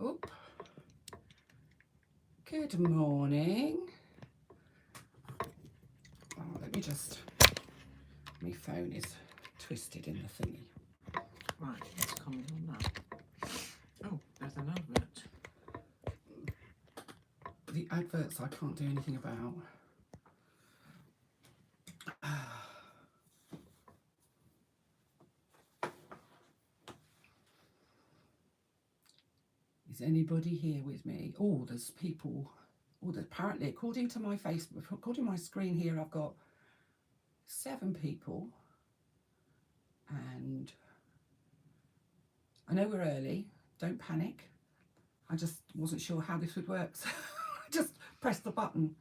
Oop. Good morning. Oh, let me just, my phone is twisted in the thingy. Right, let's comment on that. Oh, there's an advert. The adverts I can't do anything about. Is anybody here with me? Oh, there's people. Oh, apparently, according to my Facebook, according to my screen here, I've got 7 people. And I know we're early. Don't panic. I just wasn't sure how this would work, so I just pressed the button.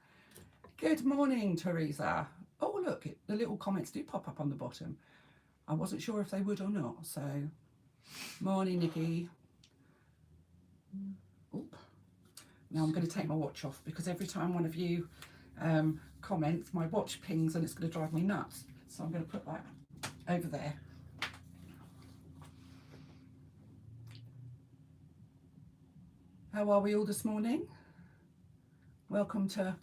Good morning, Teresa. Oh, look, the little comments do pop up on the bottom. I wasn't sure if they would or not, so morning, Nikki. Oop. Now I'm going to take my watch off because every time one of you comments, my watch pings and it's going to drive me nuts. So I'm going to put that over there. How are we all this morning? Welcome to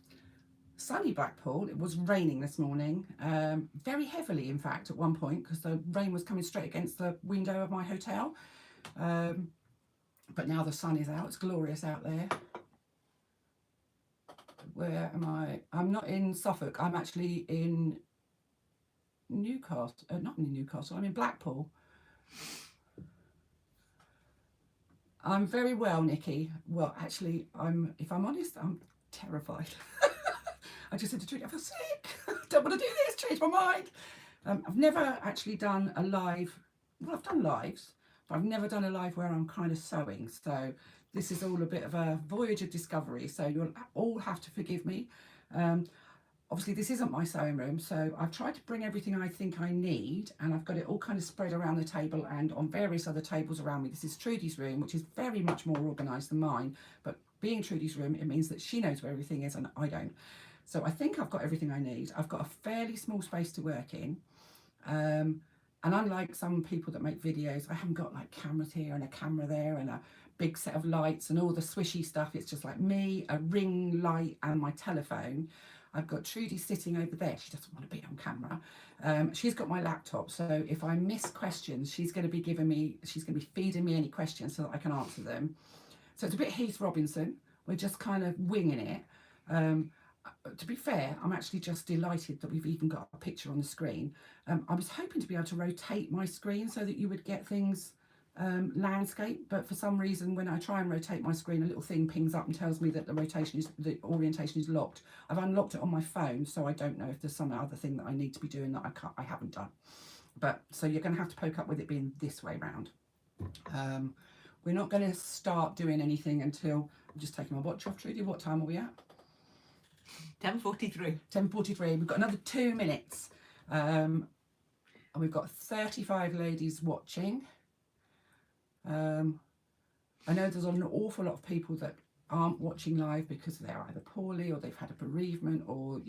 sunny Blackpool. It was raining this morning, very heavily in fact at one point because the rain was coming straight against the window of my hotel. But now the sun is out. It's glorious out there. Where am I? I'm not in Suffolk. I'm actually in Newcastle. Not in Newcastle. I'm in Blackpool. I'm very well, Nikki. Well, actually, if I'm honest, I'm terrified. I just said to Trudy, I feel sick. I don't want to do this. Change my mind. I've never actually done a live. Well, I've done lives, but I've never done a live where I'm kind of sewing. So this is all a bit of a voyage of discovery. So you'll all have to forgive me. Obviously, this isn't my sewing room, so I've tried to bring everything I think I need, and I've got it all kind of spread around the table and on various other tables around me. This is Trudy's room, which is very much more organised than mine, but being Trudy's room, it means that she knows where everything is and I don't. So I think I've got everything I need. I've got a fairly small space to work in, and unlike some people that make videos, I haven't got like cameras here and a camera there and a big set of lights and all the swishy stuff. It's just like me, a ring light and my telephone. I've got Trudy sitting over there. She doesn't want to be on camera. She's got my laptop, so if I miss questions, she's going to be feeding me any questions so that I can answer them. So it's a bit Heath Robinson. We're just kind of winging it. To be fair, I'm actually just delighted that we've even got a picture on the screen. I was hoping to be able to rotate my screen so that you would get things landscape, but for some reason when I try and rotate my screen, a little thing pings up and tells me that the orientation is locked. I've unlocked it on my phone, so I don't know if there's some other thing that I need to be doing that I haven't done. But so you're going to have to poke up with it being this way round. We're not going to start doing anything until I'm just taking my watch off. Trudy, what time are we at? 10:43. 10:43. We've got another 2 minutes, and we've got 35 ladies watching. I know there's an awful lot of people that aren't watching live because they're either poorly or they've had a bereavement or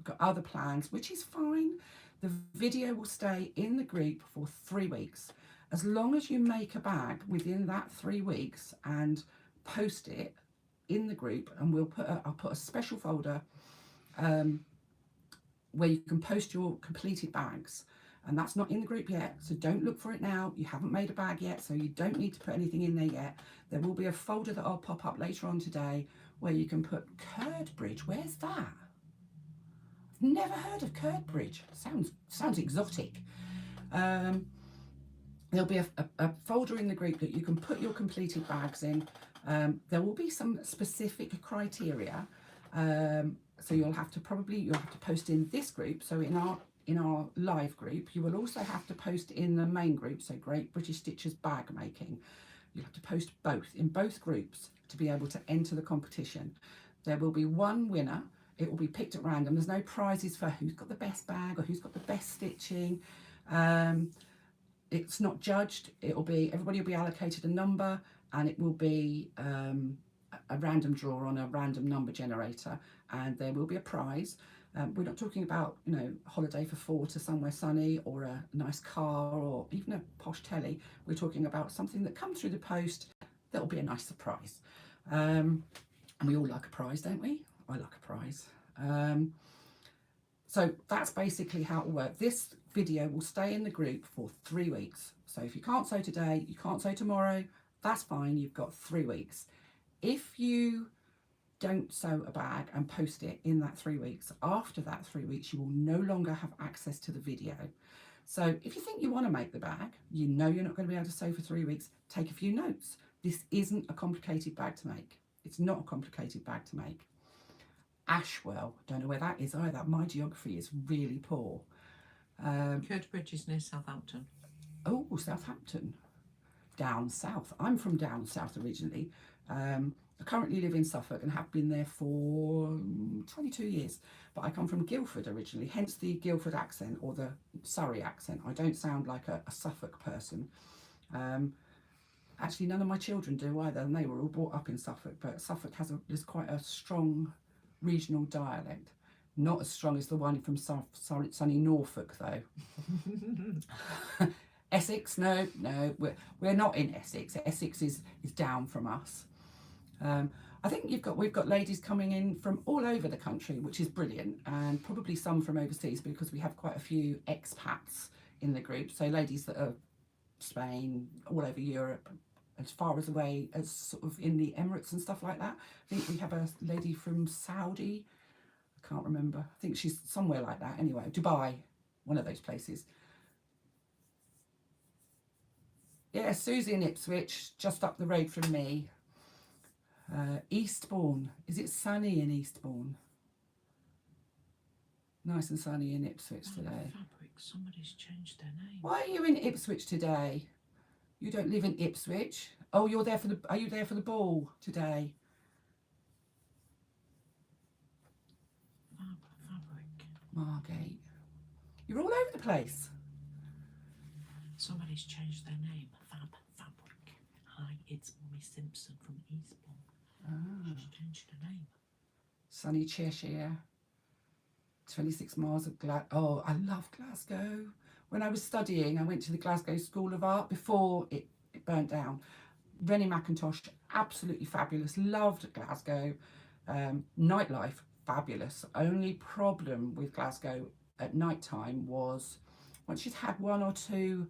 got other plans, which is fine. The video will stay in the group for 3 weeks. As long as you make a bag within that 3 weeks and post it in the group, and I'll put a special folder where you can post your completed bags, and that's not in the group yet, so don't look for it now. You haven't made a bag yet, so you don't need to put anything in there yet. There will be a folder that I'll pop up later on today where you can put Kirdbridge. Where's that? I've never heard of Kirdbridge. Sounds exotic. There'll be a folder in the group that you can put your completed bags in. There will be some specific criteria, so you'll have to post in this group. So in our live group, you will also have to post in the main group, so Great British Stitchers Bag Making. You have to post both in both groups to be able to enter the competition. There will be one winner. It will be picked at random. There's no prizes for who's got the best bag or who's got the best stitching. It's not judged. Everybody will be allocated a number, and it will be a random draw on a random number generator, and there will be a prize. We're not talking about holiday for 4 to somewhere sunny or a nice car or even a posh telly. We're talking about something that comes through the post That'll be a nice surprise. And we all like a prize, don't we? I like a prize. So that's basically how it will work. This video will stay in the group for 3 weeks. So if you can't sew today, you can't sew tomorrow, that's fine. You've got 3 weeks. If you don't sew a bag and post it in that 3 weeks, after that 3 weeks, you will no longer have access to the video. So if you think you want to make the bag, you know you're not going to be able to sew for 3 weeks, take a few notes. This isn't a complicated bag to make. It's not a complicated bag to make. Ashwell, don't know where that is either. My geography is really poor. Kirkbridge is near Southampton. Oh, Southampton. Down south. I'm from down south originally. I currently live in Suffolk and have been there for 22 years. But I come from Guildford originally, hence the Guildford accent or the Surrey accent. I don't sound like a Suffolk person. Actually, none of my children do either, and they were all brought up in Suffolk. But Suffolk is quite a strong regional dialect. Not as strong as the one from sunny Norfolk, though. Essex, no, we're not in Essex. Essex is down from us. I think we've got ladies coming in from all over the country, which is brilliant, and probably some from overseas because we have quite a few expats in the group. So ladies that are Spain, all over Europe, as far as away as sort of in the Emirates and stuff like that. I think we have a lady from Saudi. I can't remember. I think she's somewhere like that. Anyway, Dubai, one of those places. Yeah, Susie in Ipswich, just up the road from me. Eastbourne. Is it sunny in Eastbourne? Nice and sunny in Ipswich today. Fabric, somebody's changed their name. Why are you in Ipswich today? You don't live in Ipswich. Oh, you're there for the. Are you there for the ball today? Fabric. Margate. You're all over the place. Somebody's changed their name. Fabric. Hi, it's Mummy Simpson from Eastbourne. She's changed her name. Sunny Cheshire. 26 miles of Glasgow. Oh, I love Glasgow. When I was studying, I went to the Glasgow School of Art before it burnt down. Rennie McIntosh, absolutely fabulous. Loved Glasgow. Nightlife, fabulous. Only problem with Glasgow at night time was once you'd had one or two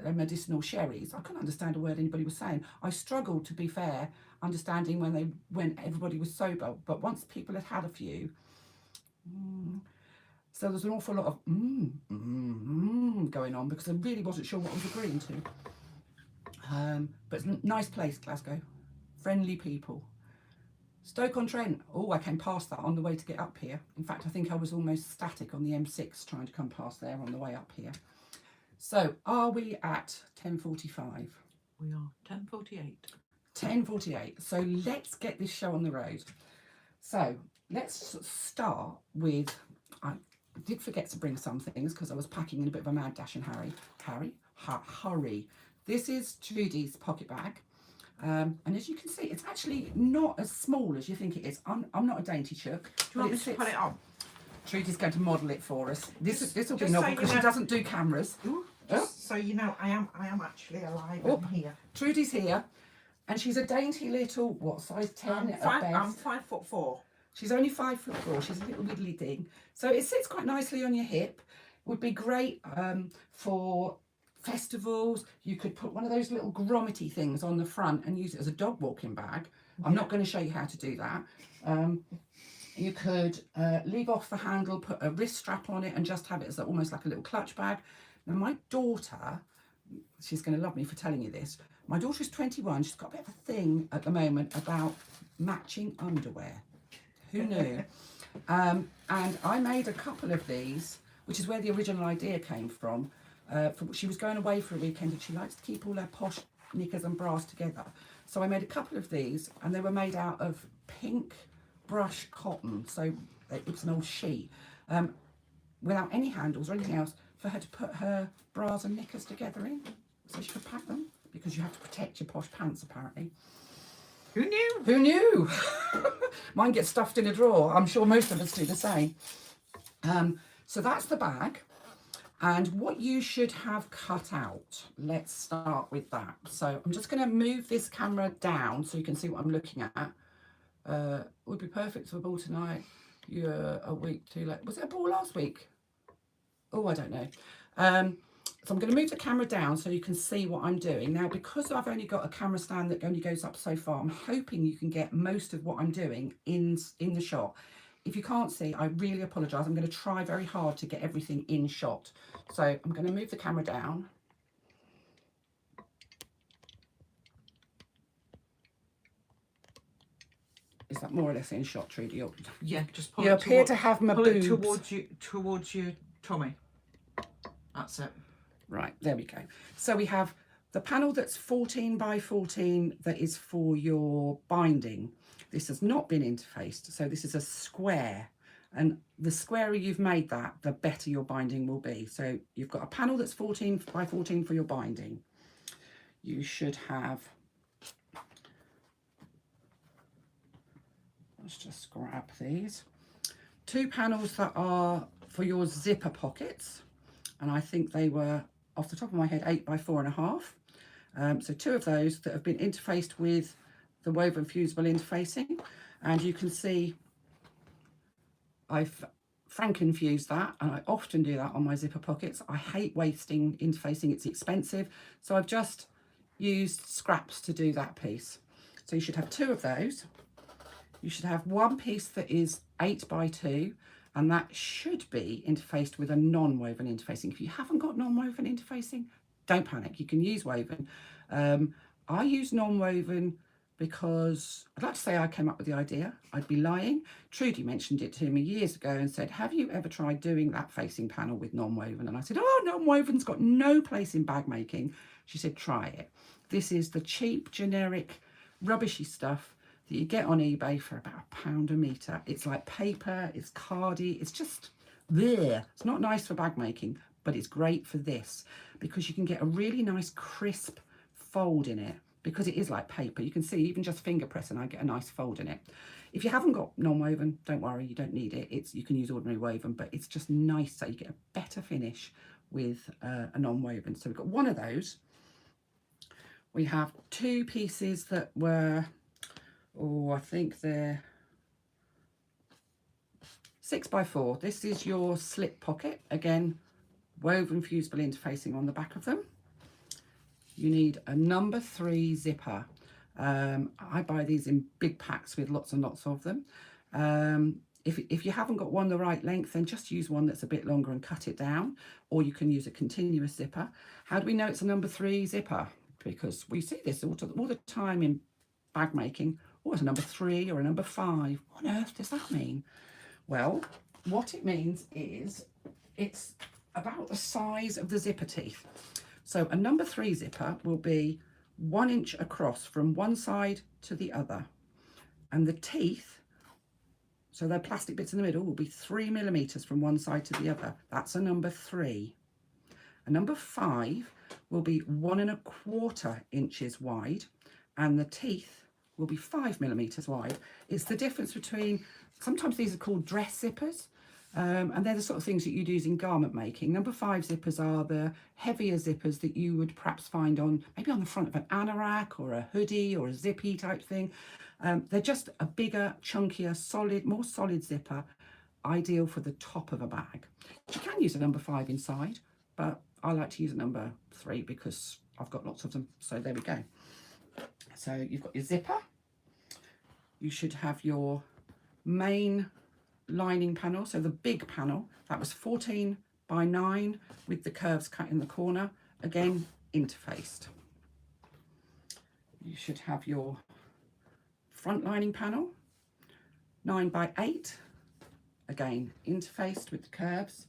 medicinal sherries, I couldn't understand a word anybody was saying. I struggled, to be fair, understanding when everybody was sober. But once people had had a few, so there's an awful lot of going on because I really wasn't sure what I was agreeing to. But it's a nice place, Glasgow. Friendly people. Stoke-on-Trent. Oh, I came past that on the way to get up here. In fact, I think I was almost static on the M6 trying to come past there on the way up here. So, are we at 10:45? We are 10:48. 10:48. So let's get this show on the road. So let's start with, I did forget to bring some things because I was packing in a bit of a mad dash and hurry. This is Trudy's pocket bag. And as you can see, it's actually not as small as you think it is. I'm not a dainty chook. Do you want me to put it on? Trudy's going to model it for us. This will be just novel so you because she know- doesn't do cameras. Ooh, just so you know, I am actually alive Oh. and here. Trudy's here, and she's a dainty little, what, size 10 at best? I'm 5'4". She's only 5'4". She's a little widdly thing. So it sits quite nicely on your hip. Would be great for festivals. You could put one of those little grommety things on the front and use it as a dog walking bag. I'm not going to show you how to do that. You could leave off the handle, put a wrist strap on it and just have it as almost like a little clutch bag. Now my daughter, she's going to love me for telling you this. My daughter is 21. She's got a bit of a thing at the moment about matching underwear. Who knew? And I made a couple of these, which is where the original idea came from. She was going away for a weekend and she likes to keep all her posh knickers and bras together. So I made a couple of these and they were made out of pink brush cotton. So it was an old sheet without any handles or anything else for her to put her bras and knickers together in so she could pack them because you have to protect your posh pants apparently. Who knew? Who knew? Mine gets stuffed in a drawer. I'm sure most of us do the same. So that's the bag. and what you should have cut out. Let's start with that. So I'm just going to move this camera down so you can see what I'm looking at. Would be perfect for a ball tonight. You're a week too late. Was it a ball last week? Oh, I don't know. So I'm going to move the camera down so you can see what I'm doing. Now, because I've only got a camera stand that only goes up so far, I'm hoping you can get most of what I'm doing in the shot. If you can't see, I really apologise. I'm going to try very hard to get everything in shot. So I'm going to move the camera down. Is that more or less in shot, Trudy? Yeah, just pull You it appear to have my pull it boobs. towards your tummy. That's it. Right, there we go. So we have the panel that's 14 by 14 that is for your binding. This has not been interfaced, so this is a square. And the squarer you've made that, the better your binding will be. So you've got a panel that's 14 by 14 for your binding. You should have, let's just grab these, 2 panels that are for your zipper pockets. And I think they were, off the top of my head, 8 by 4.5. So 2 of those that have been interfaced with the woven fusible interfacing. And you can see I've franken-fused that, and I often do that on my zipper pockets. I hate wasting interfacing, it's expensive. So I've just used scraps to do that piece. So you should have 2 of those. You should have 1 piece that is 8 by 2, and that should be interfaced with a non-woven interfacing. If you haven't got non-woven interfacing, don't panic, you can use woven. I use non-woven because I'd like to say I came up with the idea. I'd be lying. Trudy mentioned it to me years ago and said, have you ever tried doing that facing panel with non-woven? And I said, oh, non-woven's got no place in bag making. She said, try it. This is the cheap, generic, rubbishy stuff that you get on eBay for about £1 a metre. It's like paper, it's cardy, it's just there. It's not nice for bag making, but it's great for this because you can get a really nice crisp fold in it because it is like paper. You can see even just finger pressing, I get a nice fold in it. If you haven't got non-woven, don't worry, you don't need it. You can use ordinary woven, but it's just nice so you get a better finish with a non-woven. So we've got 1 of those. We have 2 pieces that were, oh, I think they're 6 by 4. This is your slip pocket. Again, woven fusible interfacing on the back of them. You need a number 3 zipper. I buy these in big packs with lots and lots of them. If you haven't got one the right length, then just use one that's a bit longer and cut it down, or you can use a continuous zipper. How do we know it's a number 3 zipper? Because we see this all the time in bag making. Oh, it's a number 3 or a number 5. What on earth does that mean? Well, what it means is it's about the size of the zipper teeth. So a number 3 zipper will be 1 inch across from one side to the other. And the teeth, so they're plastic bits in the middle, will be 3 millimeters from one side to the other. That's a number 3. A number 5 will be 1 1/4 inches wide, and the teeth will be 5 millimeters wide. It's the difference between, sometimes these are called dress zippers, and they're the sort of things that you'd use in garment making. Number 5 zippers are the heavier zippers that you would perhaps find on, maybe on the front of an anorak or a hoodie or a zippy type thing. They're just a bigger, chunkier, solid, more solid zipper, ideal for the top of a bag. You can use a number 5 inside, but I like to use a number 3 because I've got lots of them. So there we go. So you've got your zipper. You should have your main lining panel, so the big panel, that was 14 by 9 with the curves cut in the corner, again interfaced. You should have your front lining panel, 9 by 8, again interfaced with the curves.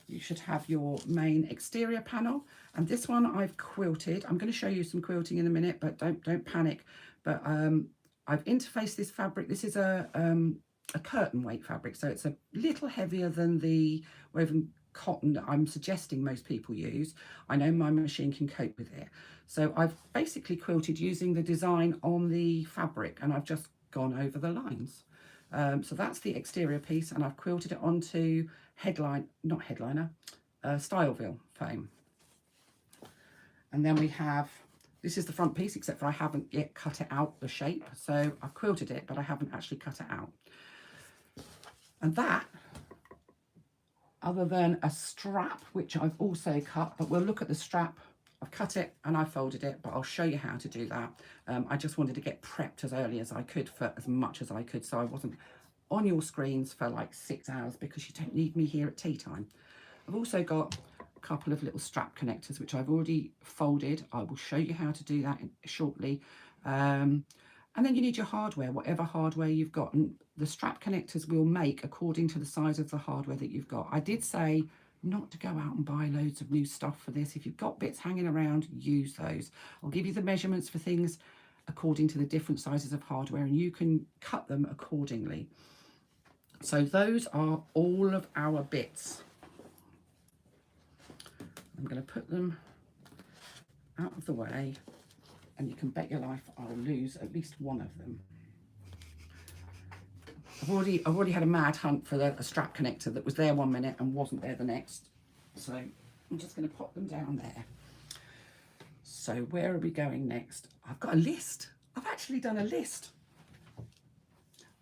You should have your main exterior panel, and this one I've quilted. I'm going to show you some quilting in a minute, but don't panic. But I've interfaced this fabric. This is a curtain weight fabric, so it's a little heavier than the woven cotton that I'm suggesting most people use. I know my machine can cope with it. So I've basically quilted using the design on the fabric, and I've just gone over the lines. So that's the exterior piece, and I've quilted it onto Styleville foam. And then we have, this is the front piece, except for I haven't yet cut it out the shape. So I've quilted it, but I haven't actually cut it out. And that, other than a strap, which I've also cut, but we'll look at the strap. I've cut it and I folded it, but I'll show you how to do that. I just wanted to get prepped as early as I could for as much as I could, so I wasn't on your screens for like 6 hours, because you don't need me here at tea time. I've also got a couple of little strap connectors, which I've already folded. I will show you how to do that shortly. And then you need your hardware, whatever hardware you've got. And the strap connectors will make according to the size of the hardware that you've got. I did say not to go out and buy loads of new stuff for this. If you've got bits hanging around, use those. I'll give you the measurements for things according to the different sizes of hardware, and you can cut them accordingly. So those are all of our bits. I'm going to put them out of the way, and you can bet your life I'll lose at least one of them. I've already had a mad hunt for a strap connector that was there 1 minute and wasn't there the next. So I'm just going to pop them down there. So where are we going next? I've got a list. I've actually done a list.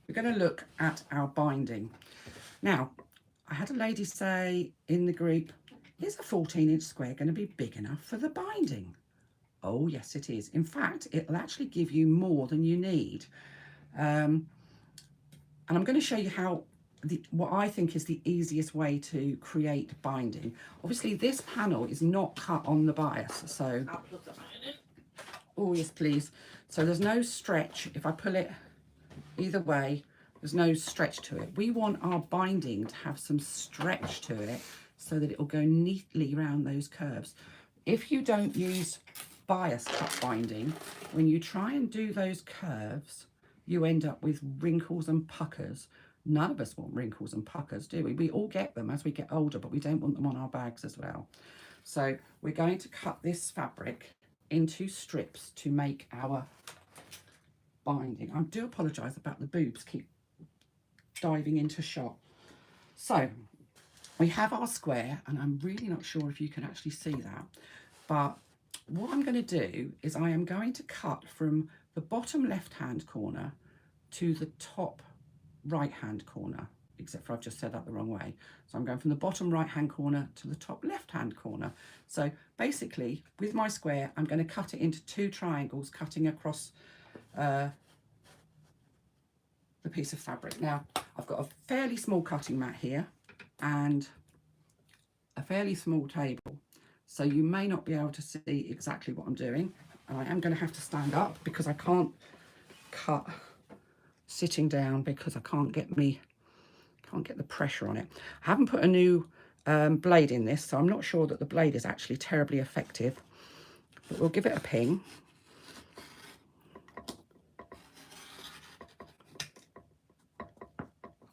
We're going to look at our binding. Now, I had a lady say in the group, is a 14-inch square going to be big enough for the binding? Oh, yes, it is. In fact, it'll actually give you more than you need. And I'm going to show you how what I think is the easiest way to create binding. Obviously, this panel is not cut on the bias, so I'll plug that in. oh yes, please. So there's no stretch. If I pull it either way, there's no stretch to it. We want our binding to have some stretch to it so that it will go neatly around those curves. If you don't use bias cut binding, when you try and do those curves, you end up with wrinkles and puckers. None of us want wrinkles and puckers, do we? We all get them as we get older, but we don't want them on our bags as well. So we're going to cut this fabric into strips to make our binding. I do apologise about the boobs keep diving into shot. So we have our square, and I'm really not sure if you can actually see that, but what I'm going to do is I am going to cut from the bottom left hand corner to the top right hand corner, except for I've just said that the wrong way. So I'm going from the bottom right hand corner to the top left hand corner. So basically with my square, I'm going to cut it into 2 triangles, cutting across the piece of fabric. Now I've got a fairly small cutting mat here and a fairly small table, so you may not be able to see exactly what I'm doing, and I am going to have to stand up because I can't cut sitting down because I can't get the pressure on it. I haven't put a new blade in this, so I'm not sure that the blade is actually terribly effective, but we'll give it a ping.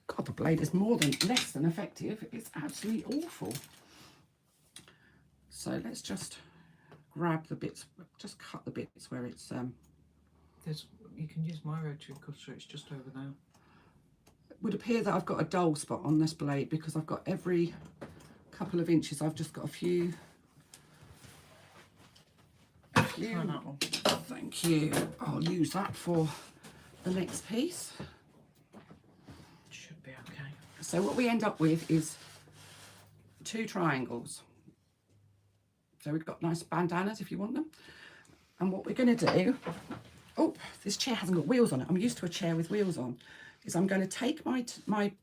God, the blade is less than effective. It's absolutely awful. So let's just grab the bits, just cut the bits where it's you can use my rotary cutter, it's just over there. It would appear that I've got a dull spot on this blade because I've got every couple of inches, I've just got a few. Try that one. Thank you. I'll use that for the next piece. Should be okay. So what we end up with is 2 triangles. So we've got nice bandanas if you want them. And what we're going to do, oh, this chair hasn't got wheels on it. I'm used to a chair with wheels on. Is I'm going to take my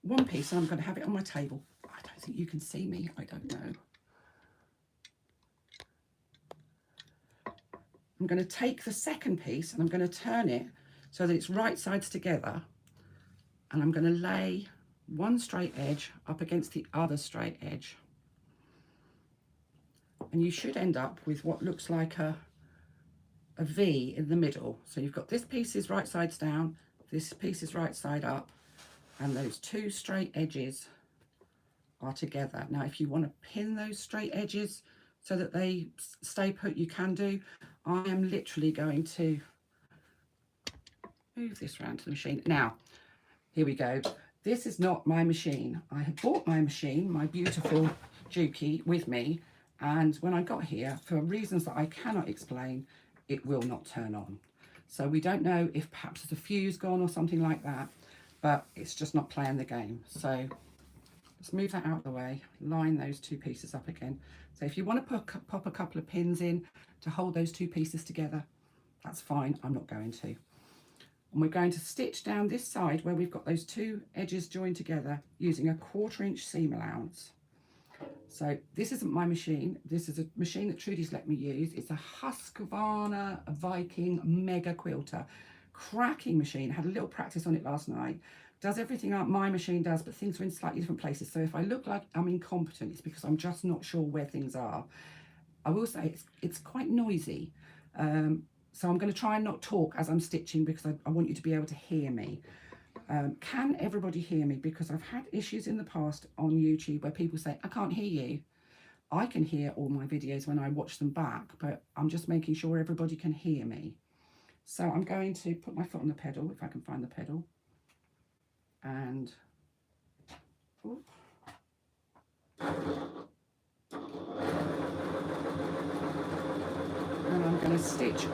one piece and I'm going to have it on my table. I don't think you can see me. I don't know. I'm going to take the second piece and I'm going to turn it so that it's right sides together. And I'm going to lay one straight edge up against the other straight edge. And you should end up with what looks like a V in the middle. So you've got this piece is right sides down, this piece is right side up, and those 2 straight edges are together. Now if you want to pin those straight edges so that they stay put, you can do. I am literally going to move this around to the machine. Now, here we go. This is not my machine. I have bought my machine, my beautiful Juki with me, and when I got here, for reasons that I cannot explain, it will not turn on. So we don't know if perhaps there's a fuse gone or something like that, but it's just not playing the game. So let's move that out of the way, line those two pieces up again. So if you want to pop a couple of pins in to hold those two pieces together, that's fine. I'm not going to. And we're going to stitch down this side where we've got those two edges joined together using a 1/4 inch seam allowance. So this isn't my machine. This is a machine that Trudy's let me use. It's a Husqvarna Viking Mega Quilter. Cracking machine. I had a little practice on it last night. Does everything like my machine does, but things are in slightly different places. So if I look like I'm incompetent, it's because I'm just not sure where things are. I will say it's quite noisy. So I'm going to try and not talk as I'm stitching because I want you to be able to hear me. Can everybody hear me? Because I've had issues in the past on YouTube where people say, I can't hear you. I can hear all my videos when I watch them back, but I'm just making sure everybody can hear me. So I'm going to put my foot on the pedal, if I can find the pedal. And and I'm going to stitch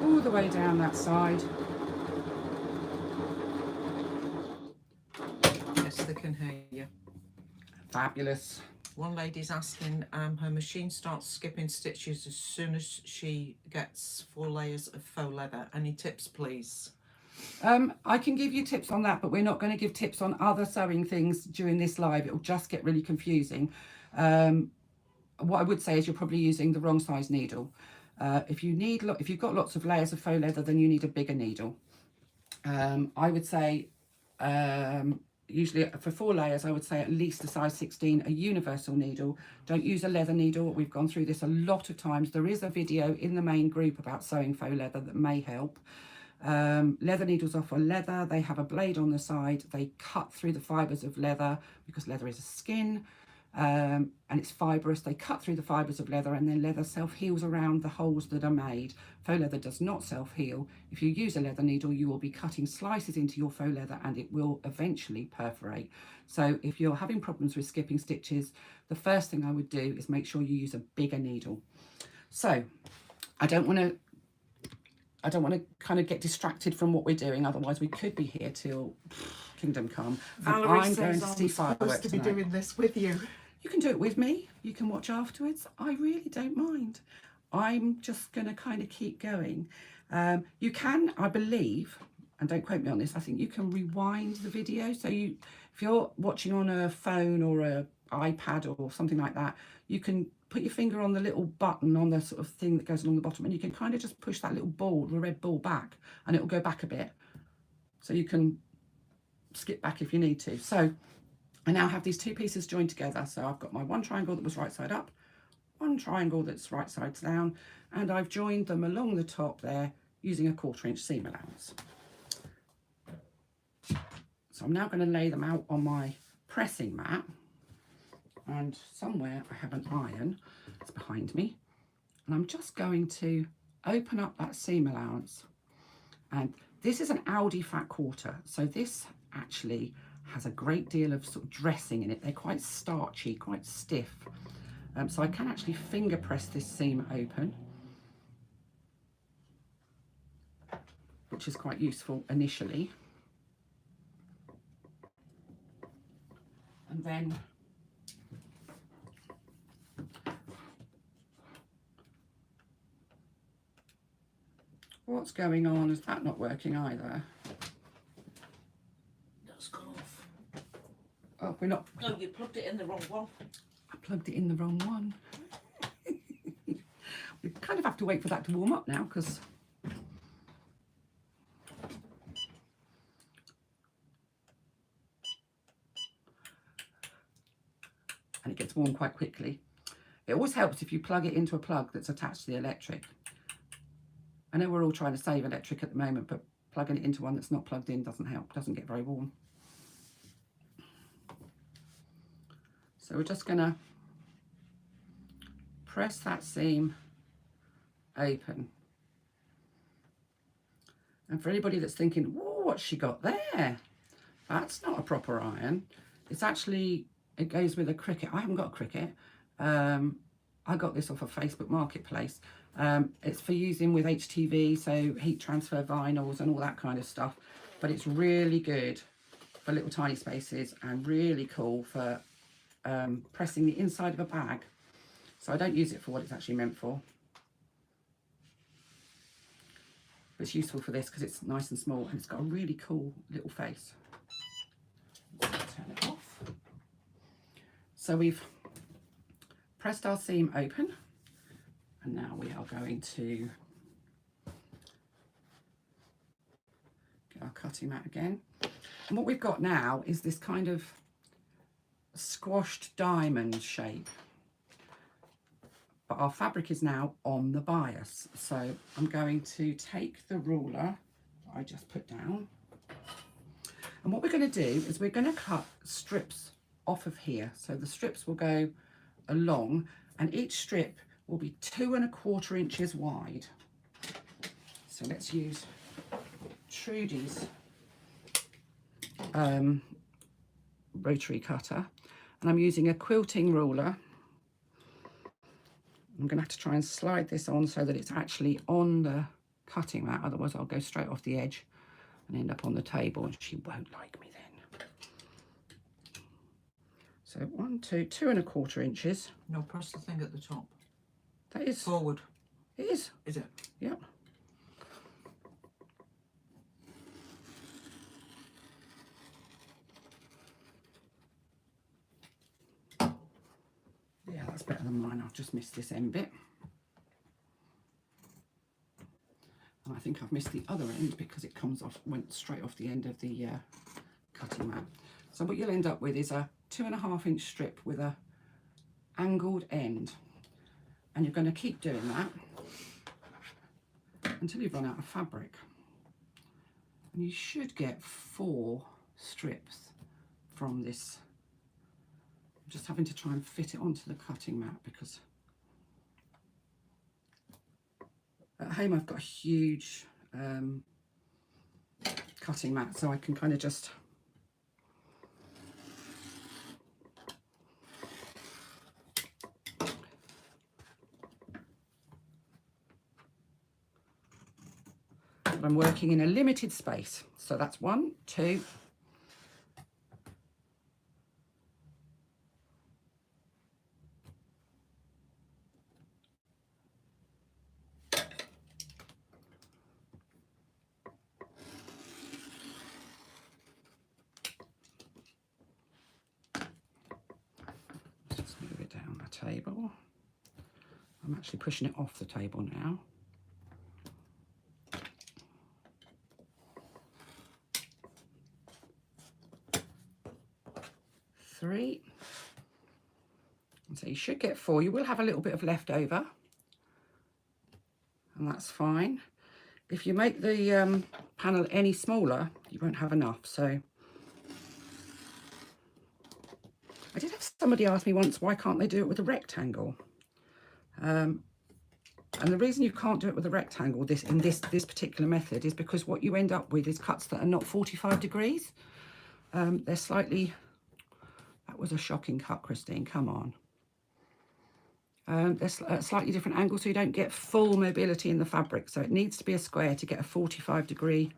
all the way down that side. Yes, they can hear you. Fabulous. One lady's asking, her machine starts skipping stitches as soon as she gets 4 layers of faux leather. Any tips, please? I can give you tips on that, but we're not going to give tips on other sewing things during this live. It'll just get really confusing. What I would say is you're probably using the wrong size needle. If you've got lots of layers of faux leather, then you need a bigger needle. I would say usually for 4 layers, I would say at least a size 16, a universal needle. Don't use a leather needle. We've gone through this a lot of times. There is a video in the main group about sewing faux leather that may help. Leather needles are for leather. They have a blade on the side. They cut through the fibres of leather because leather is a skin. And it's fibrous. They cut through the fibres of leather, and then leather self-heals around the holes that are made. Faux leather does not self-heal. If you use a leather needle, you will be cutting slices into your faux leather and it will eventually perforate. So if you're having problems with skipping stitches, the first thing I would do is make sure you use a bigger needle. So I don't want to kind of get distracted from what we're doing, otherwise we could be here till kingdom come. Valerie I'm says going to see I'm fireworks supposed to be tonight. doing this with you. You can do it with me. You can watch afterwards. I really don't mind. I'm just going to kind of keep going. You can, I believe, and don't quote me on this, I think you can rewind the video. So if you're watching on a phone or an iPad or something like that, you can put your finger on the little button on the sort of thing that goes along the bottom, and you can kind of just push that little ball, the red ball, back, and it'll go back a bit. So you can skip back if you need to. So I now have these two pieces joined together. So I've got my one triangle that was right side up, one triangle that's right side down, and I've joined them along the top there using a 1/4 inch seam allowance. So I'm now going to lay them out on my pressing mat, and somewhere I have an iron. It's behind me, and I'm just going to open up that seam allowance. And this is an Aldi fat quarter, so this actually has a great deal of sort of dressing in it. They're quite starchy, quite stiff. So I can actually finger press this seam open, which is quite useful initially. And then what's going on? Is that not working either? That's gone off. Oh, we're not. No, you plugged it in the wrong one. I plugged it in the wrong one. We kind of have to wait for that to warm up now, because and it gets warm quite quickly. It always helps if you plug it into a plug that's attached to the electric. I know we're all trying to save electric at the moment, but plugging it into one that's not plugged in doesn't help, doesn't get very warm. So we're just going to press that seam open. And for anybody that's thinking, whoa, what's she got there? That's not a proper iron. It's actually, it goes with a Cricut. I haven't got a Cricut. I got this off of Facebook Marketplace. It's for using with HTV, so heat transfer vinyls and all that kind of stuff. But it's really good for little tiny spaces and really cool for pressing the inside of a bag. So I don't use it for what it's actually meant for. But it's useful for this because it's nice and small and it's got a really cool little face. Turn it off. So we've pressed our seam open and now we are going to get our cutting mat again. And what we've got now is this kind of squashed diamond shape. But our fabric is now on the bias. So I'm going to take the ruler that I just put down. And what we're going to do is we're going to cut strips off of here. So the strips will go along and each strip will be 2 1/4 inches wide. So let's use Trudy's rotary cutter, and I'm using a quilting ruler. I'm going to have to try and slide this on so that it's actually on the cutting mat, otherwise I'll go straight off the edge and end up on the table and she won't like me then. So 1, 2, 2 1/4 inches. No, press the thing at the top. That is Forward. It is. Is it? Yep. Yeah, that's better than mine. I've just missed this end bit. And I think I've missed the other end because it went straight off the end of the cutting mat. So what you'll end up with is a 2 1/2 inch strip with a angled end. And you're going to keep doing that until you've run out of fabric. And you should get 4 strips from this. I'm just having to try and fit it onto the cutting mat because at home I've got a huge cutting mat, so I can kind of just I'm working in a limited space. So that's 1, 2. Just move it down the table. I'm actually pushing it off the table now. 3. And so you should get 4. You will have a little bit of leftover, and that's fine. If you make the panel any smaller, you won't have enough. So I did have somebody ask me once, why can't they do it with a rectangle? And the reason you can't do it with a rectangle in this particular method is because what you end up with is cuts that are not 45 degrees. They're slightly... That was a shocking cut, Christine, come on. There's a slightly different angle, so you don't get full mobility in the fabric. So it needs to be a square to get a 45-degree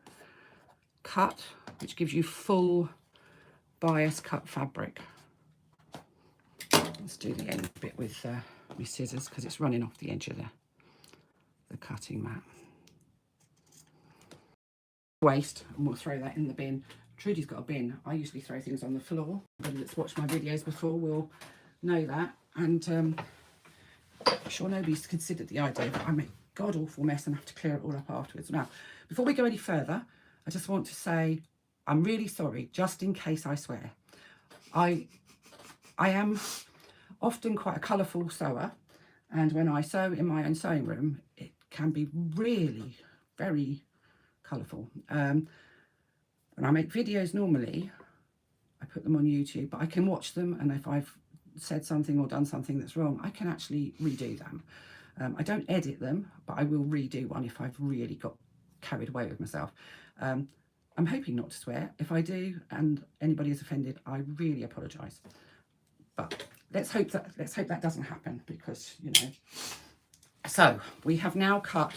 cut, which gives you full bias cut fabric. Let's do the end bit with my scissors because it's running off the edge of the cutting mat. Waste, and we'll throw that in the bin. Trudy's got a bin. I usually throw things on the floor. Anybody that's watched my videos before will know that. And I'm sure nobody's considered the idea, but I make a god-awful mess and have to clear it all up afterwards. Now, before we go any further, I just want to say I'm really sorry, just in case I swear. I am often quite a colourful sewer, and when I sew in my own sewing room, it can be really very colourful. When I make videos normally, I put them on YouTube, but I can watch them, and if I've said something or done something that's wrong, I can actually redo them. I don't edit them, but I will redo one if I've really got carried away with myself. I'm hoping not to swear. If I do and anybody is offended, I really apologise. But let's hope that doesn't happen, because, you know. So we have now cut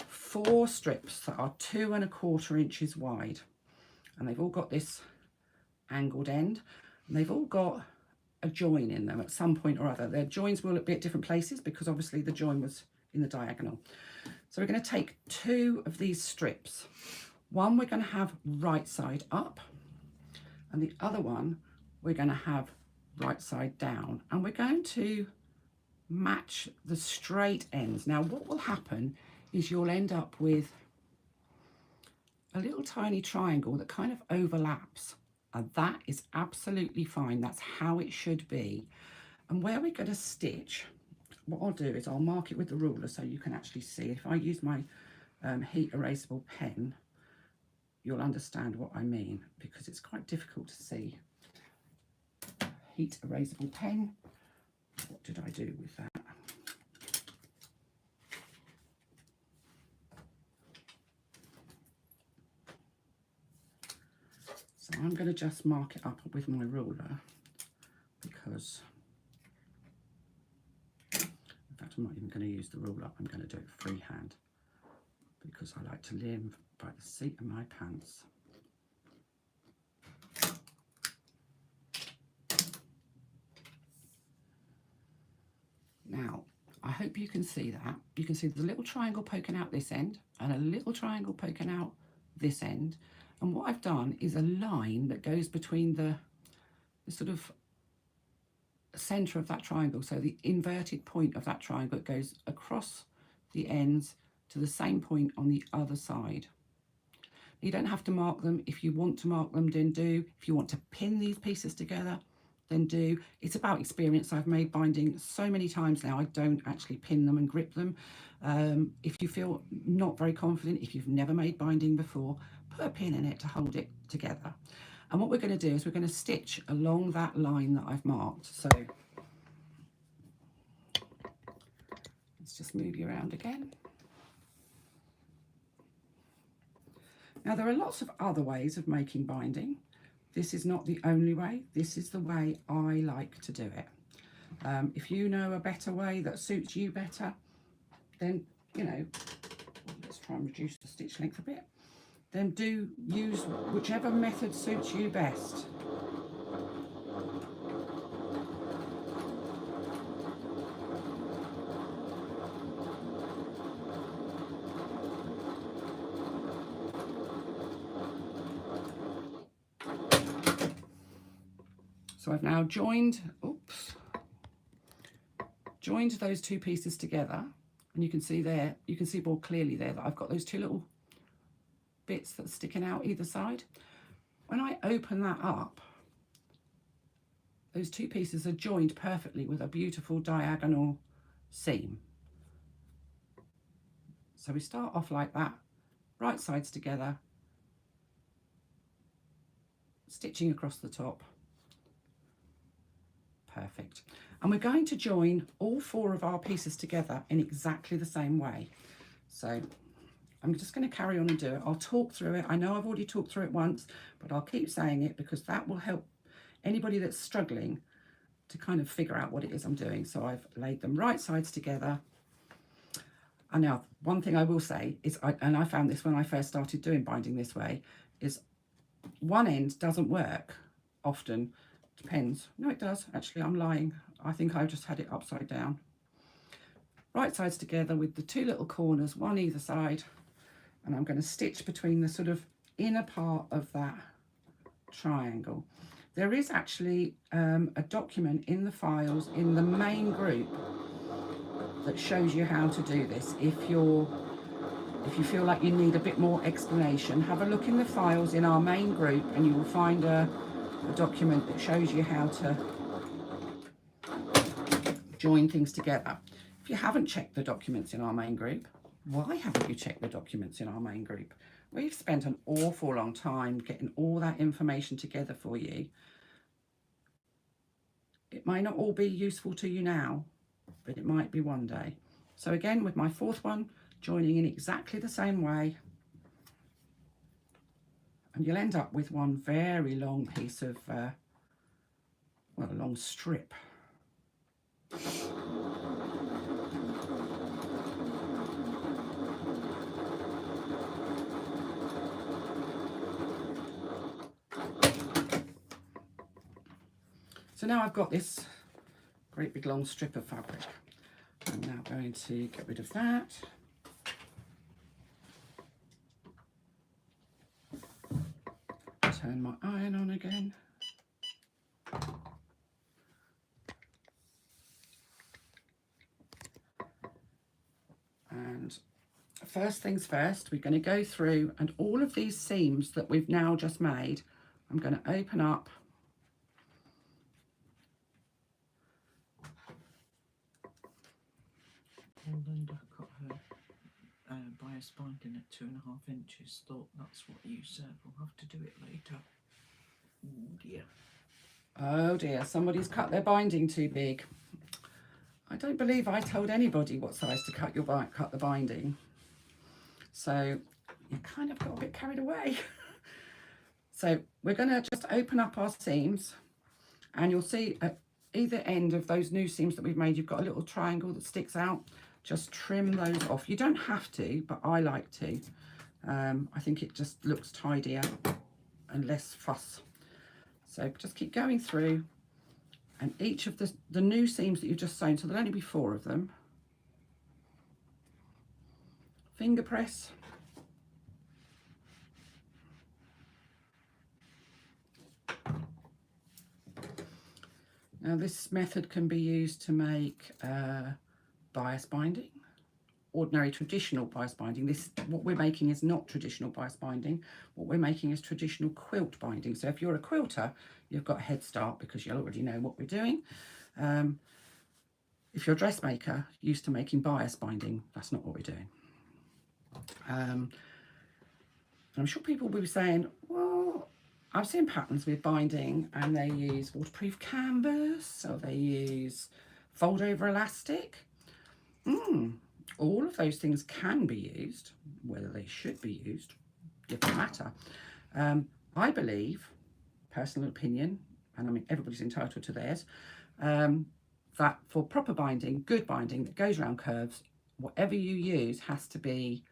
4 strips that are 2 1/4 inches wide, and they've all got this angled end, and they've all got a join in them at some point or other. Their joins will be at different places because obviously the join was in the diagonal. So we're going to take 2 of these strips. One we're going to have right side up, and the other one we're going to have right side down, and we're going to match the straight ends. Now what will happen is you'll end up with a little tiny triangle that kind of overlaps, and that is absolutely fine. That's how it should be. And where we're going to stitch, what I'll do is I'll mark it with the ruler so you can actually see. If I use my heat erasable pen, you'll understand what I mean, because it's quite difficult to see. Heat erasable pen. What did I do with that? So I'm going to just mark it up with my ruler, because, in fact, I'm not even going to use the ruler. I'm going to do it freehand, because I like to live by the seat of my pants. Now, I hope you can see that. You can see the little triangle poking out this end and a little triangle poking out this end. And what I've done is a line that goes between the sort of centre of that triangle. So the inverted point of that triangle, it goes across the ends to the same point on the other side. You don't have to mark them. If you want to mark them, then do. If you want to pin these pieces together, then do. It's about experience. I've made binding so many times now, I don't actually pin them and grip them. If you feel not very confident, if you've never made binding before, put a pin in it to hold it together. And what we're going to do is we're going to stitch along that line that I've marked. So let's just move you around again. Now there are lots of other ways of making binding. This is not the only way. This is the way I like to do it. If you know a better way that suits you better, then, you know, let's try and reduce the stitch length a bit. Then do use whichever method suits you best. So I've now joined those 2 pieces together, and you can see there, you can see more clearly there that I've got those 2 little bits that's sticking out either side. When I open that up, those 2 pieces are joined perfectly with a beautiful diagonal seam. So we start off like that, right sides together, stitching across the top. Perfect. And we're going to join all 4 of our pieces together in exactly the same way. So I'm just going to carry on and do it. I'll talk through it. I know I've already talked through it once, but I'll keep saying it because that will help anybody that's struggling to kind of figure out what it is I'm doing. So I've laid them right sides together. And now one thing I will say is, and I found this when I first started doing binding this way, is one end doesn't work often. Depends. No, it does. Actually, I'm lying. I think I just had it upside down. Right sides together with the 2 little corners, one either side. And I'm going to stitch between the sort of inner part of that triangle. There is actually a document in the files in the main group that shows you how to do this. If you feel like you need a bit more explanation, have a look in the files in our main group and you will find a document that shows you how to join things together. If you haven't checked the documents in our main group, why haven't you checked the documents in our main group? We've spent an awful long time getting all that information together for you. It might not all be useful to you now, but it might be one day. So again, with my 4th one, joining in exactly the same way, And you'll end up with one very long piece of, well, a long strip. So now I've got this great big long strip of fabric. I'm now going to get rid of that. Turn my iron on again. And first things first, we're going to go through, and all of these seams that we've now just made, I'm going to open up Linda cut her bias binding at 2.5 inches. Thought that's what you said. We'll have to do it later. Oh dear. Oh dear, somebody's cut their binding too big. I don't believe I told anybody what size to cut cut the binding. So you kind of got a bit carried away. So we're going to just open up our seams, and you'll see at either end of those new seams that we've made, you've got a little triangle that sticks out. Just trim those off. You don't have to, but I like to. I think it just looks tidier and less fuss. So just keep going through, and each of the new seams that you've just sewn, so there'll only be 4 of them. Finger press. Now this method can be used to make bias binding, ordinary traditional bias binding. What we're making is not traditional bias binding. What we're making is traditional quilt binding. So if you're a quilter, you've got a head start because you already know what we're doing. If you're a dressmaker used to making bias binding, that's not what we're doing. And I'm sure people will be saying, well, I've seen patterns with binding and they use waterproof canvas, or they use fold over elastic. All of those things can be used. Whether they should be used, doesn't matter. I believe, personal opinion, and I mean everybody's entitled to theirs, that for proper binding, good binding that goes around curves, whatever you use has to be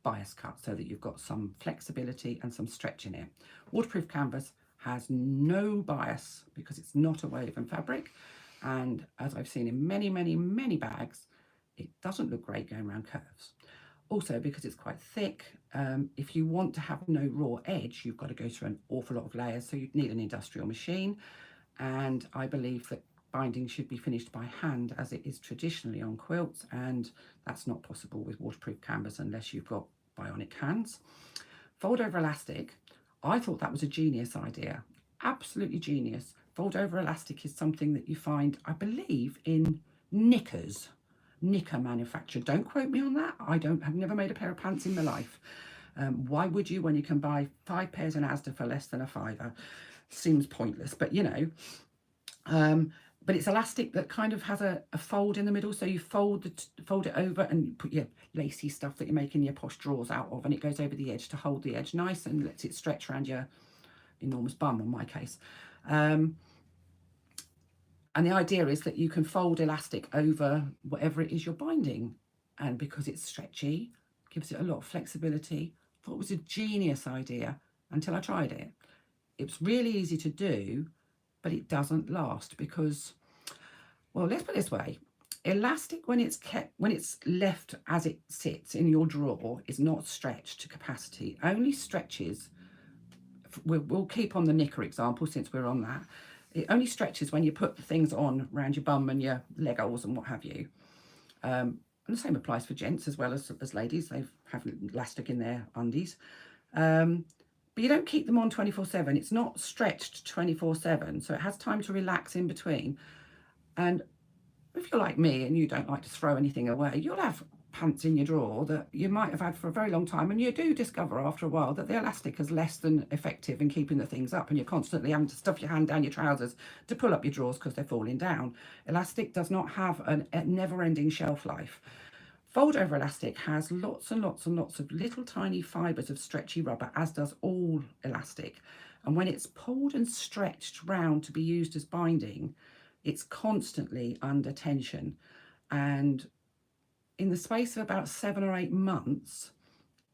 bias cut so that you've got some flexibility and some stretch in it. Waterproof canvas has no bias because it's not a woven fabric, and as I've seen in many, many, many bags, it doesn't look great going around curves. Also, because it's quite thick, if you want to have no raw edge, you've got to go through an awful lot of layers, so you'd need an industrial machine. And I believe that binding should be finished by hand as it is traditionally on quilts, and that's not possible with waterproof canvas unless you've got bionic hands. Fold over elastic, I thought that was a genius idea, absolutely genius. Fold over elastic is something that you find, I believe, in knicker manufacturer. Don't quote me on that. I've never made a pair of pants in my life. Why would you when you can buy 5 pairs in Asda for less than a £5? Seems pointless, but you know. But it's elastic that kind of has a fold in the middle, so you fold it over and you put your lacy stuff that you're making your posh drawers out of, and it goes over the edge to hold the edge nice and lets it stretch around your enormous bum, in my case. And the idea is that you can fold elastic over whatever it is you're binding, and because it's stretchy, gives it a lot of flexibility. I thought it was a genius idea until I tried it. It's really easy to do, but it doesn't last because, well, let's put it this way. Elastic, when it's left as it sits in your drawer, is not stretched to capacity. Only stretches, we'll keep on the knicker example since we're on that. It only stretches when you put the things on around your bum and your leg holes and what have you. And the same applies for gents as well as ladies. They have elastic in their undies. But you don't keep them on 24/7. It's not stretched 24/7. So it has time to relax in between. And if you're like me and you don't like to throw anything away, you'll have pants in your drawer that you might have had for a very long time, and you do discover after a while that the elastic is less than effective in keeping the things up, and you're constantly having to stuff your hand down your trousers to pull up your drawers because they're falling down. Elastic does not have a never-ending shelf life. Fold over elastic has lots and lots and lots of little tiny fibres of stretchy rubber, as does all elastic. And when it's pulled and stretched round to be used as binding, it's constantly under tension. And in the space of about 7 or 8 months,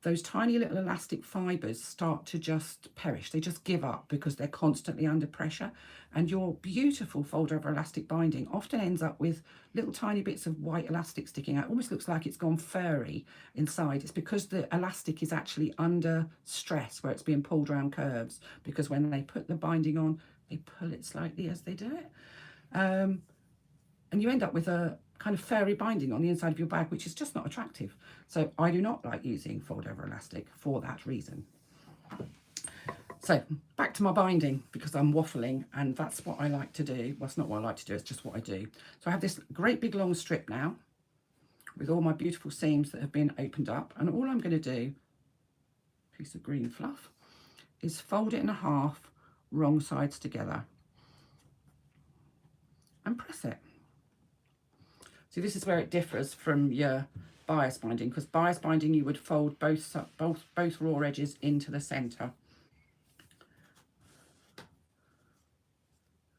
those tiny little elastic fibres start to just perish. They just give up because they're constantly under pressure. And your beautiful fold over elastic binding often ends up with little tiny bits of white elastic sticking out. It almost looks like it's gone furry inside. It's because the elastic is actually under stress where it's being pulled around curves, because when they put the binding on, they pull it slightly as they do it. And you end up with a kind of furry binding on the inside of your bag, which is just not attractive. So I do not like using fold over elastic for that reason. So back to my binding, because I'm waffling, and that's what I like to do. Well, it's not what I like to do, it's just what I do. So I have this great big long strip now with all my beautiful seams that have been opened up, and all I'm going to do, piece of green fluff, is fold it in half, wrong sides together, and press it. See, this is where it differs from your bias binding, because bias binding you would fold both raw edges into the centre.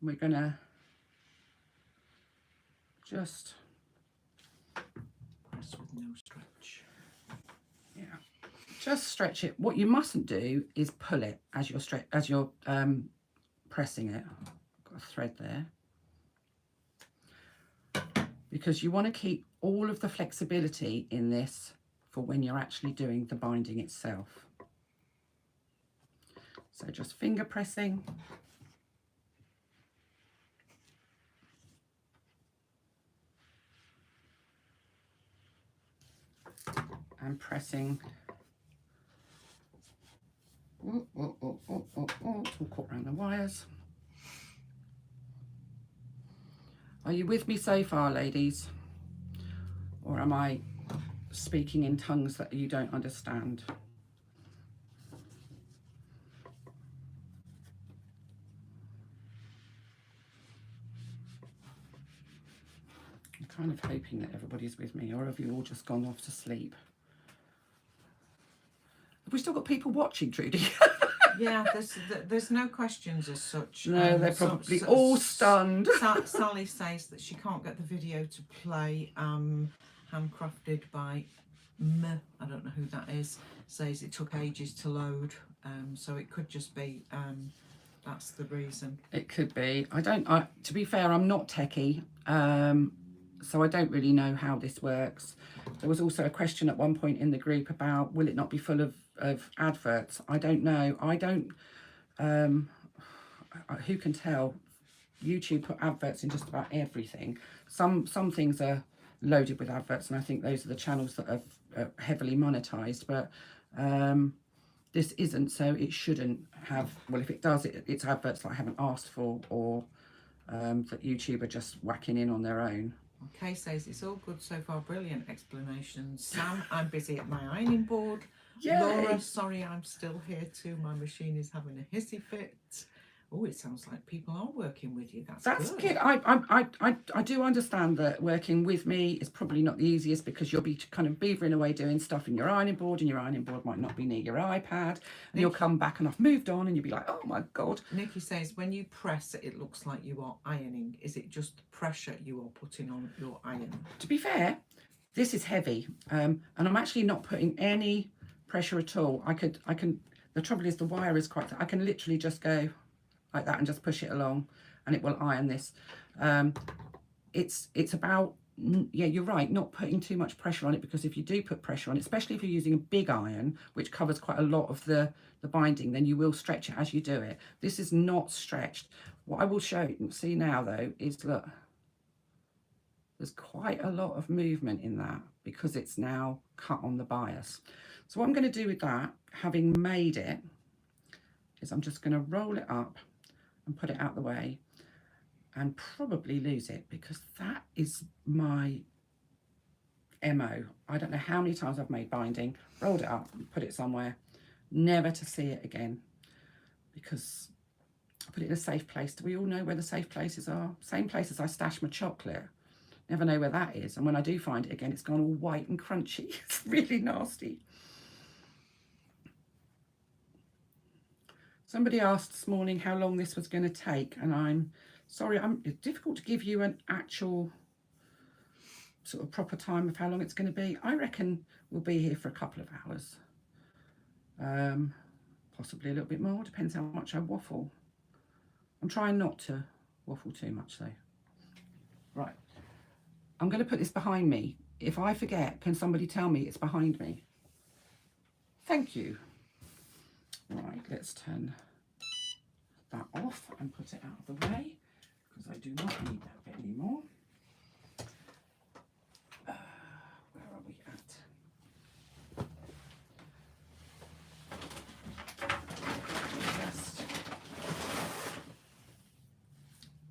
We're going to just Press with no stretch. yeah, just stretch it. What you mustn't do is pull it as you're pressing it. I've got a thread there, because you want to keep all of the flexibility in this for when you're actually doing the binding itself. So just finger pressing. And pressing. All caught around the wires. Are you with me so far, ladies? Or am I speaking in tongues that you don't understand? I'm kind of hoping that everybody's with me, or have you all just gone off to sleep? Have we still got people watching, Trudy? Yeah, there's no questions as such. No, they're probably all stunned. Sally says that she can't get the video to play. Handcrafted by I don't know who that is. Says it took ages to load. So it could just be that's the reason. It could be. To be fair, I'm not techie. So I don't really know how this works. There was also a question at one point in the group about, will it not be full of adverts? I don't know. I don't, who can tell? YouTube put adverts in just about everything. Some things are loaded with adverts, and I think those are the channels that are heavily monetized, but this isn't, so it shouldn't have. Well, if it does, it's adverts that I haven't asked for, or that YouTube are just whacking in on their own. Okay, says it's all good so far. Brilliant explanations. Sam, I'm busy at my ironing board. Yay. Laura, sorry, I'm still here too. My machine is having a hissy fit. Oh, it sounds like people are working with you. That's good. I do understand that working with me is probably not the easiest, because you'll be kind of beavering away doing stuff in your ironing board, and your ironing board might not be near your iPad, and you'll come back and I've moved on and you'll be like, oh my God. Nikki says, when you press it looks like you are ironing. Is it just pressure you are putting on your iron? To be fair, this is heavy, and I'm actually not putting any pressure at all. The trouble is the wire is quite, I can literally just go like that and just push it along and it will iron this. It's about, yeah, you're right, not putting too much pressure on it, because if you do put pressure on it, especially if you're using a big iron which covers quite a lot of the binding, then you will stretch it as you do it. This is not stretched. What I will show you, see now though, is look, there's quite a lot of movement in that because it's now cut on the bias. So what I'm going to do with that, having made it, is I'm just going to roll it up and put it out the way, and probably lose it, because that is my MO. I don't know how many times I've made binding, rolled it up, put it somewhere, never to see it again, because I put it in a safe place. Do we all know where the safe places are? Same place as I stash my chocolate. Never know where that is. And when I do find it again, it's gone all white and crunchy. It's really nasty. Somebody asked this morning how long this was going to take, and I'm sorry, it's difficult to give you an actual sort of proper time of how long it's going to be. I reckon we'll be here for a couple of hours. Possibly a little bit more, depends how much I waffle. I'm trying not to waffle too much though. Right, I'm going to put this behind me. If I forget, can somebody tell me it's behind me? Thank you. Right, let's turn that off and put it out of the way, because I do not need that bit anymore. Where are we at?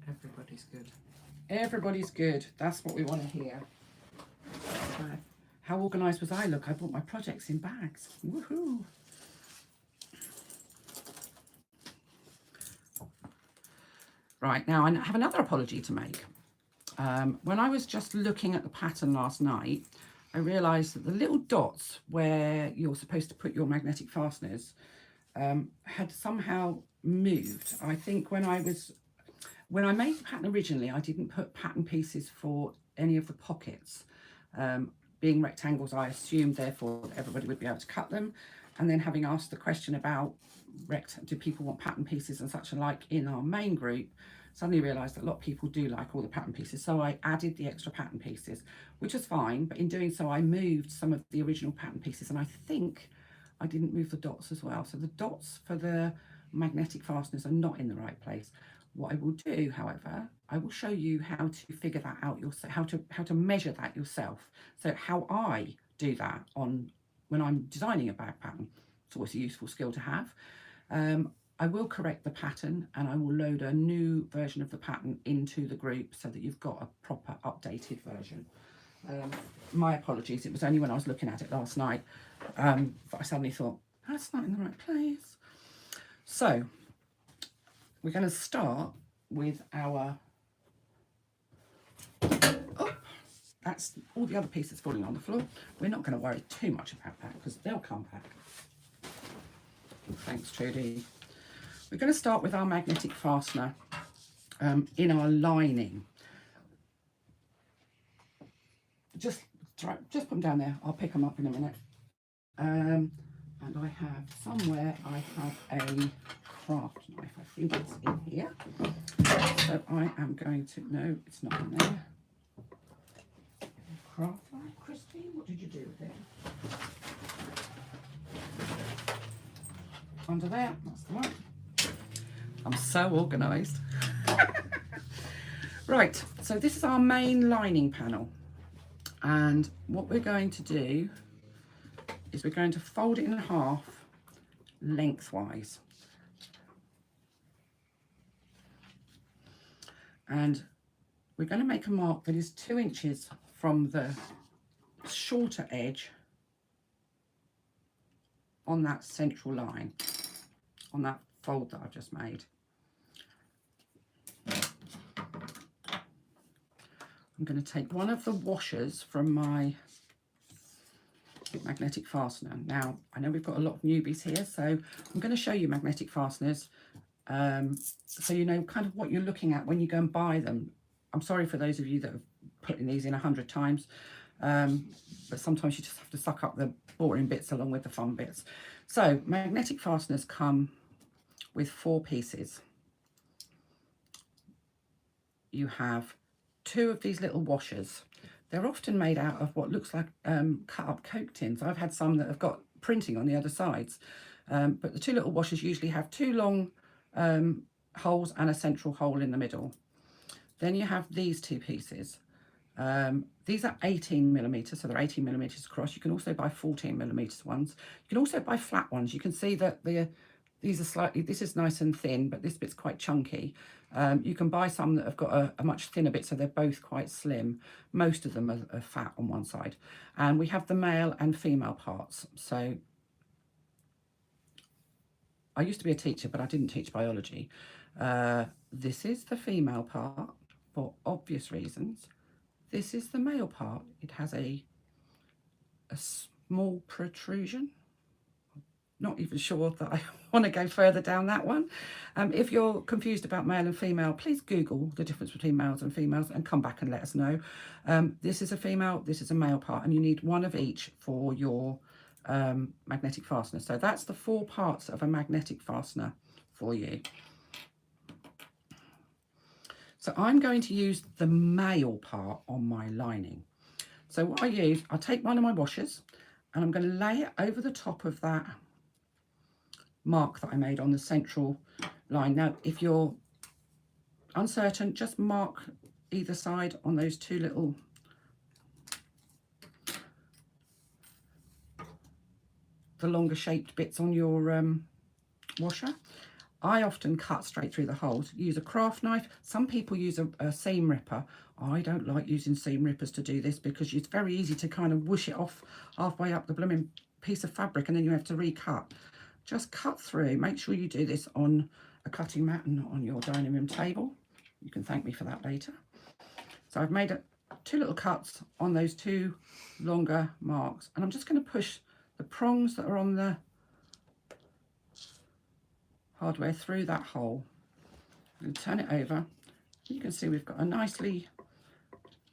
Everybody's good. Everybody's good. That's what we want to hear. How organised was I? Look, I bought my projects in bags. Woohoo! Right, now I have another apology to make. When I was just looking at the pattern last night, I realised that the little dots where you're supposed to put your magnetic fasteners had somehow moved. I think when I made the pattern originally, I didn't put pattern pieces for any of the pockets. Being rectangles, I assumed therefore that everybody would be able to cut them. And then having asked the question about do people want pattern pieces and such alike in our main group, suddenly realised that a lot of people do like all the pattern pieces. So I added the extra pattern pieces, which was fine. But in doing so, I moved some of the original pattern pieces, and I think I didn't move the dots as well. So the dots for the magnetic fasteners are not in the right place. What I will do, however, I will show you how to figure that out yourself, how to measure that yourself. So how I do that when I'm designing a bag pattern. It's always a useful skill to have. I will correct the pattern, and I will load a new version of the pattern into the group so that you've got a proper updated version. My apologies, it was only when I was looking at it last night that I suddenly thought, that's not in the right place. So we're going to start with our, that's all the other pieces falling on the floor. We're not going to worry too much about that because they'll come back. Thanks, Trudy. We're going to start with our magnetic fastener in our lining. Just put them down there. I'll pick them up in a minute. And I have somewhere, I have a craft knife. I think it's in here. So I am going to, no, it's not in there. Craft knife, Christine, what did you do with it? Under there, that's the one. I'm so organised. Right, so this is our main lining panel. And what we're going to do is we're going to fold it in half lengthwise. And we're going to make a mark that is 2 inches from the shorter edge on that central line, on that fold that I've just made. I'm going to take one of the washers from my magnetic fastener. Now, I know we've got a lot of newbies here, so I'm going to show you magnetic fasteners so you know kind of what you're looking at when you go and buy them. I'm sorry for those of you that have put these in 100 times, but sometimes you just have to suck up the boring bits along with the fun bits. So magnetic fasteners come with 4 pieces. You have 2 of these little washers. They're often made out of what looks like cut up Coke tins. I've had some that have got printing on the other sides, but the 2 little washers usually have 2 long holes and a central hole in the middle. Then you have these 2 pieces. These are 18mm, so they're 18mm across. You can also buy 14mm ones. You can also buy flat ones. You can see that these are slightly, this is nice and thin, but this bit's quite chunky. You can buy some that have got a much thinner bit, so they're both quite slim. Most of them are fat on one side. And we have the male and female parts. So I used to be a teacher, but I didn't teach biology. This is the female part for obvious reasons. this is the male part. It has a small protrusion. Not even sure that I want to go further down that one. If you're confused about male and female, please Google the difference between males and females and come back and let us know. This is a female, this is a male part, and you need one of each for your magnetic fastener. So that's the 4 parts of a magnetic fastener for you. So I'm going to use the male part on my lining. So what I use, I'll take one of my washers and I'm going to lay it over the top of that mark that I made on the central line. Now, if you're uncertain, just mark either side on those 2 little the longer shaped bits on your washer. I often cut straight through the holes. Use a craft knife. Some people use a seam ripper. I don't like using seam rippers to do this because it's very easy to kind of whoosh it off halfway up the blooming piece of fabric and then you have to recut. Just cut through. Make sure you do this on a cutting mat and not on your dining room table. You can thank me for that later. So I've made 2 little cuts on those 2 longer marks, and I'm just going to push the prongs that are on the hardware through that hole and turn it over. You can see we've got a nicely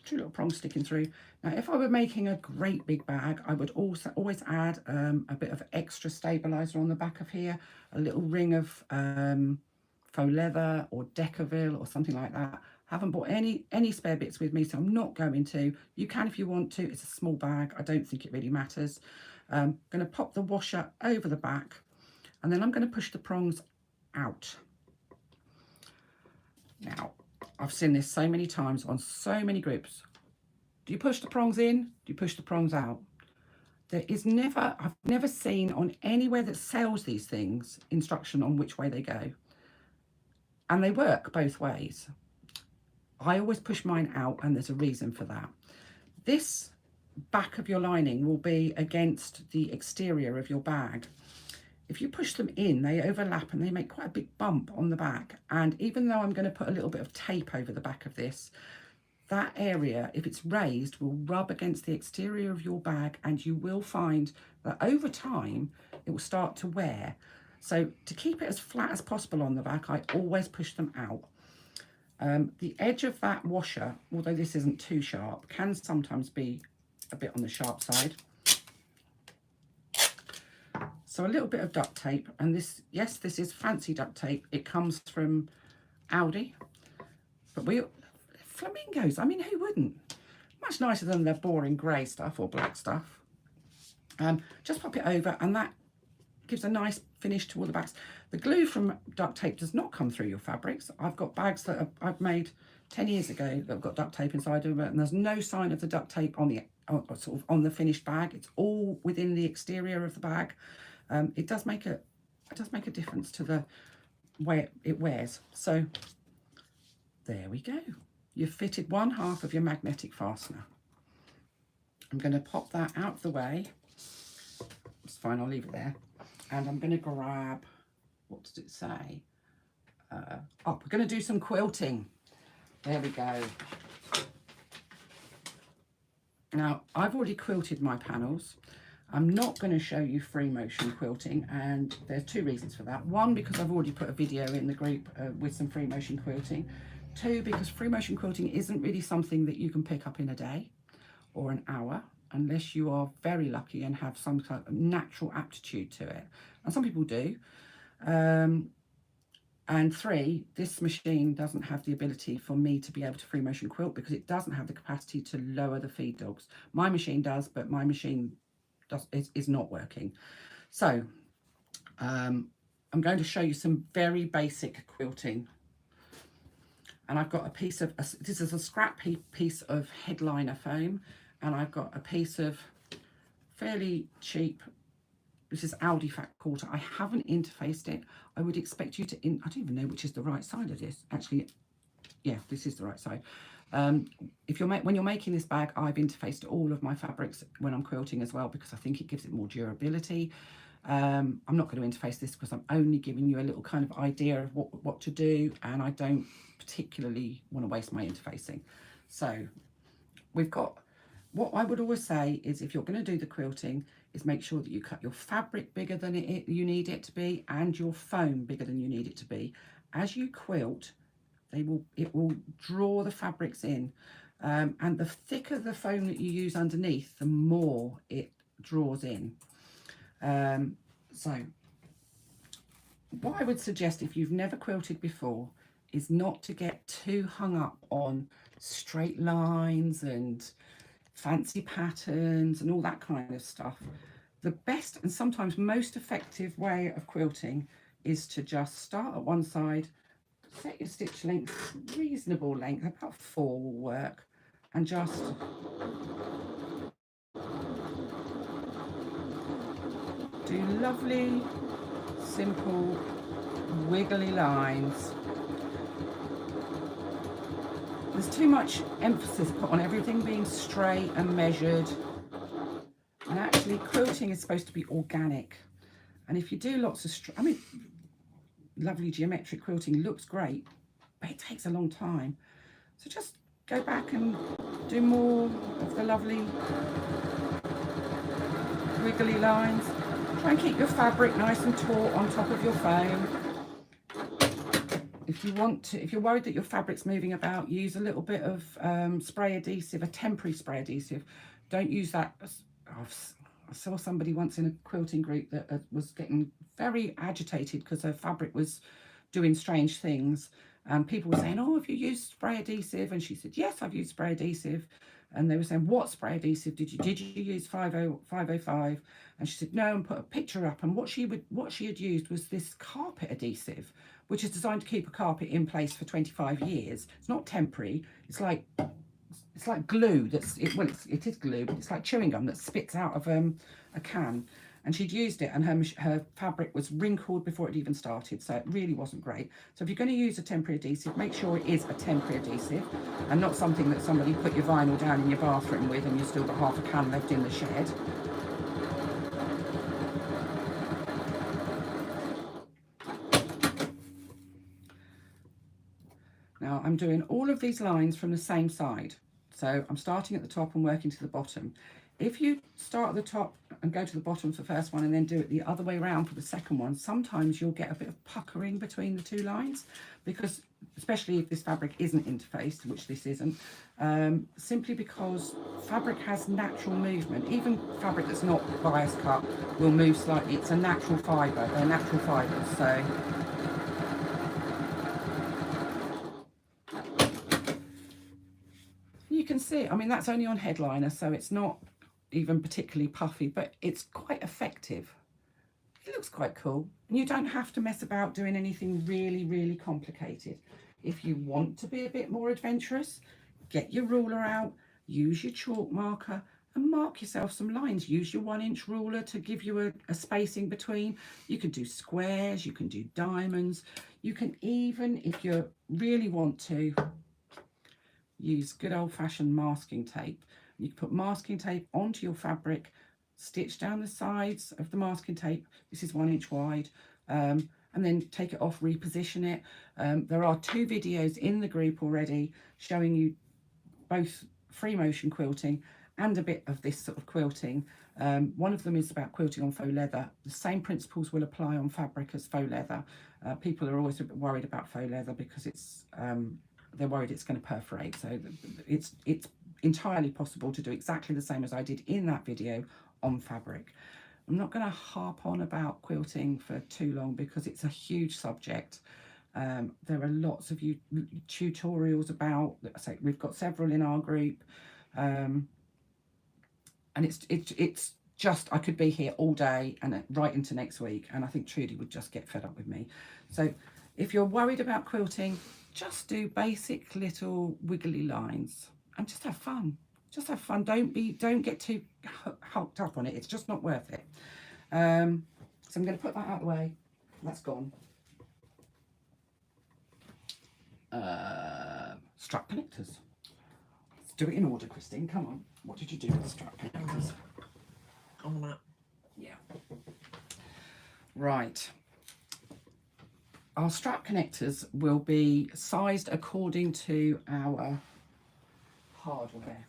2 little prongs sticking through. Now, if I were making a great big bag, I would also always add a bit of extra stabilizer on the back of here, a little ring of faux leather or Decaville or something like that. Haven't bought any spare bits with me, so I'm not going to. You can if you want to. It's a small bag. I don't think it really matters. I'm going to pop the washer over the back, and then I'm going to push the prongs out. Now, I've seen this so many times on so many groups. Do you push the prongs in? Do you push the prongs out? I've never seen on anywhere that sells these things instruction on which way they go. And they work both ways. I always push mine out, and there's a reason for that. This back of your lining will be against the exterior of your bag. If you push them in, they overlap and they make quite a big bump on the back. And even though I'm going to put a little bit of tape over the back of this, that area, if it's raised, will rub against the exterior of your bag, and you will find that over time it will start to wear. So to keep it as flat as possible on the back, I always push them out. The edge of that washer, although this isn't too sharp, can sometimes be a bit on the sharp side. So a little bit of duct tape, and this, yes, this is fancy duct tape. It comes from Aldi, but flamingos, I mean, who wouldn't? Much nicer than the boring grey stuff or black stuff. Just pop it over, and that gives a nice finish to all the backs. The glue from duct tape does not come through your fabrics. I've got bags that I've made 10 years ago that have got duct tape inside of it, and there's no sign of the duct tape on the finished bag. It's all within the exterior of the bag. It does make a difference to the way it wears. So there we go. You've fitted 1/2 of your magnetic fastener. I'm going to pop that out of the way. It's fine, I'll leave it there. And I'm going to grab, what does it say? We're going to do some quilting. There we go. Now, I've already quilted my panels. I'm not going to show you free motion quilting, and there's 2 reasons for that. 1, because I've already put a video in the group with some free motion quilting. 2, because free motion quilting isn't really something that you can pick up in a day or an hour, unless you are very lucky and have some kind of natural aptitude to it. And some people do. And 3, this machine doesn't have the ability for me to be able to free motion quilt because it doesn't have the capacity to lower the feed dogs. My machine does, but my machine is not working. So I'm going to show you some very basic quilting. And I've got a piece of, this is a scrap piece of headliner foam, and I've got a piece of fairly cheap, this is Aldi Fat Quarter. I haven't interfaced it. I would expect you to, I don't even know which is the right side of this. Actually, yeah, this is the right side. When you're making this bag, I've interfaced all of my fabrics when I'm quilting as well, because I think it gives it more durability. I'm not going to interface this because I'm only giving you a little kind of idea of what to do, and I don't particularly want to waste my interfacing. So we've got, what I would always say is if you're going to do the quilting is make sure that you cut your fabric bigger than you need it to be and your foam bigger than you need it to be. As you quilt, it will draw the fabrics in, and the thicker the foam that you use underneath, the more it draws in. So what I would suggest if you've never quilted before is not to get too hung up on straight lines and fancy patterns and all that kind of stuff. The best and sometimes most effective way of quilting is to just start at one side, set your stitch length, reasonable length, about 4 will work, and just do lovely, simple, wiggly lines. There's too much emphasis put on everything being straight and measured, and actually quilting is supposed to be organic. And if you do lots of lovely geometric quilting looks great, but it takes a long time. So just go back and do more of the lovely wiggly lines. Try and keep your fabric nice and taut on top of your foam. If you're worried that your fabric's moving about, use a little bit of spray adhesive, a temporary spray adhesive. Don't use that. I saw somebody once in a quilting group that was getting very agitated because her fabric was doing strange things. And people were saying, oh, have you used spray adhesive? And she said, yes, I've used spray adhesive. And they were saying, what spray adhesive did you use? 505? And she said, no, and put a picture up. And what she had used was this carpet adhesive, which is designed to keep a carpet in place for 25 years. It's not temporary. It's like glue. It is glue, but it's like chewing gum that spits out of a can. And she'd used it, and her fabric was wrinkled before it even started, so it really wasn't great. So if you're going to use a temporary adhesive, make sure it is a temporary adhesive and not something that somebody put your vinyl down in your bathroom with and you've still got half a can left in the shed. Now I'm doing all of these lines from the same side. So I'm starting at the top and working to the bottom. If you start at the top and go to the bottom for the first one and then do it the other way around for the second one, sometimes you'll get a bit of puckering between the two lines, because especially if this fabric isn't interfaced, which this isn't, simply because fabric has natural movement. Even fabric that's not bias cut will move slightly. It's a natural fibre. They're natural fibres. So you can see, I mean, that's only on headliner, so it's not even particularly puffy, but it's quite effective. It looks quite cool, and you don't have to mess about doing anything really, really complicated. If you want to be a bit more adventurous, get your ruler out, use your chalk marker and mark yourself some lines. Use your 1-inch ruler to give you a spacing between. You can do squares, you can do diamonds, you can even, if you really want to, use good old-fashioned masking tape. You can put masking tape onto your fabric, stitch down the sides of the masking tape. This is 1 inch wide, and then take it off, reposition it. There are 2 videos in the group already showing you both free motion quilting and a bit of this sort of quilting. One of them is about quilting on faux leather. The same principles will apply on fabric as faux leather. People are always a bit worried about faux leather because it's they're worried it's going to perforate. So it's entirely possible to do exactly the same as I did in that video on fabric. I'm not going to harp on about quilting for too long because it's a huge subject. There are lots of tutorials about, so we've got several in our group, and it's just, I could be here all day and right into next week, and I think Trudy would just get fed up with me. So if you're worried about quilting, just do basic little wiggly lines and just have fun. Just have fun. Don't get too hulked up on it. It's just not worth it. So I'm going to put that out of the way. That's gone. Strap connectors. Let's do it in order, Christine. Come on. What did you do with the strap connectors? On the map. Yeah. Right. Our strap connectors will be sized according to our hardware.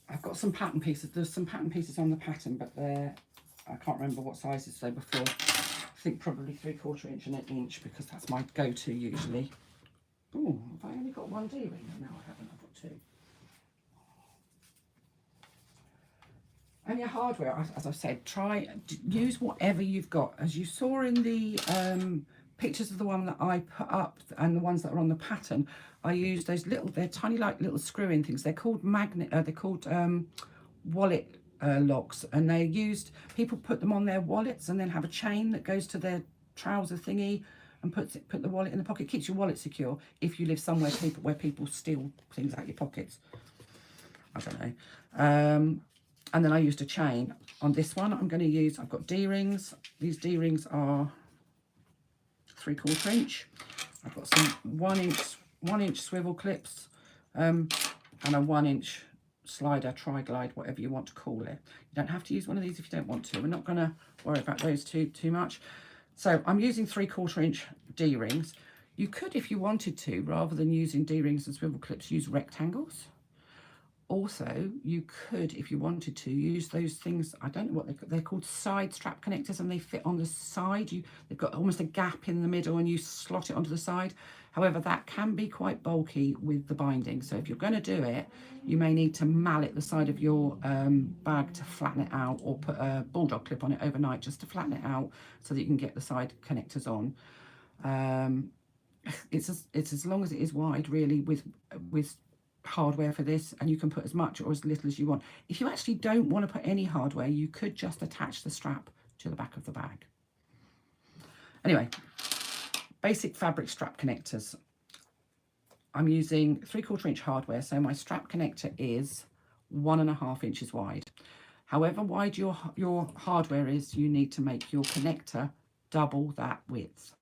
I've got some pattern pieces. There's some pattern pieces on the pattern, but I can't remember what sizes they were for. I think probably 3/4 inch and 1 inch, because that's my go-to usually. Oh, have I only got one D-ring? No, I haven't. I've got 2. And your hardware, as I've said, use whatever you've got. As you saw in the pictures of the one that I put up and the ones that are on the pattern, I use those they're tiny like little screw-in things. They're called wallet locks, and they're used, people put them on their wallets and then have a chain that goes to their trouser thingy and put the wallet in the pocket. Keeps your wallet secure if you live somewhere where people steal things out your pockets. I don't know. And then I used a chain. On this one, I'm going to use, I've got D-rings. These D-rings are 3/4 inch. I've got some 1 inch swivel clips, and a 1 inch slider, tri-glide, whatever you want to call it. You don't have to use one of these if you don't want to. We're not going to worry about those too much. So I'm using 3/4 inch D-rings. You could, if you wanted to, rather than using D-rings and swivel clips, use rectangles. Also, you could, if you wanted to, use those things, I don't know what they're called, side strap connectors, and they fit on the side. They've got almost a gap in the middle and you slot it onto the side. However, that can be quite bulky with the binding. So if you're going to do it, you may need to mallet the side of your bag to flatten it out, or put a bulldog clip on it overnight just to flatten it out so that you can get the side connectors on. It's as long as it is wide, really, with hardware for this, and you can put as much or as little as you want. If you actually don't want to put any hardware, you could just attach the strap to the back of the bag. Anyway, basic fabric strap connectors. I'm using 3/4 inch hardware, so my strap connector is 1.5 inches wide. However wide your hardware is, you need to make your connector double that width.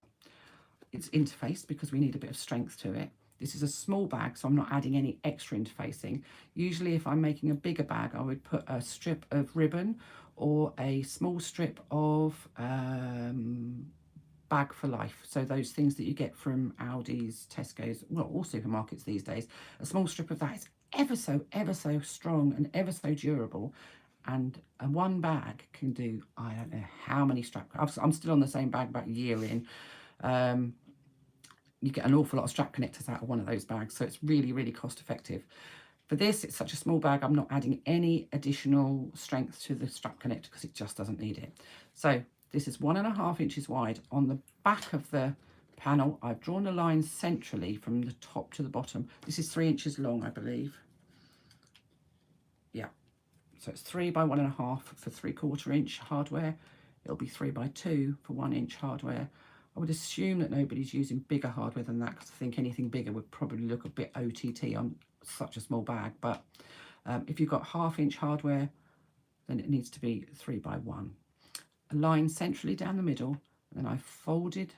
It's interfaced because we need a bit of strength to it. This is a small bag, so I'm not adding any extra interfacing. Usually if I'm making a bigger bag, I would put a strip of ribbon or a small strip of Bag for Life. So those things that you get from Aldi's, Tesco's, well, all supermarkets these days. A small strip of that is ever so strong and ever so durable. And one bag can do, I don't know how many strap. I'm still on the same bag about a year in. You get an awful lot of strap connectors out of one of those bags, so it's really cost effective. For this, it's such a small bag, I'm not adding any additional strength to the strap connector because it just doesn't need it. So this is 1.5 inches wide. On the back of the panel, I've drawn a line centrally from the top to the bottom. This is 3 inches long, I believe. Yeah, so it's 3 by 1.5 for 3/4 inch hardware. It'll be 3 by 2 for 1 inch hardware. I would assume that nobody's using bigger hardware than that, because I think anything bigger would probably look a bit OTT on such a small bag. But if you've got 1/2 inch hardware, then it needs to be 3 by 1. A line centrally down the middle, and then I've folded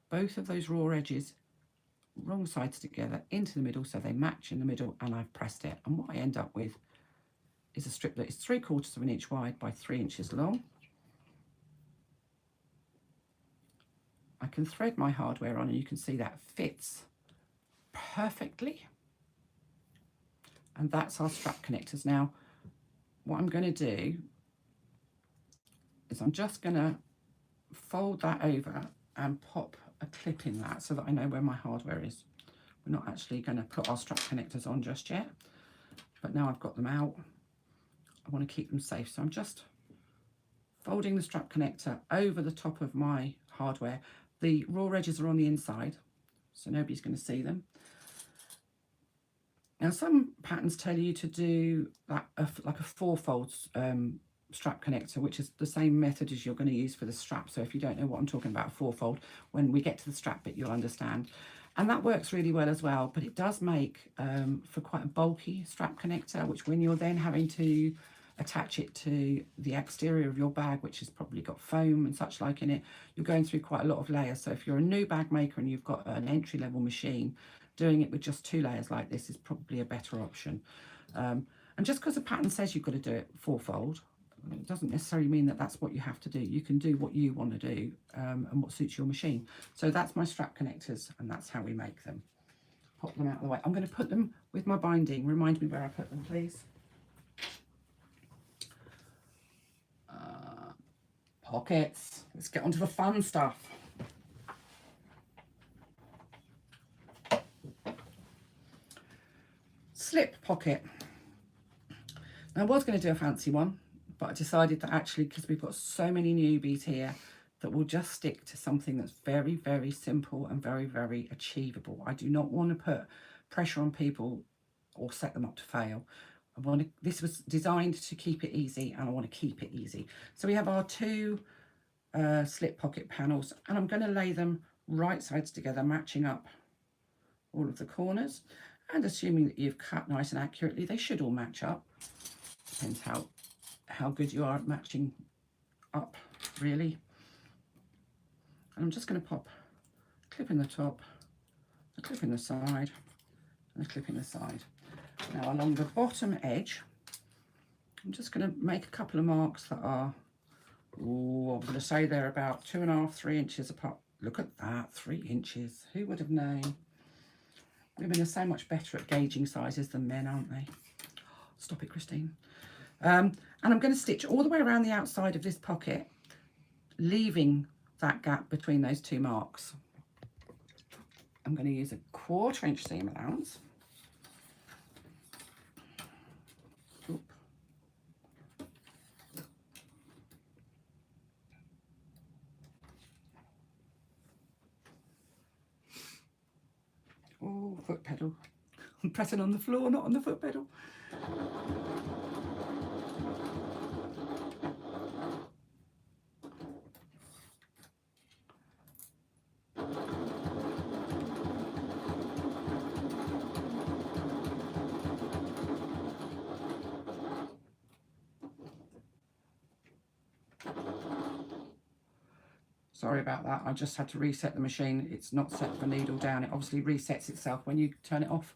both of those raw edges, wrong sides together, into the middle so they match in the middle, and I've pressed it. And what I end up with is a strip that is 3/4 inch wide by 3 inches long. I can thread my hardware on, and you can see that fits perfectly. And that's our strap connectors. Now, what I'm going to do is I'm just going to fold that over and pop a clip in that so that I know where my hardware is. We're not actually going to put our strap connectors on just yet, but now I've got them out, I want to keep them safe. So I'm just folding the strap connector over the top of my hardware. The raw edges are on the inside, so nobody's going to see them. Now, some patterns tell you to do that like a 4-fold strap connector, which is the same method as you're going to use for the strap. So if you don't know what I'm talking about, 4-fold, when we get to the strap bit, you'll understand. And that works really well as well, but it does make for quite a bulky strap connector, which when you're then having to attach it to the exterior of your bag, which has probably got foam and such like in it, you're going through quite a lot of layers. So if you're a new bag maker and you've got an entry-level machine, doing it with just 2 layers like this is probably a better option. And just because the pattern says you've got to do it 4-fold, it doesn't necessarily mean that that's what you have to do. You can do what you want to do and what suits your machine. So that's my strap connectors, and that's how we make them. Pop them out of the way. I'm going to put them with my binding. Remind me where I put them, please. Pockets. Let's get on to the fun stuff. Slip pocket. Now, I was going to do a fancy one, but I decided that actually, because we've got so many newbies here, that we'll just stick to something that's very, very simple and very, very achievable. I do not want to put pressure on people or set them up to fail. This was designed to keep it easy, and I want to keep it easy. So we have our two slip pocket panels, and I'm going to lay them right sides together, matching up all of the corners, and assuming that you've cut nice and accurately, they should all match up. Depends how good you are at matching up, really. And I'm just going to pop a clip in the top, a clip in the side, and a clip in the side. Now, along the bottom edge, I'm just going to make a couple of marks that are, I'm going to say they're about 2.5, 3 inches apart. Look at that, 3 inches. Who would have known? Women are so much better at gauging sizes than men, aren't they? Stop it, Christine. And I'm going to stitch all the way around the outside of this pocket, leaving that gap between those two marks. I'm going to use a 1/4 inch seam allowance. Oop. Oh, foot pedal. I'm pressing on the floor, not on the foot pedal. Sorry about that, I just had to reset the machine. It's not set for needle down. It obviously resets itself when you turn it off.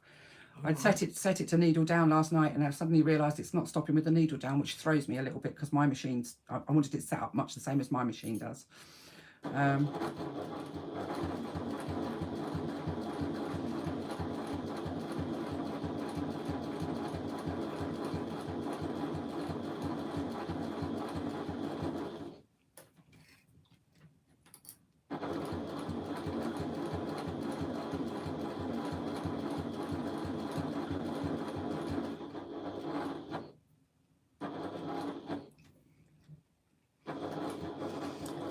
I'd set it to needle down last night, and I suddenly realised it's not stopping with the needle down, which throws me a little bit because my machine's, I wanted it set up much the same as my machine does.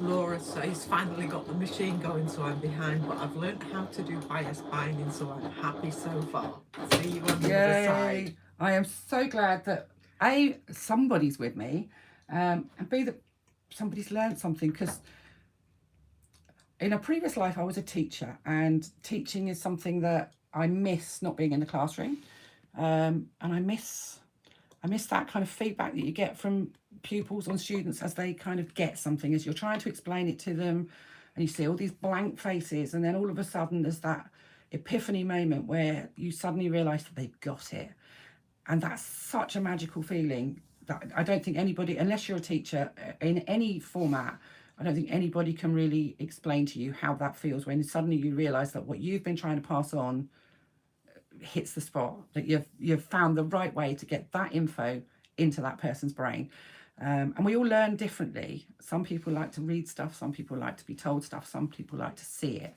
Laura says, finally got the machine going, so I'm behind, but I've learned how to do bias binding, so I'm happy so far. See you on the other side. I am so glad that A, somebody's with me, and B, that somebody's learned something, because in a previous life I was a teacher, and teaching is something that I miss, not being in the classroom, and I miss that kind of feedback that you get from pupils on students as they kind of get something, as you're trying to explain it to them, and you see all these blank faces, and then all of a sudden there's that epiphany moment where you suddenly realise that they've got it. And that's such a magical feeling that I don't think anybody, unless you're a teacher in any format, I don't think anybody can really explain to you how that feels when suddenly you realise that what you've been trying to pass on hits the spot, that you've found the right way to get that info into that person's brain. And we all learn differently. Some people like to read stuff, some people like to be told stuff, some people like to see it.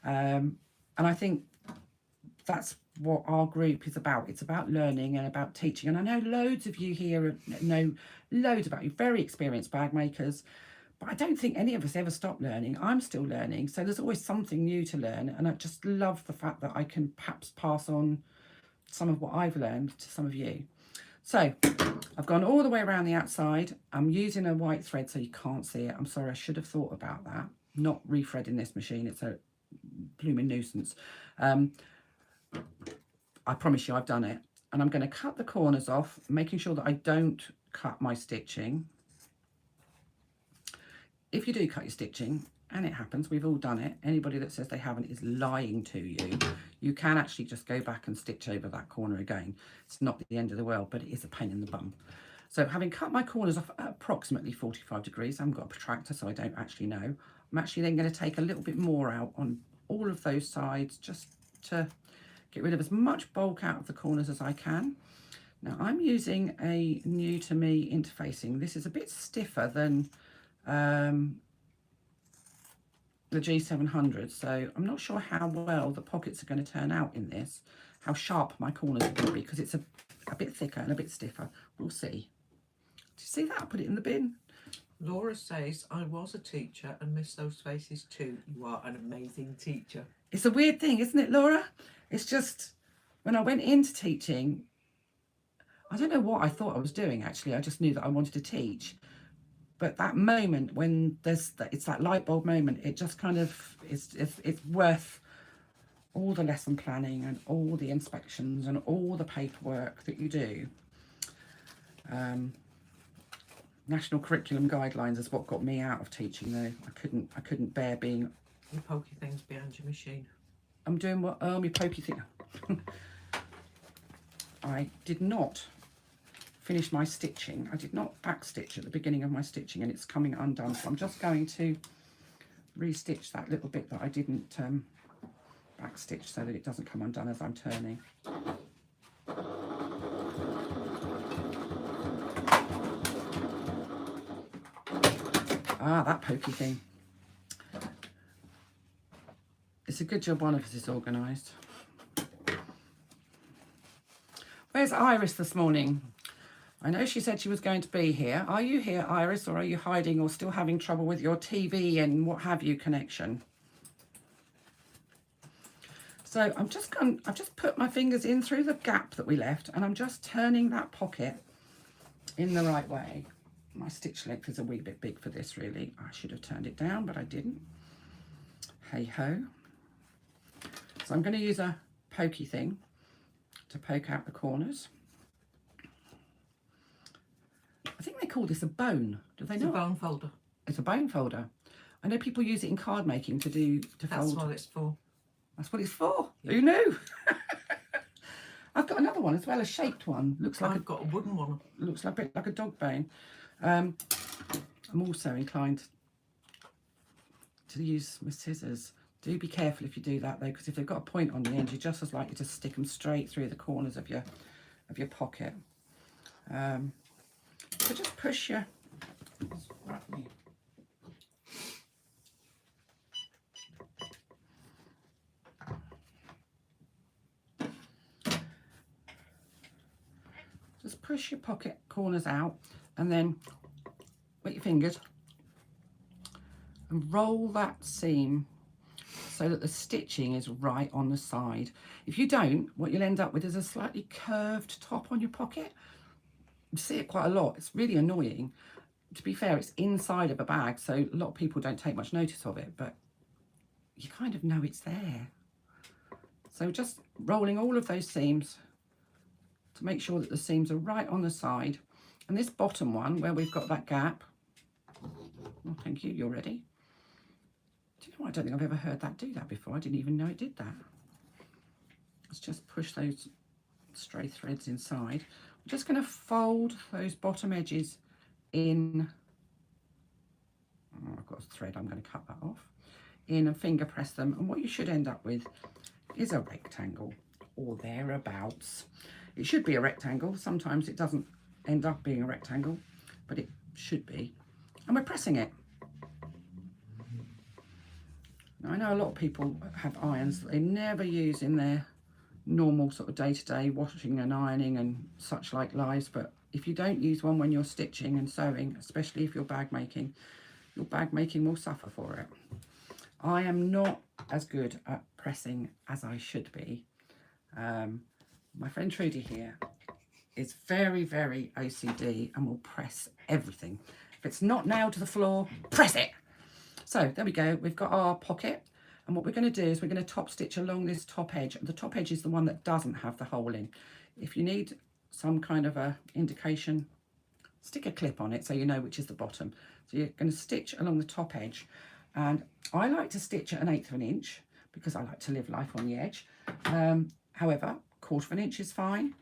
And I think that's what our group is about. It's about learning and about teaching. And I know loads of you here know loads about you, very experienced bag makers, but I don't think any of us ever stop learning. I'm still learning, so there's always something new to learn, and I just love the fact that I can perhaps pass on some of what I've learned to some of you. So I've gone all the way around the outside. I'm using a white thread so you can't see it. I'm sorry, I should have thought about that. Not rethreading this machine, it's a blooming nuisance. I promise you I've done it. And I'm going to cut the corners off, making sure that I don't cut my stitching. If you do cut your stitching, and it happens, we've all done it, anybody that says they haven't is lying to you. You can actually just go back and stitch over that corner again. It's not the end of the world, but it is a pain in the bum. So having cut my corners off at approximately 45 degrees, I haven't got a protractor, so I don't actually know. I'm actually then going to take a little bit more out on all of those sides, just to get rid of as much bulk out of the corners as I can. Now I'm using a new to me interfacing. This is a bit stiffer than the G700, so I'm not sure how well the pockets are going to turn out in this, how sharp my corners are going to be, because it's a bit thicker and a bit stiffer. We'll see. Do you see that? I put it in the bin. Laura says, I was a teacher and miss those faces too. You are an amazing teacher. It's a weird thing, isn't it, Laura? It's just, when I went into teaching, I don't know what I thought I was doing, actually. I just knew that I wanted to teach. But that moment when it's that light bulb moment, it just kind of, it's worth all the lesson planning and all the inspections and all the paperwork that you do. National curriculum guidelines is what got me out of teaching, though. I couldn't bear being. You pokey things behind your machine. I'm doing what? Oh, my pokey thing. I did not finish my stitching. I did not back stitch at the beginning of my stitching, and it's coming undone. So I'm just going to re-stitch that little bit that I didn't back stitch, so that it doesn't come undone as I'm turning. Ah, that pokey thing. It's a good job one of us is organised. Where's Iris this morning? I know she said she was going to be here. Are you here, Iris, or are you hiding or still having trouble with your TV and what have you connection? So I've just put my fingers in through the gap that we left, and I'm just turning that pocket in the right way. My stitch length is a wee bit big for this, really. I should have turned it down, but I didn't. Hey ho. So I'm going to use a pokey thing to poke out the corners. I think they call this a bone. Do they It's know? a bone folder. It's a bone folder. I know people use it in card making to fold. That's what it's for. That's what it's for. Yeah. Who knew? I've got another one as well, a shaped one. Looks like I've got a wooden one. looks like a bit like a dog bone. I'm also inclined to use my scissors. Do be careful if you do that though, because if they've got a point on the end, you're just as likely to stick them straight through the corners of your pocket. So just push your. Just push your pocket corners out, and then with your fingers and roll that seam so that the stitching is right on the side. If you don't, what you'll end up with is a slightly curved top on your pocket. You see it quite a lot. It's really annoying. To be fair, it's inside of a bag, so a lot of people don't take much notice of it, but you kind of know it's there. So just rolling all of those seams to make sure that the seams are right on the side. And this bottom one, where we've got that gap, oh, thank you, you're ready. Do you know what? I don't think I've ever heard that do that before. I didn't even know it did that. Let's just push those stray threads inside. I'm just going to fold those bottom edges in. Oh, I've got a thread, I'm going to cut that off. In and finger press them. And what you should end up with is a rectangle or thereabouts. It should be a rectangle. Sometimes it doesn't end up being a rectangle, but it should be. And we're pressing it. Now, I know a lot of people have irons that they never use in their normal sort of day-to-day washing and ironing and such like lives, but if you don't use one when you're stitching and sewing, especially if you're bag making, your bag making will suffer for it. I am not as good at pressing as I should be. My friend Trudy here is very, very OCD and will press everything. If it's not nailed to the floor, press it. So there we go. We've got our pocket. And what we're going to do is we're going to top stitch along this top edge. The top edge is the one that doesn't have the hole in. If you need some kind of a indication, stick a clip on it so you know which is the bottom. So you're going to stitch along the top edge. And I like to stitch at 1/8 of an inch because I like to live life on the edge. However, 1/4 of an inch is fine.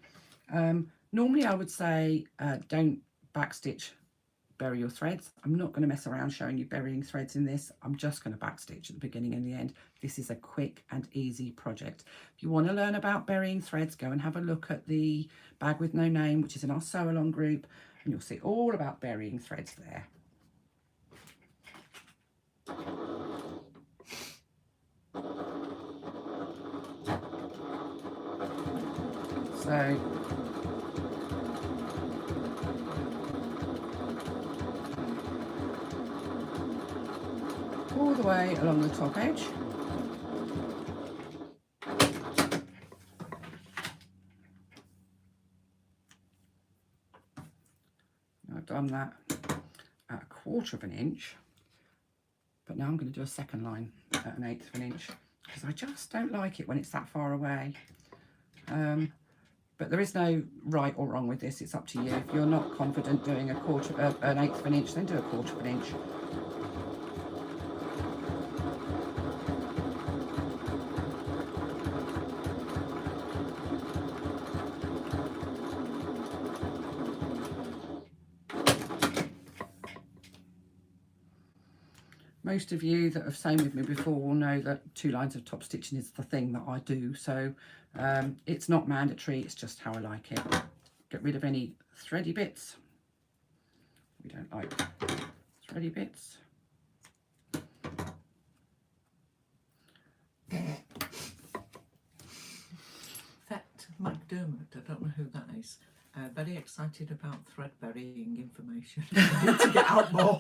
Normally I would say don't backstitch, bury your threads. I'm not going to mess around showing you burying threads in this. I'm just going to backstitch at the beginning and the end. This is a quick and easy project. If you want to learn about burying threads, go and have a look at the Bag with No Name, which is in our sew along group, and you'll see all about burying threads there. So all the way along the top edge. I've done that at 1/4 of an inch, but now I'm going to do a second line at 1/8 of an inch because I just don't like it when it's that far away. But there is no right or wrong with this, it's up to you. If you're not confident doing an 1/8 of an inch, then do a 1/4 of an inch. Most of you that have sewn with me before will know that 2 lines of top stitching is the thing that I do, so it's not mandatory, it's just how I like it. Get rid of any thready bits. We don't like thready bits. Fet McDermott, I don't know who that is. Very excited about thread burying information. I need to get out more.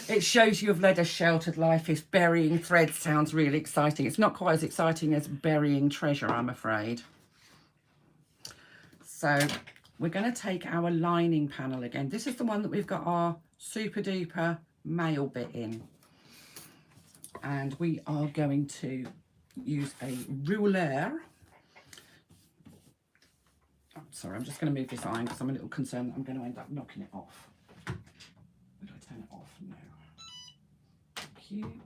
It shows you have led a sheltered life if burying thread sounds really exciting. It's not quite as exciting as burying treasure, I'm afraid. So we're going to take our lining panel again. This is the one that we've got our super duper mail bit in. And we are going to use a ruler. Oh, sorry, I'm just going to move this iron because I'm a little concerned that I'm going to end up knocking it off. Would I turn it off? No. Thank you.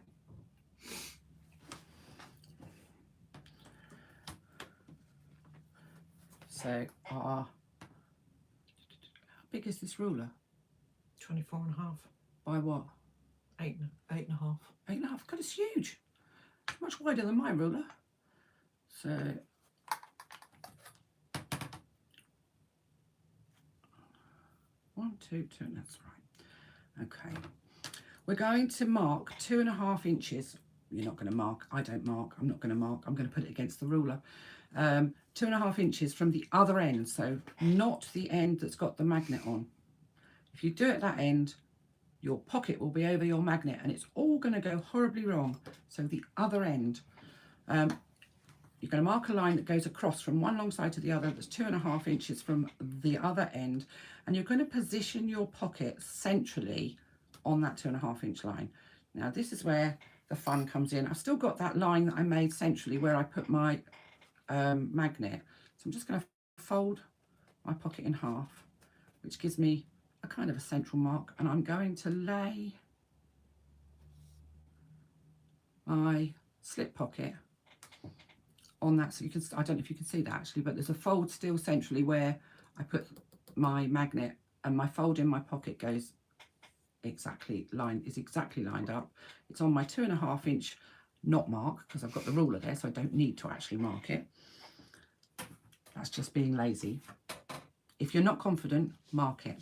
So how big is this ruler? 24.5. By what? 8.5. 8.5. God, it's huge. It's much wider than my ruler. So 1, 2, 2, and that's right. Okay. We're going to mark 2.5 inches. You're not going to mark. I don't mark. I'm not going to mark. I'm going to put it against the ruler. 2.5 inches from the other end. So not the end that's got the magnet on. If you do it at that end, your pocket will be over your magnet and it's all going to go horribly wrong. So the other end. You're going to mark a line that goes across from one long side to the other that's 2.5 inches from the other end, and you're going to position your pocket centrally on that 2.5 inch line. Now this is where the fun comes in. I've still got that line that I made centrally where I put my magnet. So I'm just going to fold my pocket in half, which gives me a kind of a central mark, and I'm going to lay my slip pocket on that, so you can, I don't know if you can see that actually, but there's a fold still centrally where I put my magnet, and my fold in my pocket goes exactly lined up. It's on my 2.5 inch knot mark because I've got the ruler there, so I don't need to actually mark it. That's just being lazy. If you're not confident, mark it.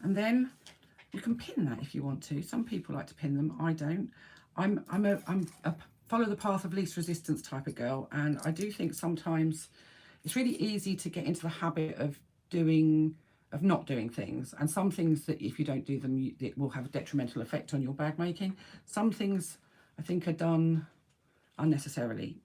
And then you can pin that if you want to. Some people like to pin them, I don't. I'm a follow the path of least resistance type of girl, and I do think sometimes it's really easy to get into the habit of not doing things, and some things that if you don't do them, it will have a detrimental effect on your bag making. Some things I think are done unnecessarily,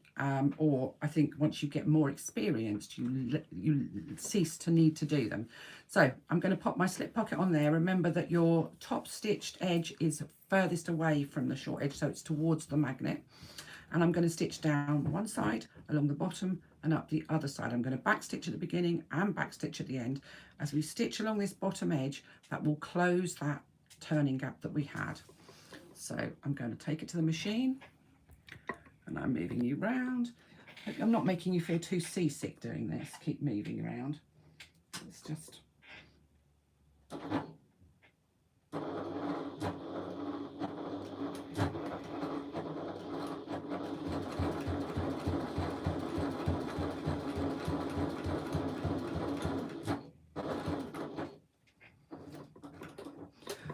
or I think once you get more experienced, you cease to need to do them. So I'm going to pop my slip pocket on there. Remember that your top stitched edge is furthest away from the short edge, so it's towards the magnet. And I'm going to stitch down one side along the bottom and up the other side. I'm going to back stitch at the beginning and back stitch at the end. As we stitch along this bottom edge, that will close that turning gap that we had. So I'm going to take it to the machine, and I'm moving you round. Hope I'm not making you feel too seasick doing this. Keep moving around. It's just...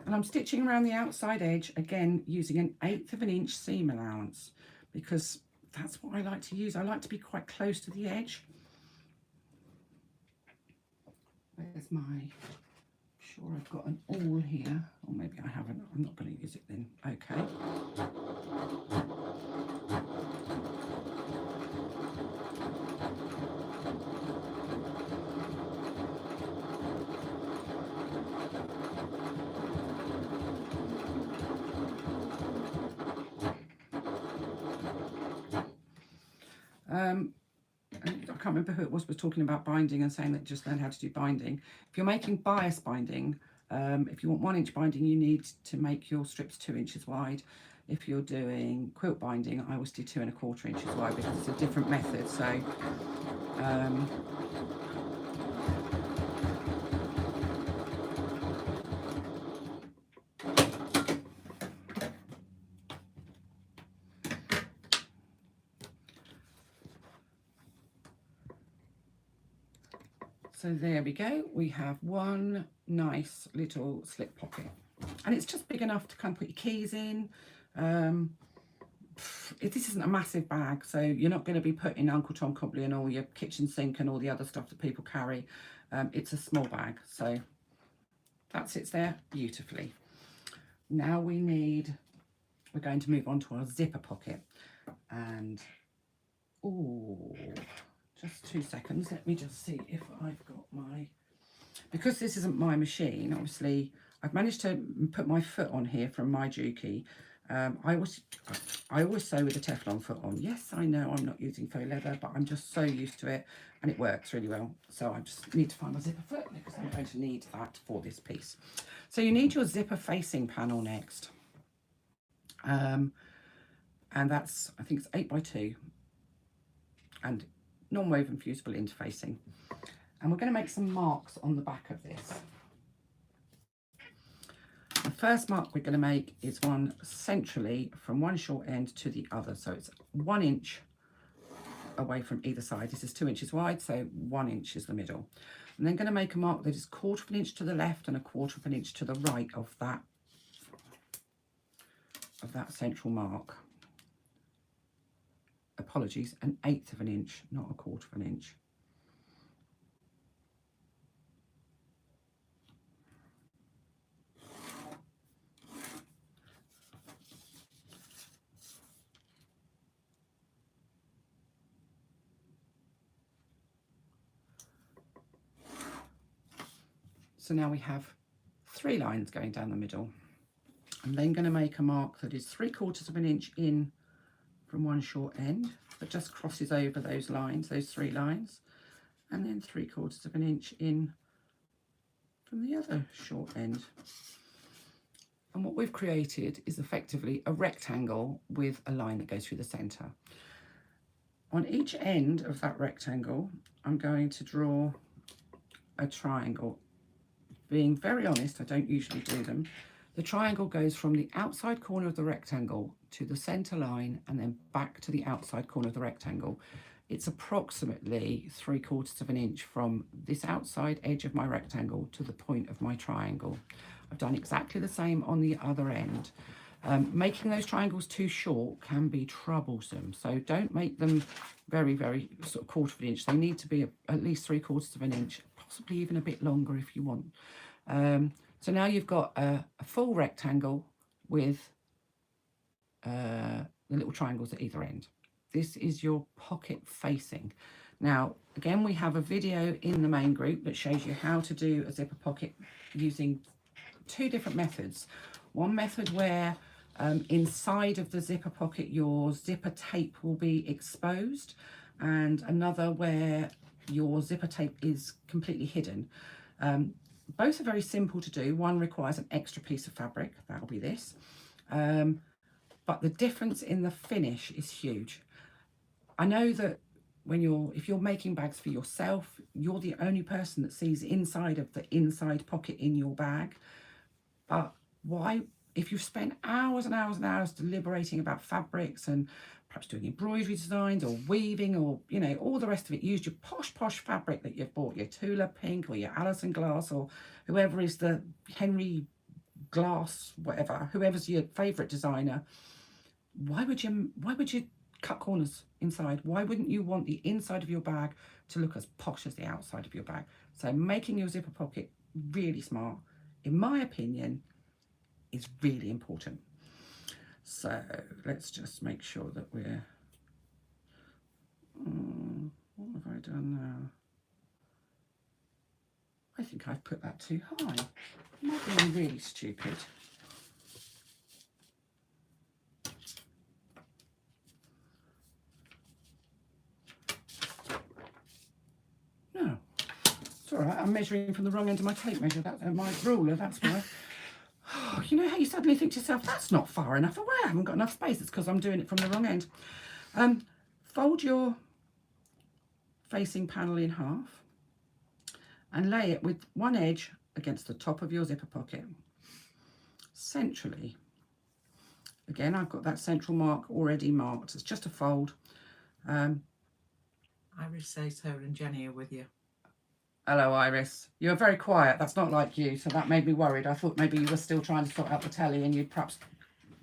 And I'm stitching around the outside edge again using an 1/8 of an inch seam allowance, because that's what I like to use. I like to be quite close to the edge. Where's my, sure I've got an awl here, or maybe I haven't. I'm not going to use it then. Okay. I can't remember who it was talking about binding and saying that just learn how to do binding. If you're making bias binding, if you want 1 inch binding, you need to make your strips 2 inches wide. If you're doing quilt binding, I always do 2 1/4 inches wide because it's a different method. So so there we go. We have one nice little slip pocket, and it's just big enough to kind of put your keys in. This isn't a massive bag, so you're not going to be putting Uncle Tom Cobley and all your kitchen sink and all the other stuff that people carry. It's a small bag, so that sits there beautifully. Now we're going to move on to our zipper pocket, and just 2 seconds. Let me just see if I've got my, because this isn't my machine, obviously, I've managed to put my foot on here from my Juki. I always sew with a Teflon foot on. Yes, I know I'm not using faux leather, but I'm just so used to it and it works really well. So I just need to find my zipper foot because I'm going to need that for this piece. So you need your zipper facing panel next. And that's, I think it's 8x2 and non-woven fusible interfacing, and we're going to make some marks on the back of this. The first mark we're going to make is one centrally from one short end to the other, so it's 1 inch away from either side. This is 2 inches wide, so 1 inch is the middle. And then going to make a mark that is 1/4 inch to the left and 1/4 inch to the right of that central mark. Apologies, 1/8 inch, not 1/4 inch. So now we have 3 lines going down the middle. I'm then going to make a mark that is 3/4 inch in from one short end, that just crosses over those lines, those 3 lines, and then 3/4 inch in from the other short end. And what we've created is effectively a rectangle with a line that goes through the centre. On each end of that rectangle, I'm going to draw a triangle. Being very honest, I don't usually do them. The triangle goes from the outside corner of the rectangle to the centre line and then back to the outside corner of the rectangle. It's approximately 3/4 inch from this outside edge of my rectangle to the point of my triangle. I've done exactly the same on the other end. Making those triangles too short can be troublesome, so don't make them very, very sort of 1/4 inch. They need to be at least 3/4 inch, possibly even a bit longer if you want. So now you've got a full rectangle with the little triangles at either end. This is your pocket facing. Now, again, we have a video in the main group that shows you how to do a zipper pocket using 2 different methods. One method where inside of the zipper pocket your zipper tape will be exposed, and another where your zipper tape is completely hidden. Both are very simple to do. One requires an extra piece of fabric, that'll be this, but the difference in the finish is huge. I know that if you're making bags for yourself, you're the only person that sees inside of the inside pocket in your bag. But why, if you've spent hours and hours and hours deliberating about fabrics and perhaps doing embroidery designs or weaving or, you know, all the rest of it, used your posh fabric that you've bought, your Tula Pink or your Alison Glass or whoever is the Henry Glass, whatever, whoever's your favourite designer, why would you cut corners inside. Why wouldn't you want the inside of your bag to look as posh as the outside of your bag? So making your zipper pocket really smart, in my opinion, is really important. So let's just make sure that we're, what have I done now? I think I've put that too high. Am I being really stupid? No, it's all right. I'm measuring from the wrong end of my tape measure. That's my ruler. That's why. Oh, you know how you suddenly think to yourself, that's not far enough away. I haven't got enough space. It's because I'm doing it from the wrong end. Fold your facing panel in half and lay it with one edge against the top of your zipper pocket centrally. Again, I've got that central mark already marked. It's just a fold. Iris says her and Jenny are with you. Hello, Iris. You're very quiet. That's not like you, so that made me worried. I thought maybe you were still trying to sort out the telly and you'd perhaps,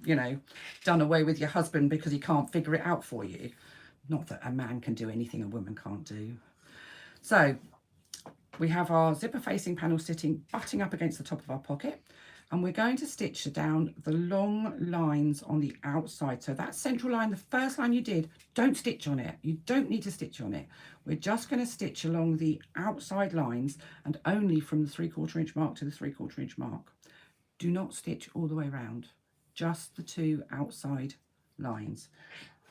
you know, done away with your husband because he can't figure it out for you. Not that a man can do anything a woman can't do. So we have our zipper facing panel sitting, butting up against the top of our pocket, and we're going to stitch down the long lines on the outside. So that central line, the first line you did, don't stitch on it. You don't need to stitch on it. We're just going to stitch along the outside lines and only from the 3/4 inch mark to the 3/4 inch mark. Do not stitch all the way around, just the two outside lines.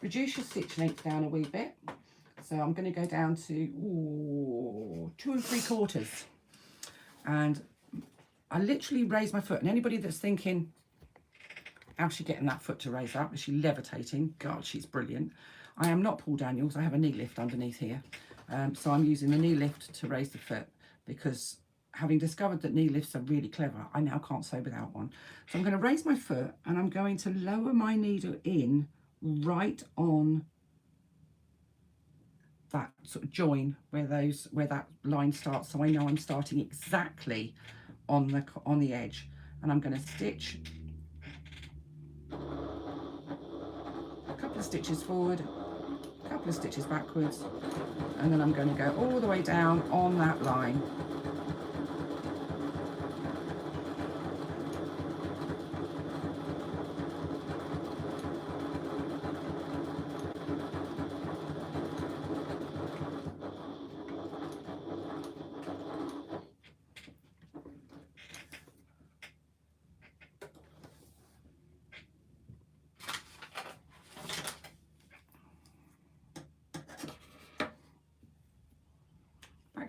Reduce your stitch length down a wee bit. So I'm going to go down to 2 3/4. And I literally raise my foot, and anybody that's thinking, how's she getting that foot to raise up? Is she levitating? God, she's brilliant. I am not Paul Daniels. I have a knee lift underneath here. So I'm using the knee lift to raise the foot, because having discovered that knee lifts are really clever, I now can't sew without one. So I'm going to raise my foot and I'm going to lower my needle in right on that sort of join where that line starts, so I know I'm starting exactly on the edge, and I'm going to stitch a couple of stitches forward, a couple of stitches backwards, and then I'm going to go all the way down on that line.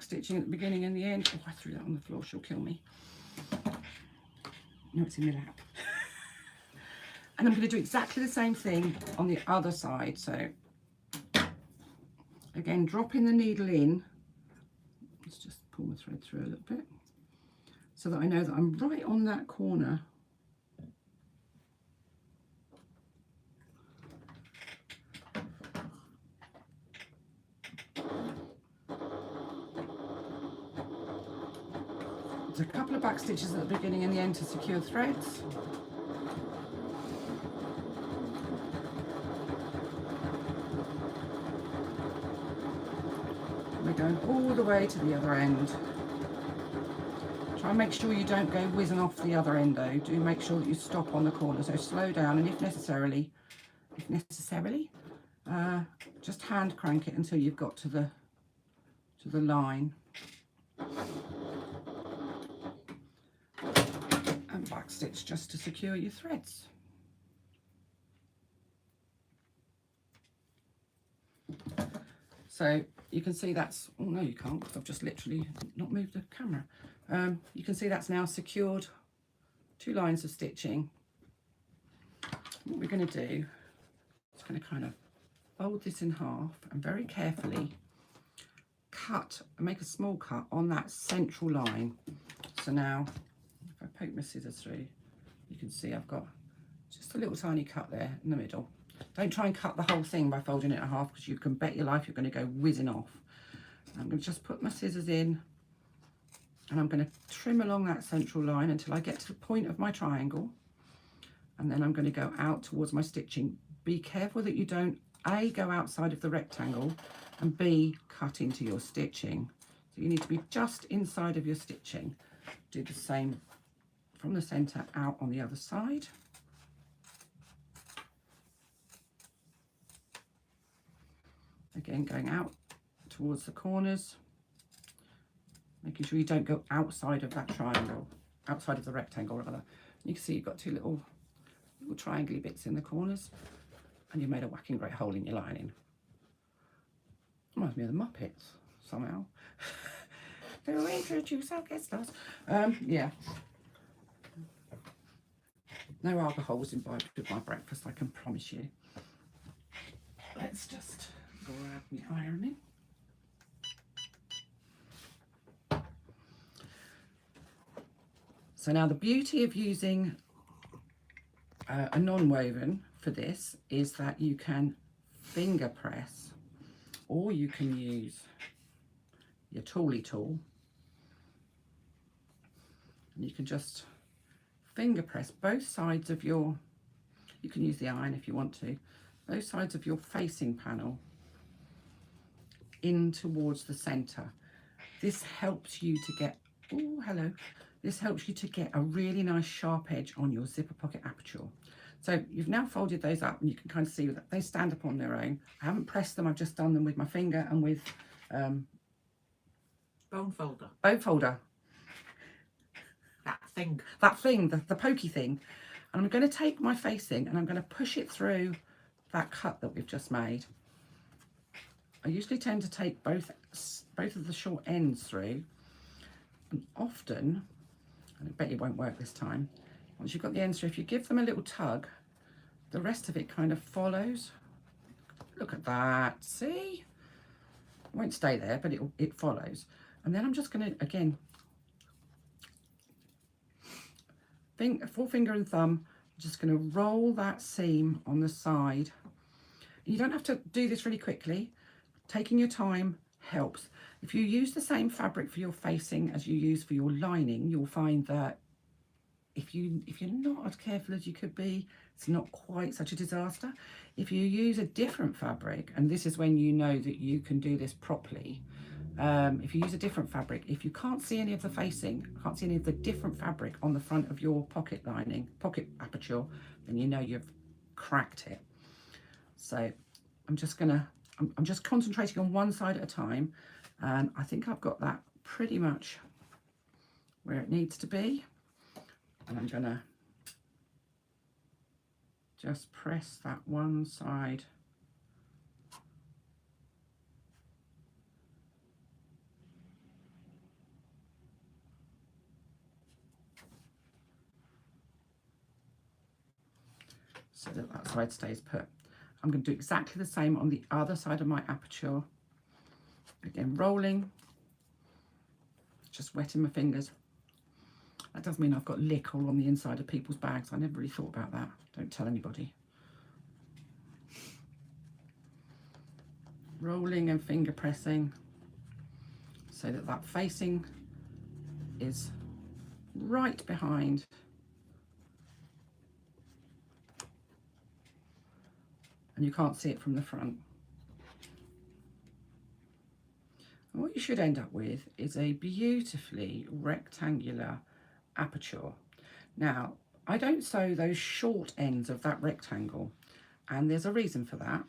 Stitching at the beginning and the end. Oh, I threw that on the floor, she'll kill me. No, it's in my lap. And I'm going to do exactly the same thing on the other side. So again, dropping the needle in. Let's just pull my thread through a little bit so that I know that I'm right on that corner. A couple of back stitches at the beginning and the end to secure threads. We're going all the way to the other end. Try and make sure you don't go whizzing off the other end though. Do make sure that you stop on the corner, so slow down, and if necessary, just hand crank it until you've got to the line. Back stitch just to secure your threads. So you can see that's, oh no you can't, because I've just literally not moved the camera. You can see that's now secured 2 lines of stitching. What we're going to do is going to kind of fold this in half and very carefully cut and make a small cut on that central line. So now if I poke my scissors through, you can see I've got just a little tiny cut there in the middle. Don't try and cut the whole thing by folding it in half, because you can bet your life you're going to go whizzing off. I'm going to just put my scissors in and I'm going to trim along that central line until I get to the point of my triangle, and then I'm going to go out towards my stitching. Be careful that you don't A, go outside of the rectangle, and B, cut into your stitching. So you need to be just inside of your stitching. Do the same from the centre out on the other side. Again, going out towards the corners, making sure you don't go outside of that triangle, outside of the rectangle rather. You can see you've got two little triangle bits in the corners, and you've made a whacking great hole in your lining. Reminds me of the Muppets somehow. To introduce our guest stars. Yeah. No arbor holes imbibed with my breakfast, I can promise you. Let's just grab my ironing. So now the beauty of using a non-woven for this is that you can finger press, or you can use your tooly tool, and you can just finger press both sides of your, you can use the iron if you want to, both sides of your facing panel in towards the center. This helps you to get, oh hello, this helps you to get a really nice sharp edge on your zipper pocket aperture. So you've now folded those up, and you can kind of see that they stand up on their own. I haven't pressed them, I've just done them with my finger and with Bone folder. bone folder. That thing. The pokey thing. And I'm going to take my facing and I'm going to push it through that cut that we've just made. I usually tend to take both of the short ends through, and often, and I bet it won't work this time, once you've got the ends through, if you give them a little tug, the rest of it kind of follows. Look at that, see? It won't stay there, but it follows. And then I'm just going to, again, forefinger and thumb, I'm just going to roll that seam on the side. You don't have to do this really quickly. Taking your time helps. If you use the same fabric for your facing as you use for your lining, you'll find that if you're not as careful as you could be, it's not quite such a disaster. If you use a different fabric, and this is when you know that you can do this properly, if you use a different fabric, if you can't see any of the facing, can't see any of the different fabric on the front of your pocket lining, pocket aperture, then you know you've cracked it. So I'm just concentrating on one side at a time, and I think I've got that pretty much where it needs to be. And I'm gonna just press that one side so that that side stays put. I'm going to do exactly the same on the other side of my aperture. Again, rolling, just wetting my fingers. That does mean I've got lick all on the inside of people's bags. I never really thought about that. Don't tell anybody. Rolling and finger pressing so that that facing is right behind and you can't see it from the front. And what you should end up with is a beautifully rectangular aperture. Now, I don't sew those short ends of that rectangle, and there's a reason for that.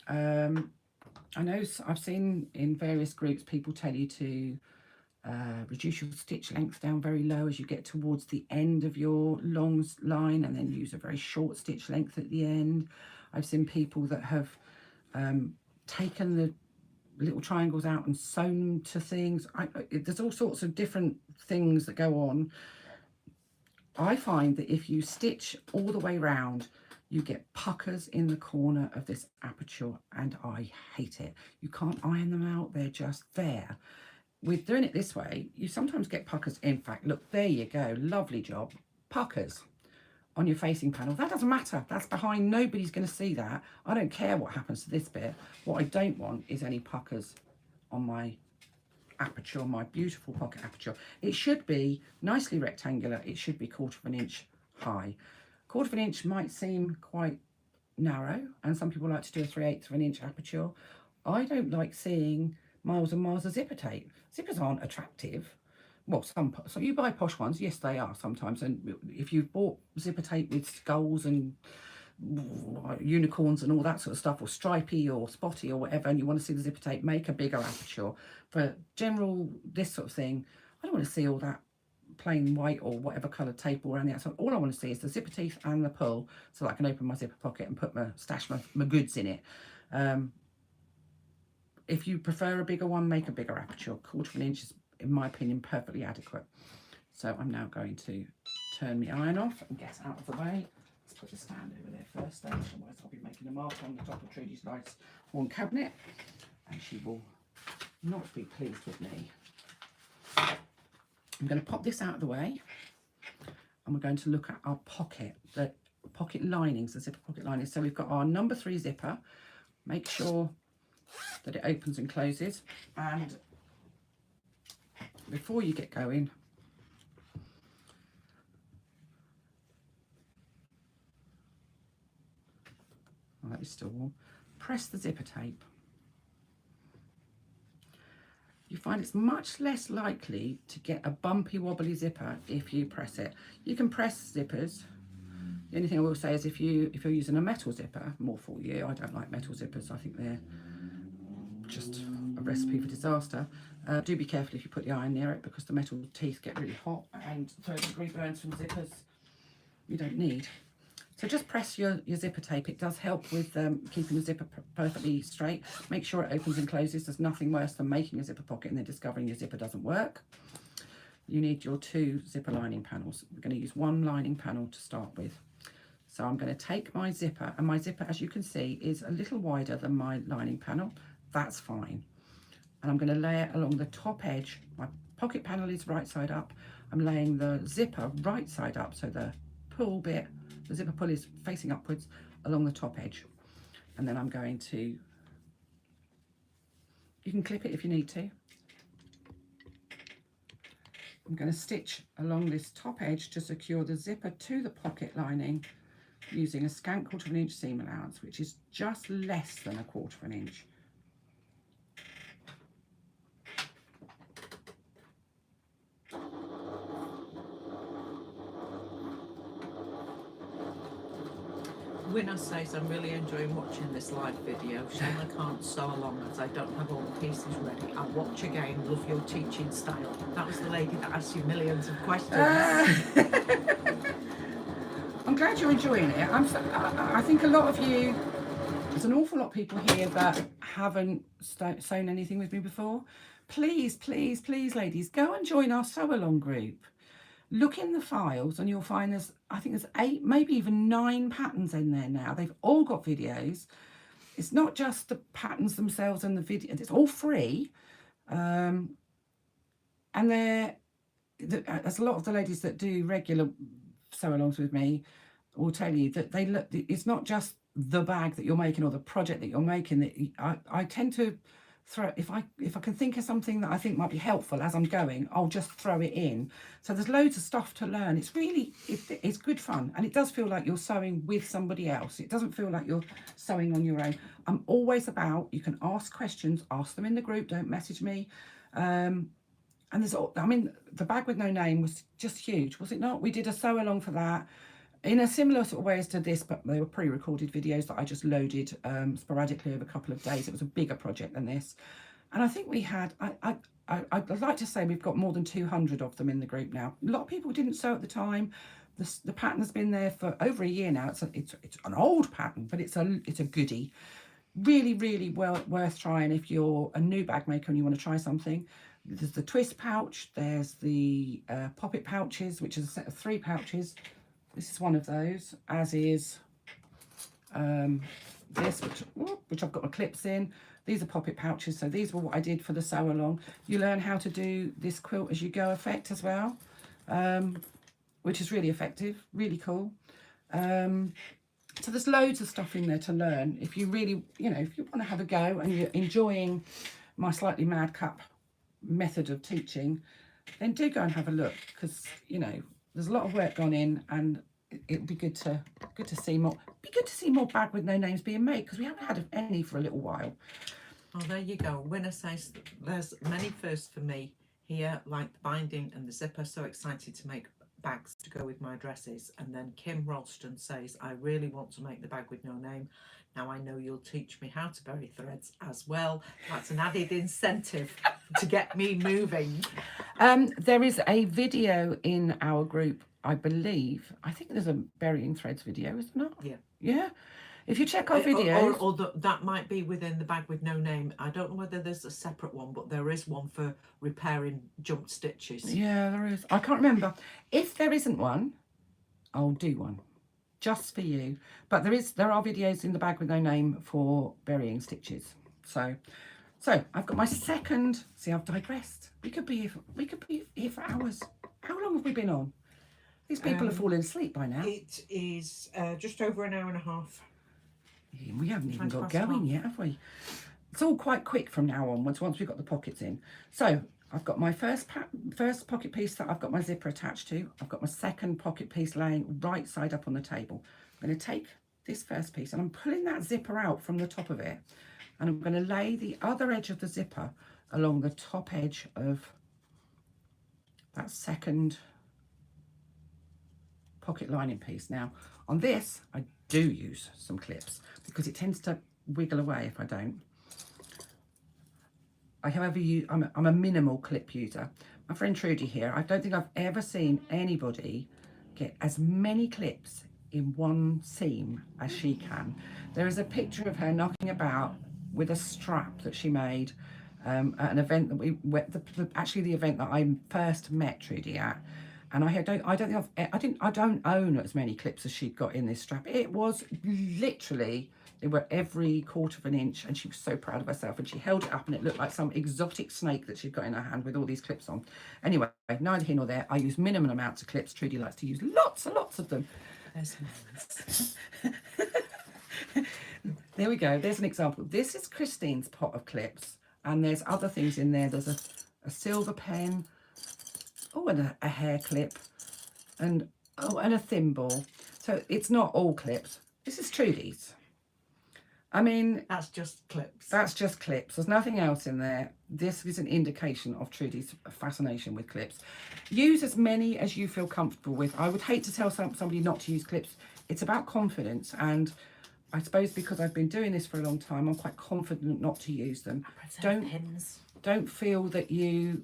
I know I've seen in various groups people tell you to reduce your stitch length down very low as you get towards the end of your long line, and then use a very short stitch length at the end. I've seen people that have taken the little triangles out and sewn to things. There's all sorts of different things that go on. I find that if you stitch all the way round, you get puckers in the corner of this aperture, and I hate it. You can't iron them out, they're just there. With doing it this way, you sometimes get puckers. In fact, look, there you go, lovely job. Puckers on your facing panel. That doesn't matter, that's behind, nobody's going to see that. I don't care what happens to this bit. What I don't want is any puckers on my aperture, my beautiful pocket aperture. It should be nicely rectangular. It should be 1/4 inch high. 1/4 inch might seem quite narrow, and some people like to do a 3/8 of an inch aperture. I don't like seeing miles and miles of zipper tape. Zippers aren't attractive. Well, so you buy posh ones, yes they are sometimes, and if you've bought zipper tape with skulls and unicorns and all that sort of stuff, or stripy or spotty or whatever, and you want to see the zipper tape, make a bigger aperture. For general this sort of thing, I don't want to see all that plain white or whatever coloured tape all around the outside. All I want to see is the zipper teeth and the pull, so that I can open my zipper pocket and put stash my goods in it. If you prefer a bigger one, make a bigger aperture. 1/4 inch is, in my opinion, perfectly adequate. So I'm now going to turn the iron off and get out of the way. Let's put the stand over there first, then, otherwise I'll be making a mark on the top of Trudy's nice horn cabinet, and she will not be pleased with me. I'm going to pop this out of the way, and we're going to look at our pocket, the pocket linings, the zipper pocket linings. So we've got our number 3 zipper. Make sure that it opens and closes, and before you get going, oh, that is still warm, press the zipper tape. You find it's much less likely to get a bumpy wobbly zipper if you press it. You can press zippers. The only thing I will say is if you're using a metal zipper, more for you. I don't like metal zippers. I think they're just a recipe for disaster. Do be careful if you put the iron near it, because the metal teeth get really hot and 3rd-degree burns from zippers you don't need. So just press your zipper tape. It does help with keeping the zipper perfectly straight. Make sure it opens and closes. There's nothing worse than making a zipper pocket and then discovering your zipper doesn't work. You need your 2 zipper lining panels. We're going to use 1 lining panel to start with. So I'm going to take my zipper, and my zipper, as you can see, is a little wider than my lining panel. That's fine. And I'm going to lay it along the top edge. My pocket panel is right side up. I'm laying the zipper right side up, so the pull bit, the zipper pull is facing upwards along the top edge. And then I'm going to, you can clip it if you need to. I'm going to stitch along this top edge to secure the zipper to the pocket lining using a scant 1/4 inch seam allowance, which is just less than a 1/4 inch. Winner says, I'm really enjoying watching this live video. Shame I can't sew along as I don't have all the pieces ready. I'll watch again. Love your teaching style. That was the lady that asked you millions of questions. I'm glad you're enjoying it. I think a lot of you, there's an awful lot of people here that haven't sewn anything with me before. Please, please, please, ladies, go and join our sew along group. Look in the files and you'll find I think there's 8, maybe even 9 patterns in there now. They've all got videos. It's not just the patterns themselves and the video, it's all free. And there's a lot of the ladies that do regular sew-alongs with me will tell you that it's not just the bag that you're making or the project that you're making. That I tend to throw, if I can think of something that I think might be helpful as I'm going, I'll just throw it in. So there's loads of stuff to learn. It's really, it's good fun, and it does feel like you're sewing with somebody else. It doesn't feel like you're sewing on your own. I'm always about, you can ask questions, ask them in the group, don't message me. And there's, I mean, the bag with no name was just huge, was it not? We did a sew along for that in a similar sort of way as to this, but they were pre-recorded videos that I just loaded sporadically over a couple of days. It was a bigger project than this, and I think we had, I'd like to say we've got more than 200 of them in the group now. A lot of people didn't sew at the time. The pattern has been there for over a year now. It's an old pattern, but it's a goodie. Really, really worth trying if you're a new bag maker and you want to try something. There's the twist pouch, there's the poppet pouches, which is a set of 3 pouches. This is one of those, as is this, which I've got my clips in. These are poppet pouches, so these were what I did for the sew along. You learn how to do this quilt as you go effect as well, which is really effective, really cool. So there's loads of stuff in there to learn. If you really, if you want to have a go and you're enjoying my slightly madcap method of teaching, then do go and have a look, because there's a lot of work gone in, and it'd be good to Good to see more. Be good to see more bag with no names being made because we haven't had any for a little while. Oh, there you go. Winner says there's many firsts for me here, like the binding and the zipper. So excited to make bags to go with my dresses. And then Kim Ralston says, I really want to make the bag with no name. Now I know you'll teach me how to bury threads as well. That's an added incentive to get me moving. There is a video in our group, I believe. I think there's a burying threads video, is there not? Yeah. Yeah. If you check our videos. Or that might be within the bag with no name. I don't know whether there's a separate one, but there is one for repairing jump stitches. Yeah, there is. I can't remember. If there isn't one, I'll do one just for you. But there are videos in the bag with no name for burying stitches. So I've got my second. See, I've digressed. We could be here for hours. How long have we been on? These people have fallen asleep by now. It is just over an hour and a half. Yeah, we haven't even got 20 past going 12. yet, have we? It's all quite quick from now onwards once we've got the pockets in. So I've got my first pocket piece that I've got my zipper attached to. I've got my second pocket piece laying right side up on the table. I'm going to take this first piece and I'm pulling that zipper out from the top of it. And I'm going to lay the other edge of the zipper along the top edge of that second pocket lining piece. Now on this I do use some clips because it tends to wiggle away if I don't. I'm a minimal clip user. My friend Trudy here, I don't think I've ever seen anybody get as many clips in one seam as she can. There is a picture of her knocking about with a strap that she made at an event that we went, actually the event that I first met Trudy at. And I don't own as many clips as she'd got in this strap. It was literally, they were every quarter of an inch, and she was so proud of herself. And she held it up, and it looked like some exotic snake that she'd got in her hand with all these clips on. Anyway, neither here nor there. I use minimum amounts of clips. Trudy likes to use lots and lots of them. There we go. There's an example. This is Christine's pot of clips, and there's other things in there. There's a silver pen. Oh, and a hair clip, and a thimble. So it's not all clips. This is Trudy's. I mean, That's just clips. that's just clips. There's nothing else in there. This is an indication of Trudy's fascination with clips. Use as many as you feel comfortable with. I would hate to tell somebody not to use clips. It's about confidence, and I suppose because I've been doing this for a long time, I'm quite confident not to use them. Don't feel that you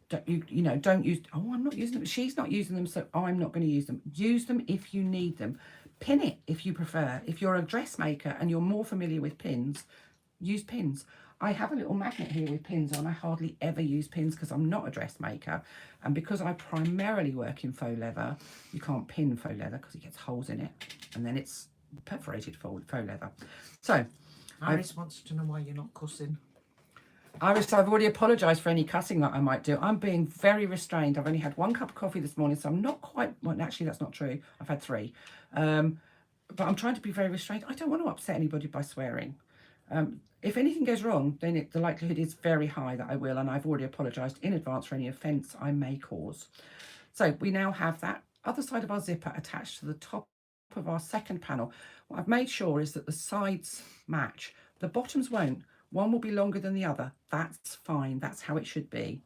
don't use, oh, I'm not using them, she's not using them, so I'm not going to use them. Use them if you need them. Pin it if you prefer. If you're a dressmaker and you're more familiar with pins, use pins. I have a little magnet here with pins on. I hardly ever use pins because I'm not a dressmaker, and because I primarily work in faux leather, you can't pin faux leather because it gets holes in it, and then it's perforated faux leather. So Iris wants to know why you're not cussing. Iris, I've already apologised for any cussing that I might do. I'm being very restrained. I've only had 1 cup of coffee this morning, so I'm not quite, well, actually, that's not true. I've had 3. But I'm trying to be very restrained. I don't want to upset anybody by swearing. If anything goes wrong, then the likelihood is very high that I will, and I've already apologised in advance for any offence I may cause. So we now have that other side of our zipper attached to the top of our second panel. What I've made sure is that the sides match. The bottoms won't. One will be longer than the other. That's fine. That's how it should be.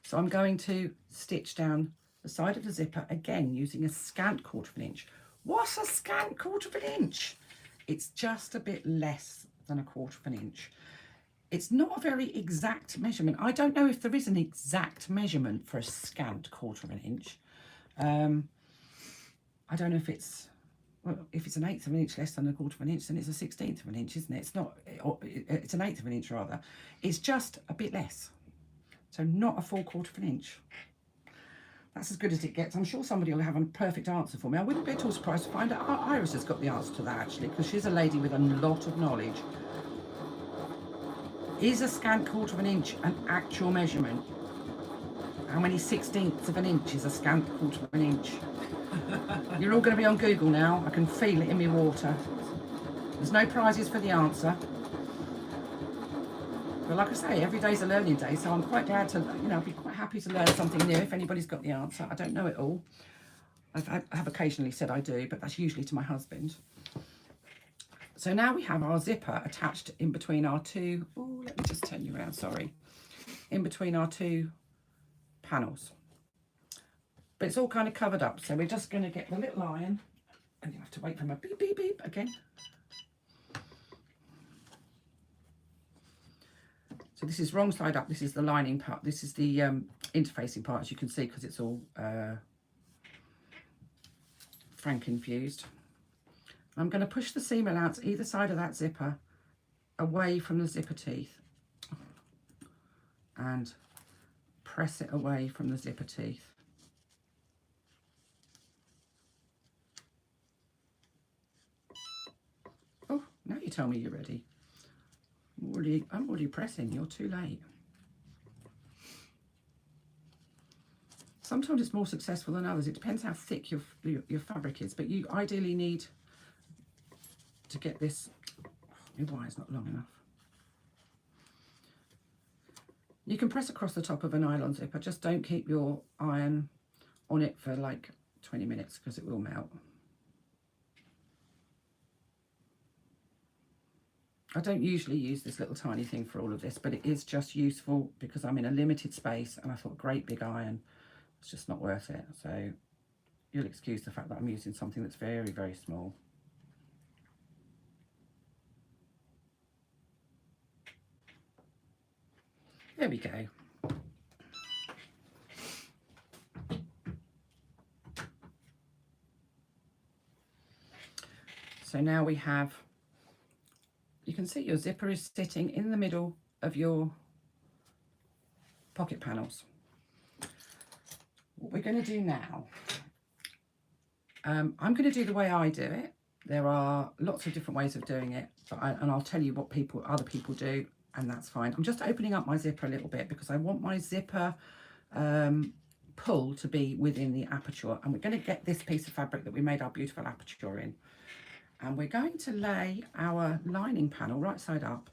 So I'm going to stitch down the side of the zipper again using a scant 1/4 inch. What's a scant 1/4 inch? It's just a bit less than a 1/4 inch. It's not a very exact measurement. I don't know if there is an exact measurement for a scant 1/4 inch. I don't know if it's, well, if it's an 1/8 of an inch less than a 1/4 inch, then it's a 1/16 of an inch, isn't it? It's not, it's an 1/8 of an inch rather. It's just a bit less. So not a full 1/4 inch. That's as good as it gets. I'm sure somebody will have a perfect answer for me. I wouldn't be at all surprised to find out Iris has got the answer to that, actually, because she's a lady with a lot of knowledge. Is a scant 1/4 inch an actual measurement? How many 1/16ths of an inch is a scant 1/4 inch? You're all going to be on Google now. I can feel it in my water. There's no prizes for the answer. But like I say, every day's a learning day, so I'm quite glad to, I'd be quite happy to learn something new if anybody's got the answer. I don't know it all. I have occasionally said I do, but that's usually to my husband. So now we have our zipper attached in between our two, oh, let me just turn you around, sorry, in between our two panels. But it's all kind of covered up, so we're just going to get the little iron, and you have to wait for my beep, beep, beep again. So this is wrong side up, this is the lining part, this is the interfacing part, as you can see, because it's all Franken-fused. I'm going to push the seam allowance either side of that zipper away from the zipper teeth and press it away from the zipper teeth. Oh, now you tell me you're ready. I'm already pressing, you're too late. Sometimes it's more successful than others. It depends how thick your fabric is, but you ideally need to get this. My wire's not long enough. You can press across the top of a nylon zipper, just don't keep your iron on it for like 20 minutes because it will melt. I don't usually use this little tiny thing for all of this, but it is just useful because I'm in a limited space and I thought great big iron, it's just not worth it. So you'll excuse the fact that I'm using something that's very, very small. There we go. So now we have, you can see your zipper is sitting in the middle of your pocket panels. What we're going to do now, I'm going to do the way I do it. There are lots of different ways of doing it, but and I'll tell you what other people do, and that's fine. I'm just opening up my zipper a little bit because I want my zipper pull to be within the aperture, and we're going to get this piece of fabric that we made our beautiful aperture in, and we're going to lay our lining panel right side up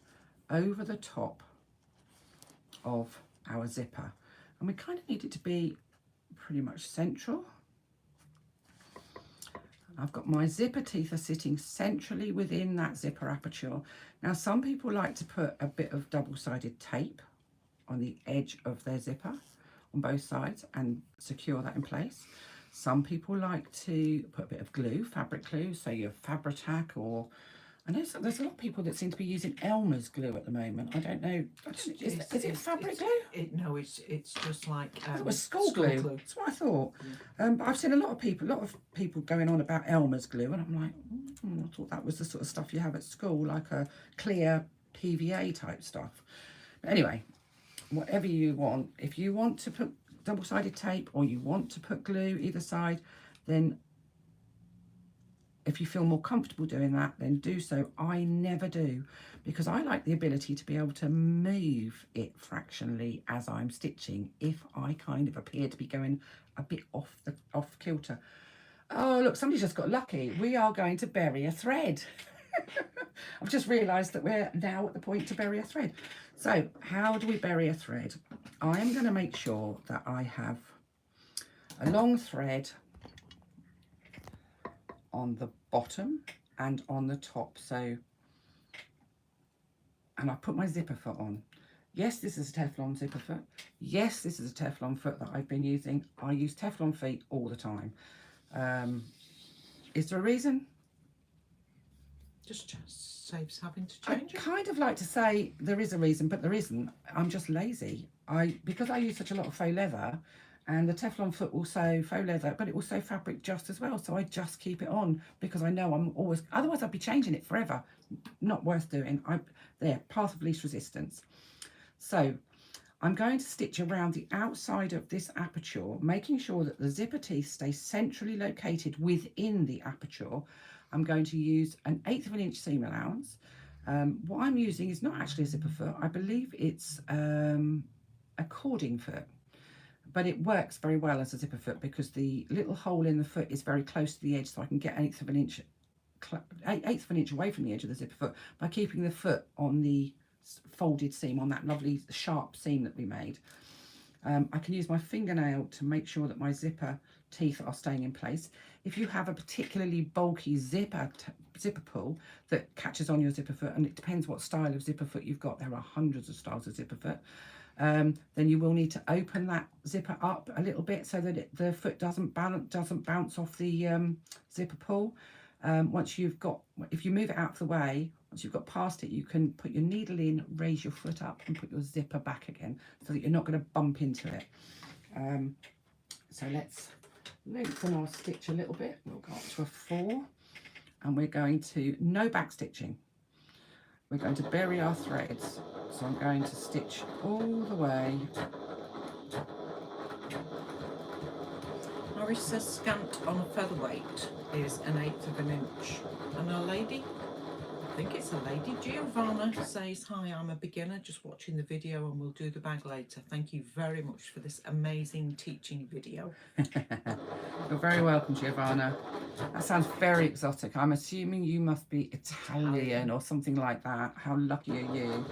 over the top of our zipper, and we kind of need it to be pretty much central. I've got my zipper teeth are sitting centrally within that zipper aperture. Now, some people like to put a bit of double-sided tape on the edge of their zipper on both sides and secure that in place. Some people like to put a bit of glue, fabric glue, so your Fabri-Tac, or I know there's a lot of people that seem to be using Elmer's glue at the moment. I don't know. Is it fabric glue? No, it's just like it was school glue. That's what I thought. Yeah. But I've seen a lot of people going on about Elmer's glue, and I'm like, I thought that was the sort of stuff you have at school, like a clear PVA type stuff. But anyway, whatever you want. If you want to put double-sided tape or you want to put glue either side, then if you feel more comfortable doing that, then do so. I never do, because I like the ability to be able to move it fractionally as I'm stitching if I kind of appear to be going a bit off kilter. Oh, look, somebody just got lucky. We are going to bury a thread. I've just realised that we're now at the point to bury a thread. So how do we bury a thread? I am going to make sure that I have a long thread on the bottom and on the top, and I put my zipper foot on. Yes, this is a Teflon zipper foot. Yes, this is a Teflon foot that I've been using. I use Teflon feet all the time. Is there a reason? Just saves having to change it. I kind of like to say there is a reason, but there isn't. I'm just lazy. Because I use such a lot of faux leather, and the Teflon foot will sew faux leather, but it will sew fabric just as well. So I just keep it on because I know I'm always, otherwise I'd be changing it forever. Not worth doing. There, path of least resistance. So I'm going to stitch around the outside of this aperture, making sure that the zipper teeth stay centrally located within the aperture. I'm going to use an 1/8 of an inch seam allowance. What I'm using is not actually a zipper foot. I believe it's a cording foot, but it works very well as a zipper foot because the little hole in the foot is very close to the edge, so I can get 1/8 of an inch away from the edge of the zipper foot by keeping the foot on the folded seam, on that lovely sharp seam that we made. I can use my fingernail to make sure that my zipper teeth are staying in place. If you have a particularly bulky zipper pull that catches on your zipper foot, and it depends what style of zipper foot you've got, there are hundreds of styles of zipper foot, then you will need to open that zipper up a little bit so that the foot doesn't bounce off the zipper pull. Once you've got, if you move it out of the way, once you've got past it, you can put your needle in, raise your foot up and put your zipper back again so that you're not going to bump into it. So let's lengthen our stitch a little bit. We'll go up to a 4 and we're going to, no back stitching. We're going to bury our threads. So I'm going to stitch all the way. Norris says scant on a featherweight is 1/8 of an inch. And a lady, I think it's a lady, Giovanna says, hi, I'm a beginner just watching the video and we'll do the bag later. Thank you very much for this amazing teaching video. You're very welcome, Giovanna. That sounds very exotic. I'm assuming you must be Italian or something like that. How lucky are you?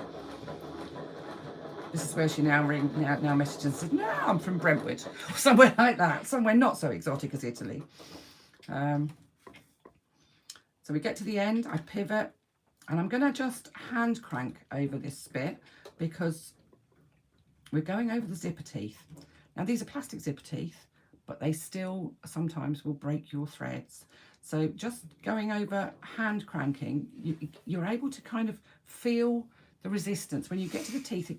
This is where she now messaged and said, no, I'm from Brentwood, or somewhere like that, somewhere not so exotic as Italy. So we get to the end, I pivot, and I'm going to just hand crank over this bit because we're going over the zipper teeth. Now these are plastic zipper teeth, but they still sometimes will break your threads. So just going over, hand cranking, you're able to kind of feel the resistance when you get to the teeth.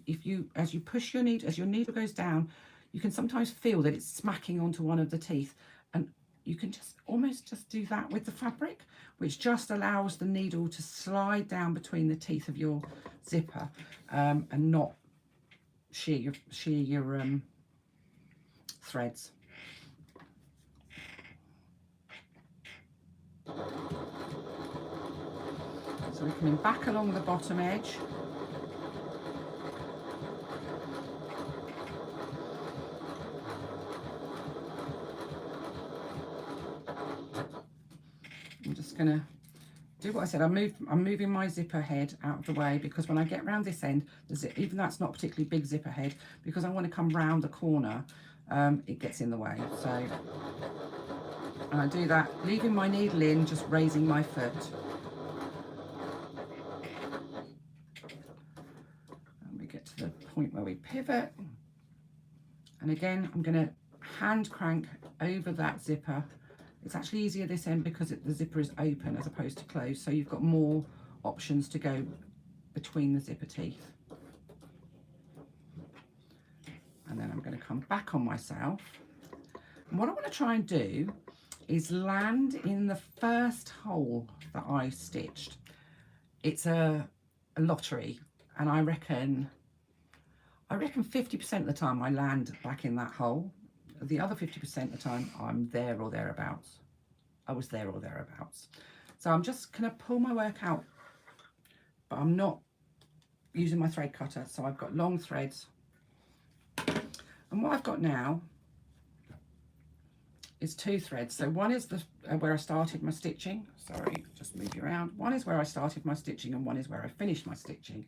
As you push your needle, as your needle goes down, you can sometimes feel that it's smacking onto one of the teeth, and you can just almost just do that with the fabric, which just allows the needle to slide down between the teeth of your zipper and not shear your threads. So we're coming back along the bottom edge. I'm just going to do what I said. I'm moving my zipper head out of the way because when I get round this end, even though it's not particularly big zipper head, because I want to come round the corner, it gets in the way. So, and I do that, leaving my needle in, just raising my foot. And we get to the point where we pivot. And again, I'm going to hand crank over that zipper. It's actually easier this end because the zipper is open as opposed to closed, so you've got more options to go between the zipper teeth. And then I'm going to come back on myself. And what I want to try and do is land in the first hole that I stitched. It's a lottery, and I reckon 50% of the time I land back in that hole. The other 50% of the time I'm there or thereabouts. I was there or thereabouts. So I'm just going to pull my work out, but I'm not using my thread cutter. So I've got long threads. And what I've got now is 2 threads. So one is where I started my stitching. Sorry, just move you around. One is where I started my stitching and one is where I finished my stitching.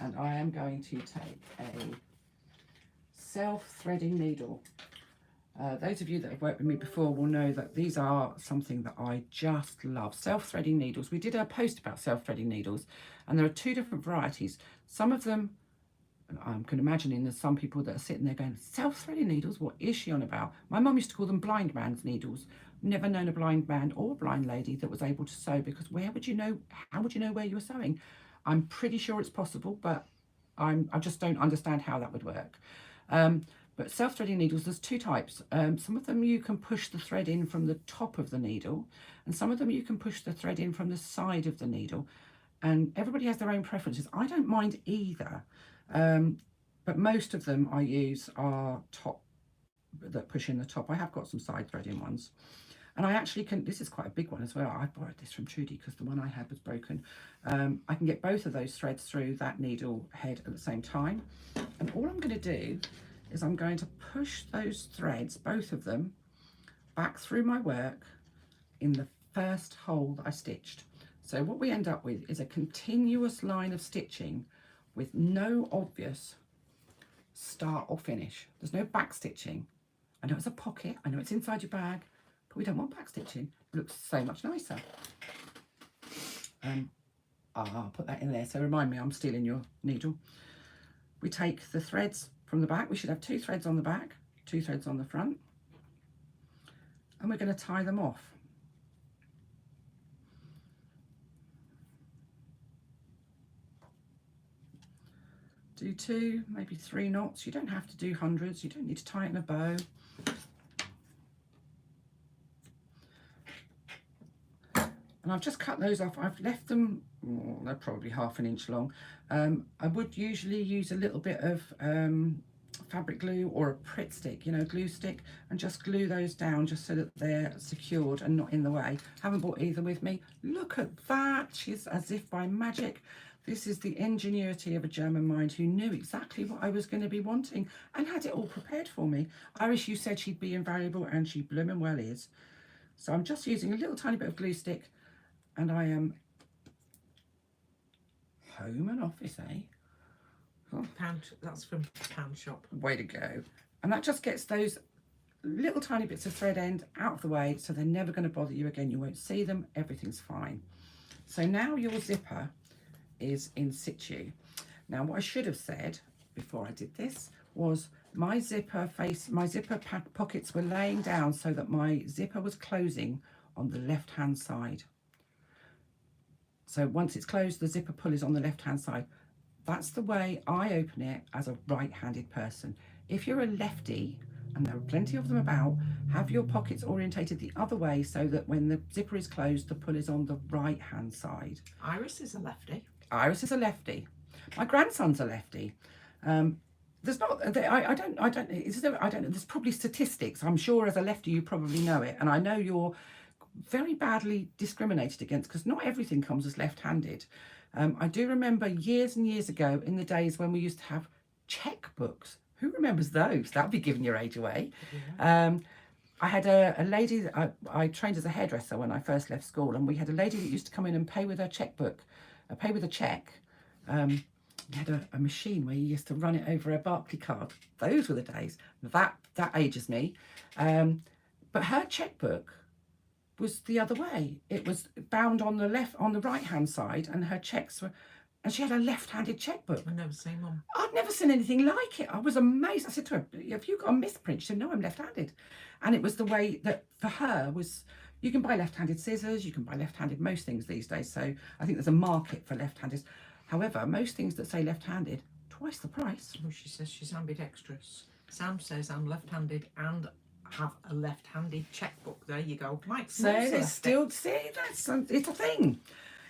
And I am going to take a self-threading needle. Those of you that have worked with me before will know that these are something that I just love. Self-threading needles. We did a post about self-threading needles, and there are 2 different varieties. Some of them, I can imagine there's some people that are sitting there going, self-threading needles, what is she on about? My mum used to call them blind man's needles. Never known a blind man or a blind lady that was able to sew, because where would you know, how would you know where you were sewing? I'm pretty sure it's possible, but I just don't understand how that would work. But self-threading needles, there's 2 types. Some of them you can push the thread in from the top of the needle, and some of them you can push the thread in from the side of the needle. And everybody has their own preferences. I don't mind either, but most of them I use are top, that push in the top. I have got some side threading ones. And I actually can, this is quite a big one as well. I borrowed this from Trudy because the one I had was broken. I can get both of those threads through that needle head at the same time. And all I'm going to do is I'm going to push those threads, both of them, back through my work in the first hole that I stitched. So what we end up with is a continuous line of stitching with no obvious start or finish. There's no back stitching. I know it's a pocket, I know it's inside your bag, but we don't want back stitching. It looks so much nicer. I'll put that in there, so remind me I'm stealing your needle. We take the threads from the back. We should have 2 threads on the back, 2 threads on the front, and we're going to tie them off. Do 2, maybe 3 knots. You don't have to do hundreds. You don't need to tie it in a bow. And I've just cut those off. I've left them, they're probably ½ an inch long. I would usually use a little bit of fabric glue or a Pritt stick, you know, glue stick, and just glue those down just so that they're secured and not in the way. Haven't brought either with me. Look at that. She's as if by magic. This is the ingenuity of a German mind who knew exactly what I was going to be wanting and had it all prepared for me. Iris, you said she'd be invaluable, and she blooming well is. So I'm just using a little tiny bit of glue stick, and I am home and office, eh? Oh, That's from Pound Shop. way to go. And that just gets those little tiny bits of thread end out of the way, so they're never going to bother you again. You won't see them. Everything's fine. So now your zipper is in situ. Now what I should have said before I did this was my zipper pockets were laying down so that my zipper was closing on the left hand side. So once it's closed, the zipper pull is on the left hand side. That's the way I open it as a right-handed person. If you're a lefty, and there are plenty of them about, have your pockets orientated the other way so that when the zipper is closed, the pull is on the right hand side. Iris is a lefty. Iris is a lefty. My grandson's a lefty. There's not, I don't know, there's probably statistics. I'm sure as a lefty you probably know it, and I know you're very badly discriminated against because not everything comes as left-handed. I do remember years and years ago in the days when we used to have checkbooks. Who remembers those? That would be giving your age away. Yeah. I had a lady that I trained as a hairdresser when I first left school, and we had a lady that used to come in and pay with her checkbook, pay with a check. We had a machine where you used to run it over a Barclay card. Those were the days. That ages me. But her checkbook was the other way. It was bound on the right hand side, and her checks were, and she had a left-handed checkbook. I've never seen one. I'd never seen anything like it. I was amazed. I said to her, have you got a misprint? She said, no, I'm left-handed. And it was the way that for her was, you can buy left-handed scissors, you can buy left-handed most things these days. So I think there's a market for left-handers. However, most things that say left-handed, twice the price. Well, she says she's ambidextrous. Sam says I'm left-handed and have a left-handed checkbook. There you go. Mike, So it's still, it's a thing.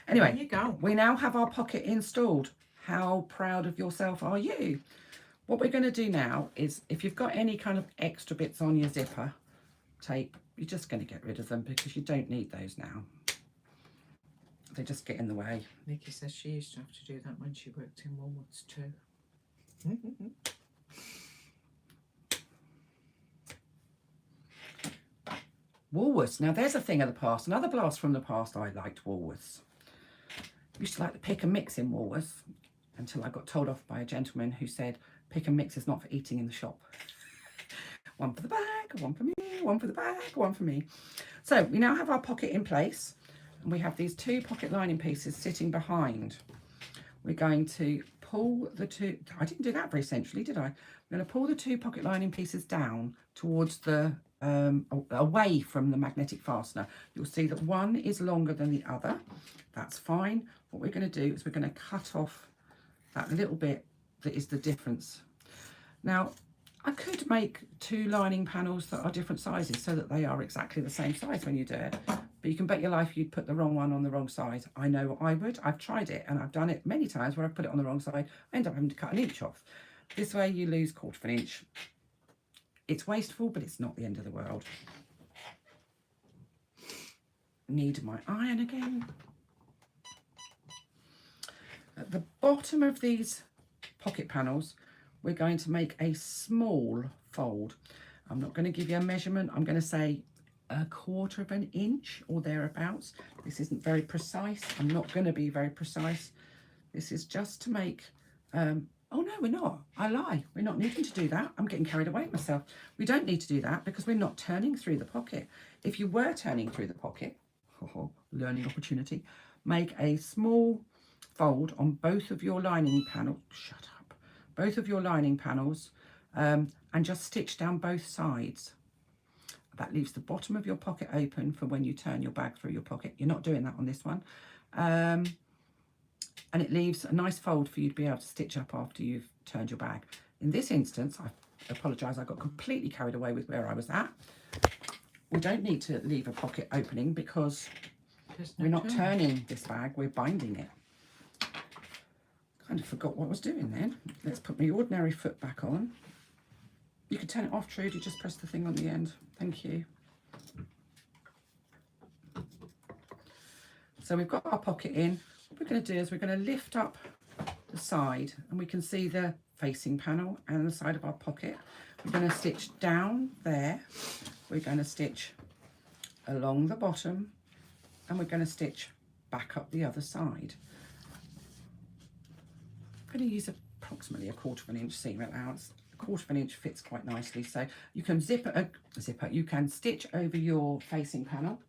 Anyway, there you go. We now have our pocket installed. How proud of yourself are you? What we're going to do now is, if you've got any kind of extra bits on your zipper tape, you're just going to get rid of them because you don't need those now. They just get in the way. Nikki says she used to have to do that when she worked in Woolworths too. Woolworths. Now there's a thing of the past. Another blast from the past. I liked Woolworths. Used to like to pick and mix in Woolworths until I got told off by a gentleman who said pick and mix is not for eating in the shop. One for the bag, one for me, one for the bag, one for me. So we now have our pocket in place, and we have these 2 pocket lining pieces sitting behind. We're going to pull the 2, I didn't do that very centrally, did I? I'm going to pull the 2 pocket lining pieces down towards the away from the magnetic fastener. You'll see that one is longer than the other. That's fine. What we're going to do is we're going to cut off that little bit that is the difference. Now I could make 2 lining panels that are different sizes so that they are exactly the same size when you do it, but you can bet your life you'd put the wrong one on the wrong side. I know I would. I've tried it, and I've done it many times where I've put it on the wrong side. I end up having to cut 1 inch off. This way you lose 1/4 inch. It's wasteful, but it's not the end of the world. Need my iron again. At the bottom of these pocket panels, we're going to make a small fold. I'm not going to give you a measurement. I'm going to say 1/4 inch or thereabouts. This isn't very precise. I'm not going to be very precise. This is just to make Oh no, we're not. I lie. We're not needing to do that. I'm getting carried away myself. We don't need to do that because we're not turning through the pocket. If you were turning through the pocket, learning opportunity, make a small fold on both of your lining panels. Shut up. Both of your lining panels, and just stitch down both sides. That leaves the bottom of your pocket open for when you turn your bag through your pocket. You're not doing that on this one. And it leaves a nice fold for you to be able to stitch up after you've turned your bag. In this instance, I apologise, I got completely carried away with where I was at. We don't need to leave a pocket opening because we're not turning this bag, we're binding it. Kind of forgot what I was doing then. Let's put my ordinary foot back on. You can turn it off, Trudy, just press the thing on the end. Thank you. So we've got our pocket in. What we're going to do is we're going to lift up the side and we can see the facing panel and the side of our pocket. We're going to stitch down there. We're going to stitch along the bottom and we're going to stitch back up the other side. I'm going to use approximately a 1/4 inch seam allowance. A 1/4 inch fits quite nicely, so you can you can stitch over your facing panel.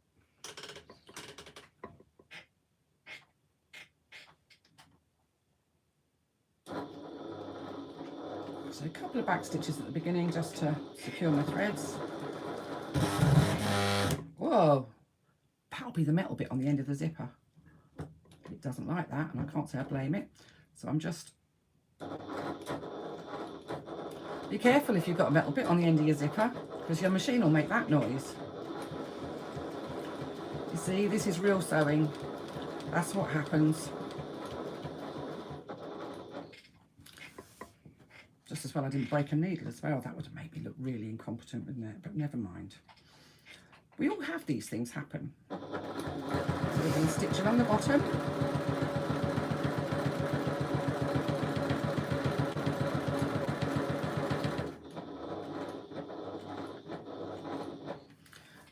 So a couple of back stitches at the beginning just to secure my threads. Whoa, that'll be the metal bit on the end of the zipper. It doesn't like that, and I can't say I blame it. So I'm just... Be careful if you've got a metal bit on the end of your zipper, because your machine will make that noise. You see, this is real sewing. That's what happens. Just as well I didn't break a needle as well. That would have made me look really incompetent, wouldn't it? But never mind. We all have these things happen. So we're going to stitch along the bottom.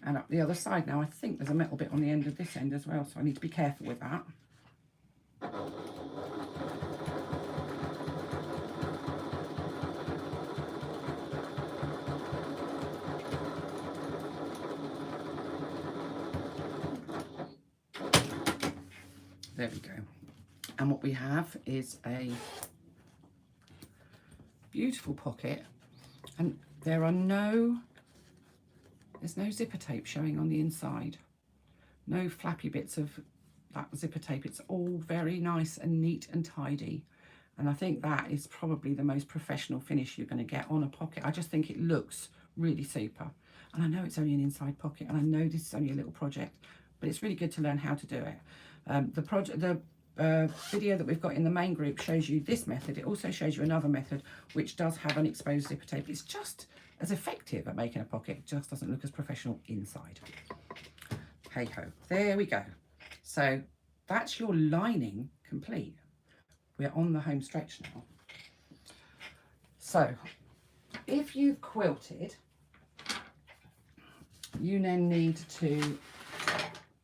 And up the other side now. I think there's a metal bit on the end of this end as well, so I need to be careful with that. There we go. And what we have is a beautiful pocket, and there's no zipper tape showing on the inside. No flappy bits of that zipper tape. It's all very nice and neat and tidy. And I think that is probably the most professional finish you're going to get on a pocket. I just think it looks really super. And I know it's only an inside pocket, and I know this is only a little project, but it's really good to learn how to do it. The video that we've got in the main group shows you this method. It also shows you another method which does have an exposed zipper tape. It's just as effective at making a pocket, it just doesn't look as professional inside. Hey ho, there we go. So that's your lining complete. We're on the home stretch now. So if you've quilted, you then need to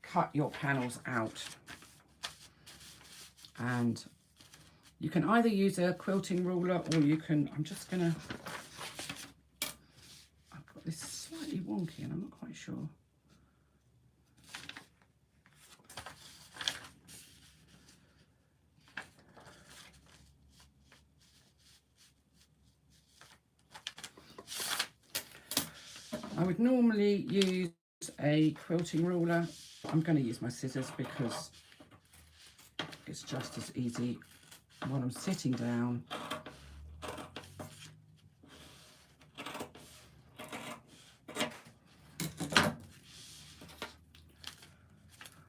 cut your panels out, and you can either use a quilting ruler or you can, I've got this slightly wonky and I'm not quite sure. I would normally use a quilting ruler. I'm going to use my scissors because it's just as easy when I'm sitting down.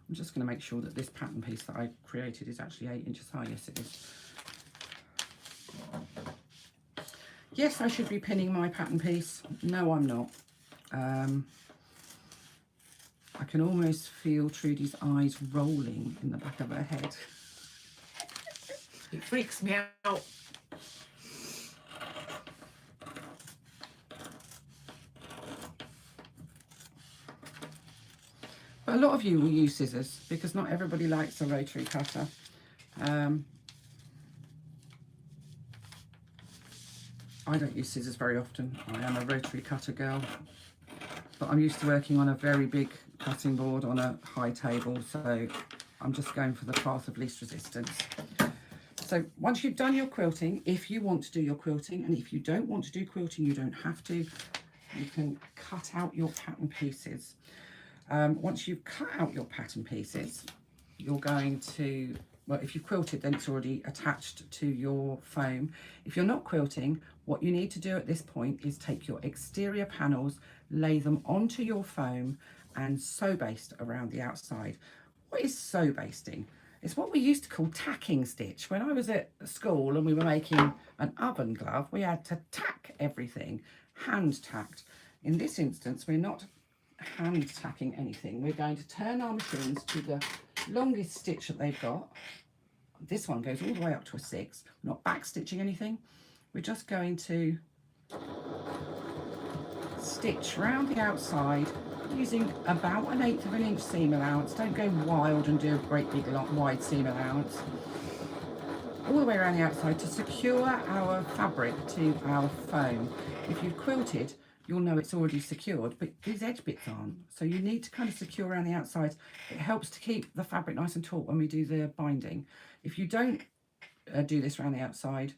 I'm just going to make sure that this pattern piece that I created is actually 8 inches high. Yes, it is. Yes, I should be pinning my pattern piece. No, I'm not. I can almost feel Trudy's eyes rolling in the back of her head. It freaks me out. But a lot of you will use scissors because not everybody likes a rotary cutter. I don't use scissors very often. I am a rotary cutter girl, but I'm used to working on a very big cutting board on a high table, so I'm just going for the path of least resistance. So once you've done your quilting, if you want to do your quilting, and if you don't want to do quilting, you don't have to, you can cut out your pattern pieces. Once you've cut out your pattern pieces, you're going to, well, if you've quilted, then it's already attached to your foam. If you're not quilting, what you need to do at this point is take your exterior panels, lay them onto your foam and sew baste around the outside. What is sew basting? It's what we used to call tacking stitch. When I was at school and we were making an oven glove, we had to tack everything, hand tacked. In this instance, we're not hand tacking anything. We're going to turn our machines to the longest stitch that they've got. This one goes all the way up to a 6. We're not back stitching anything. We're just going to stitch round the outside using about 1/8 of an inch seam allowance. Don't go wild and do a great big wide seam allowance. All the way around the outside to secure our fabric to our foam. If you've quilted, you'll know it's already secured, but these edge bits aren't. So you need to kind of secure around the outside. It helps to keep the fabric nice and taut when we do the binding. If you don't do this around the outside,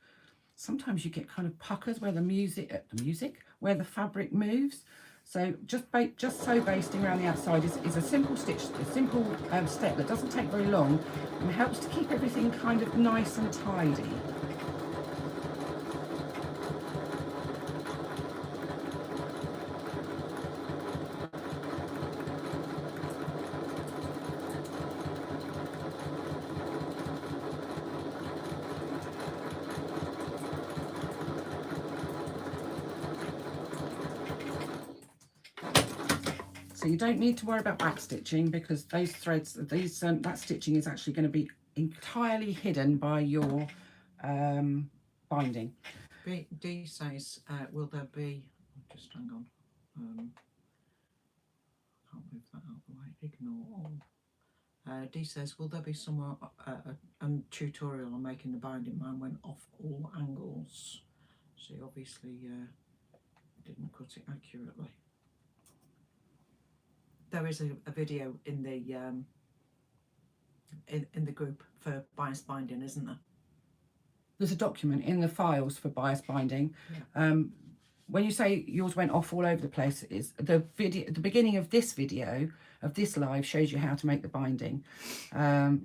sometimes you get kind of puckers where where the fabric moves. So just sew basting around the outside is a simple stitch, a simple step that doesn't take very long and helps to keep everything kind of nice and tidy. So you don't need to worry about back stitching because those threads, that stitching is actually going to be entirely hidden by your binding. D says, will there be, just hang on, can't move that out of the way, ignore. D says, will there be somewhere a tutorial on making the binding? Mine went off all angles. She obviously didn't cut it accurately. There is a video in the in the group for bias binding, isn't there? There's a document in the files for bias binding. Yeah. When you say yours went off all over the place, is the video, the beginning of this video, of this live, shows you how to make the binding.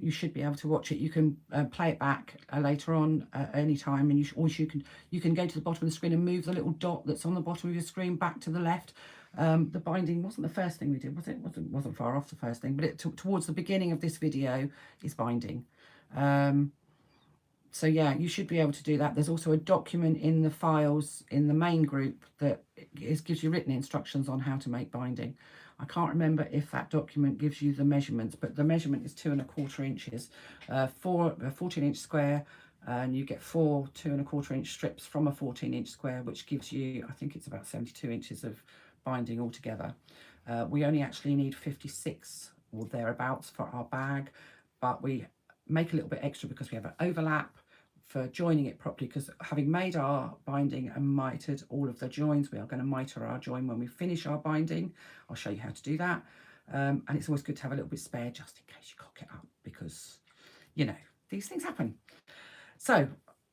You should be able to watch it. You can play it back later on any time, and you can go to the bottom of the screen and move the little dot that's on the bottom of your screen back to the left. The binding wasn't the first thing we did, was it? Wasn't far off the first thing, but towards the beginning of this video is binding. So yeah, you should be able to do that. There's also a document in the files in the main group that gives you written instructions on how to make binding. I can't remember if that document gives you the measurements, but the measurement is 2 1/4 inches, 14-inch square, and you get 4 2 1/4 inch strips from a 14-inch square, which gives you, I think it's about 72 inches of binding altogether. We only actually need 56 or thereabouts for our bag, but we make a little bit extra because we have an overlap for joining it properly, because having made our binding and mitered all of the joins, we are going to miter our join when we finish our binding. I'll show you how to do that. And it's always good to have a little bit spare just in case you cock it up, because, you know, these things happen. So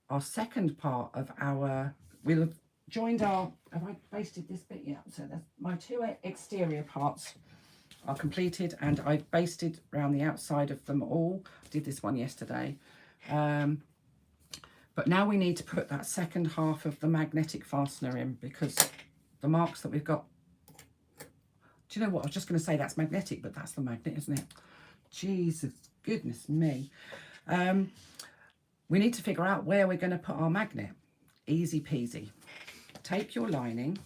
our second part of our, we'll have joined our, have I basted this bit yet? So that's my 2 exterior parts are completed, and I've basted around the outside of them all. I did this one yesterday. But now we need to put that second half of the magnetic fastener in, because the marks that we've got, do you know what, I was just going to say that's magnetic, but that's the magnet, isn't it? Jesus, goodness me. We need to figure out where we're going to put our magnet. Easy peasy. Take your lining,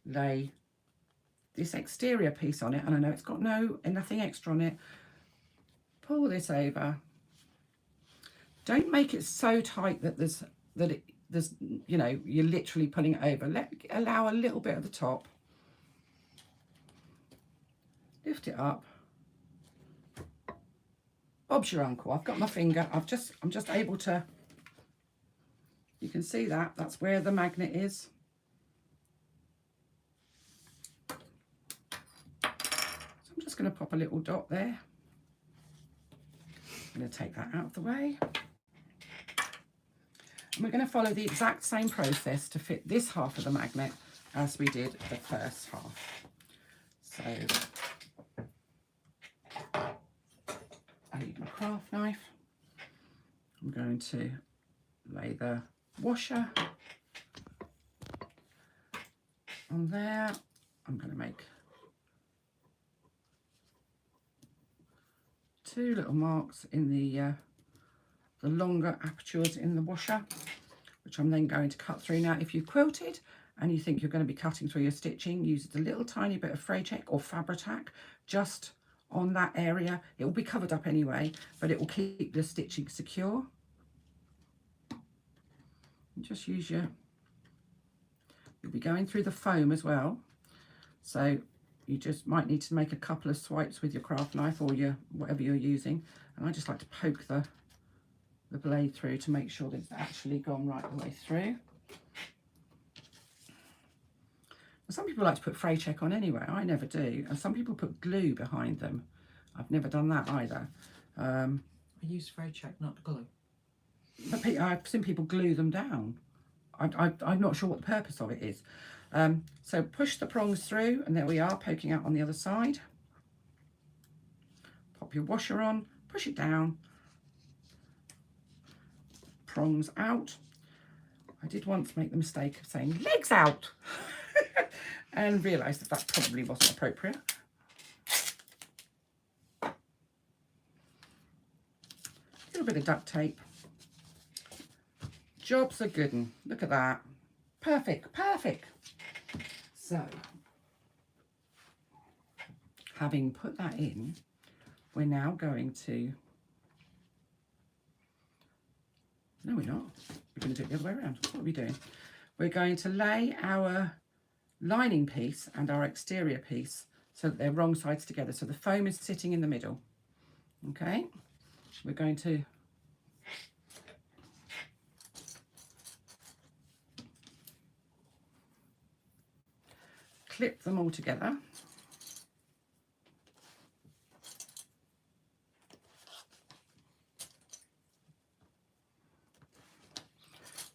lay this exterior piece on it, and I know it's got nothing extra on it. Pull this over. Don't make it so tight that there's you know, you're literally pulling it over. Allow a little bit at the top. Lift it up. Bob's your uncle. I've got my finger. I'm just able to. You can see that. That's where the magnet is. So I'm just going to pop a little dot there. I'm going to take that out of the way. And we're going to follow the exact same process to fit this half of the magnet as we did the first half. So I need my craft knife. I'm going to lay the washer on there. I'm going to make 2 little marks in the longer apertures in the washer, which I'm then going to cut through. Now, if you've quilted and you think you're going to be cutting through your stitching, use a little tiny bit of Fray-Check or Fabri-Tac just on that area. It will be covered up anyway, but it will keep the stitching secure. Just use you'll be going through the foam as well, so you just might need to make a couple of swipes with your craft knife or your whatever you're using, and I just like to poke the blade through to make sure that it's actually gone right the way through. Some people like to put Fray-Check on anyway. I never do, and some people put glue behind them. I've never done that either. I use Fray-Check, not glue. But I've seen people glue them down. I'm not sure what the purpose of it is. So push the prongs through, and there we are, poking out on the other side. Pop your washer on, push it down, prongs out. I did once make the mistake of saying legs out and realised that that probably wasn't appropriate. A little bit of duct tape. Job's a good one. Look at that. Perfect, perfect. So, having put that in, we're now going to... No, we're not. We're going to do it the other way around. What are we doing? We're going to lay our lining piece and our exterior piece so that they're wrong sides together. So the foam is sitting in the middle. Okay? We're going to... clip them all together.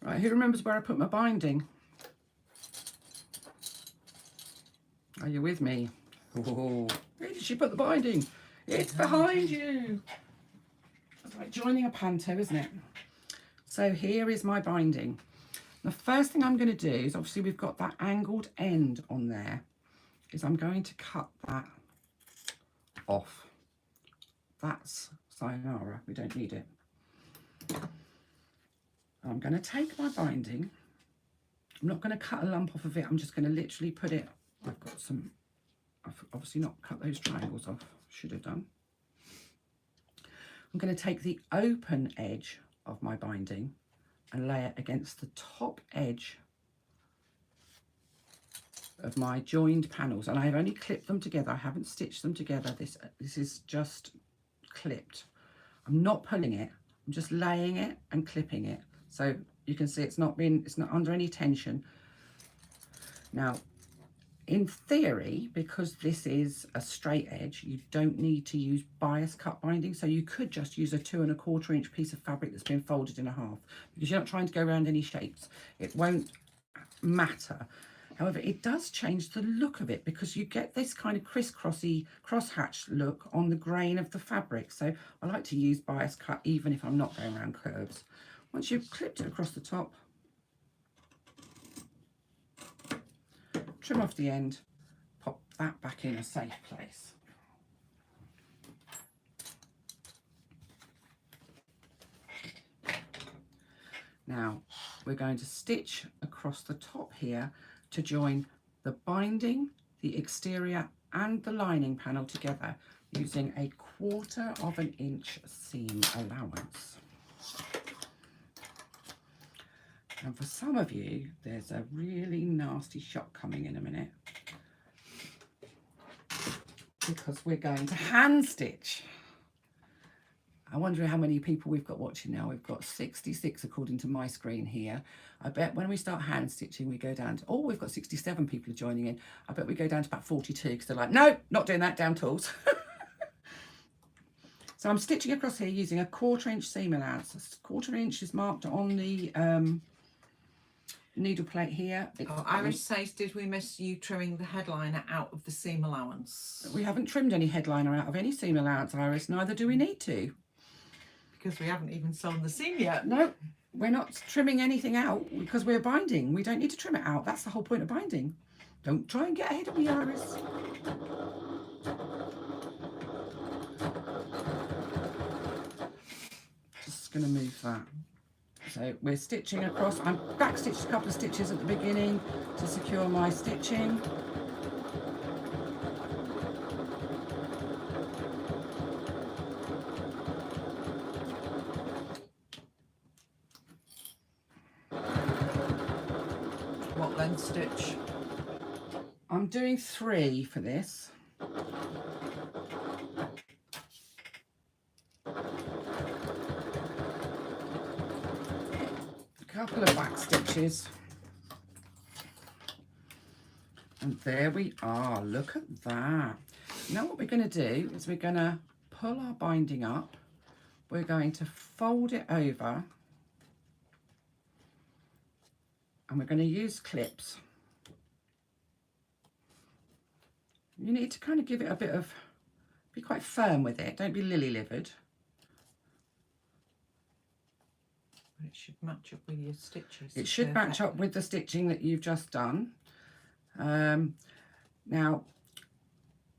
Right, who remembers where I put my binding? Are you with me? Oh, where did she put the binding? It's behind you. It's like joining a panto, isn't it? So here is my binding. The first thing I'm going to do is, obviously we've got that angled end on there, is I'm going to cut that off. That's sayonara, we don't need it. I'm going to take my binding. I'm not going to cut a lump off of it. I'm just going to literally put it, I've obviously not cut those triangles off, should have done. I'm going to take the open edge of my binding and lay it against the top edge of my joined panels, and I've only clipped them together. I haven't stitched them together. This is just clipped. I'm not pulling it. I'm just laying it and clipping it, so you can see it's not under any tension. Now, in theory, because this is a straight edge, you don't need to use bias cut binding, so you could just use a 2 1/4 inch piece of fabric that's been folded in half, because you're not trying to go around any shapes. It won't matter. However, it does change the look of it, because you get this kind of crisscrossy, crosshatch look on the grain of the fabric. So I like to use bias cut even if I'm not going around curves. Once you've clipped it across the top, trim off the end, pop that back in a safe place. Now we're going to stitch across the top here to join the binding, the exterior and the lining panel together using a 1/4 inch seam allowance. And for some of you, there's a really nasty shock coming in a minute, because we're going to hand stitch. I wonder how many people we've got watching now. We've got 66 according to my screen here. I bet when we start hand stitching, we go down to, oh, we've got 67 people joining in. I bet we go down to about 42 because they're like, no, not doing that, down tools. So I'm stitching across here using a 1/4 inch seam allowance. A 1/4 inch is marked on the needle plate here. Oh, Iris says, did we miss you trimming the headliner out of the seam allowance? We haven't trimmed any headliner out of any seam allowance, Iris. Neither do we need to. Because we haven't even sewn the seam yet. No, we're not trimming anything out because we're binding. We don't need to trim it out. That's the whole point of binding. Don't try and get ahead of me, Iris. Just going to move that. So we're stitching across. I'm back stitched a couple of stitches at the beginning to secure my stitching. What length stitch? I'm doing 3 for this. Couple of back stitches, and there we are. Look at that. Now what we're going to do is we're going to pull our binding up, we're going to fold it over, and we're going to use clips. You need to kind of give it a bit of, be quite firm with it, don't be lily-livered. It should match up with your stitches. It should match up with the stitching that you've just done. Now,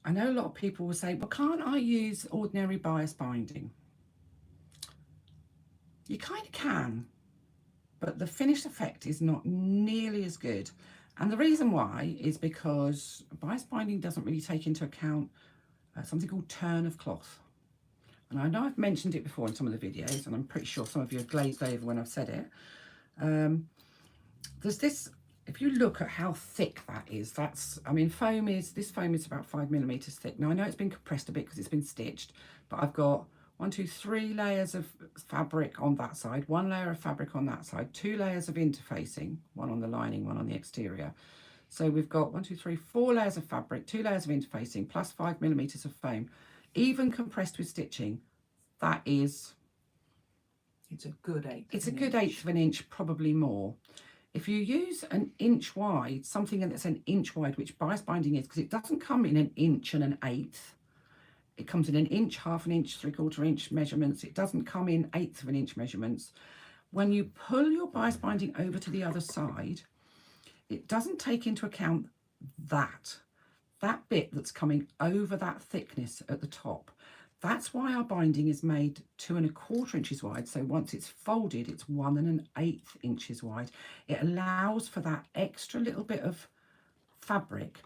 I know a lot of people will say, well, can't I use ordinary bias binding? You kind of can, but the finished effect is not nearly as good. And the reason why is because bias binding doesn't really take into account something called turn of cloth. And I know I've mentioned it before in some of the videos, and I'm pretty sure some of you have glazed over when I've said it. There's this, if you look at how thick that is, that's, I mean, this foam is about 5mm thick. Now I know it's been compressed a bit because it's been stitched, but I've got 1, 2, 3 layers of fabric on that side, 1 layer of fabric on that side, 2 layers of interfacing, 1 on the lining, 1 on the exterior. So we've got 1, 2, 3, 4 layers of fabric, 2 layers of interfacing, plus 5mm of foam. Even compressed with stitching, that is... It's a good 1/8. It's a good 1/8 of an inch, probably more. If you use an inch wide, something that's an inch wide, which bias binding is, because it doesn't come in an inch and an 1/8. It comes in an inch, 1/2 inch, 3/4 inch measurements. It doesn't come in 1/8 of an inch measurements. When you pull your bias binding over to the other side, it doesn't take into account that bit that's coming over that thickness at the top. That's why our binding is made 2 1/4 inches wide. So once it's folded, it's 1 1/8 inches wide. It allows for that extra little bit of fabric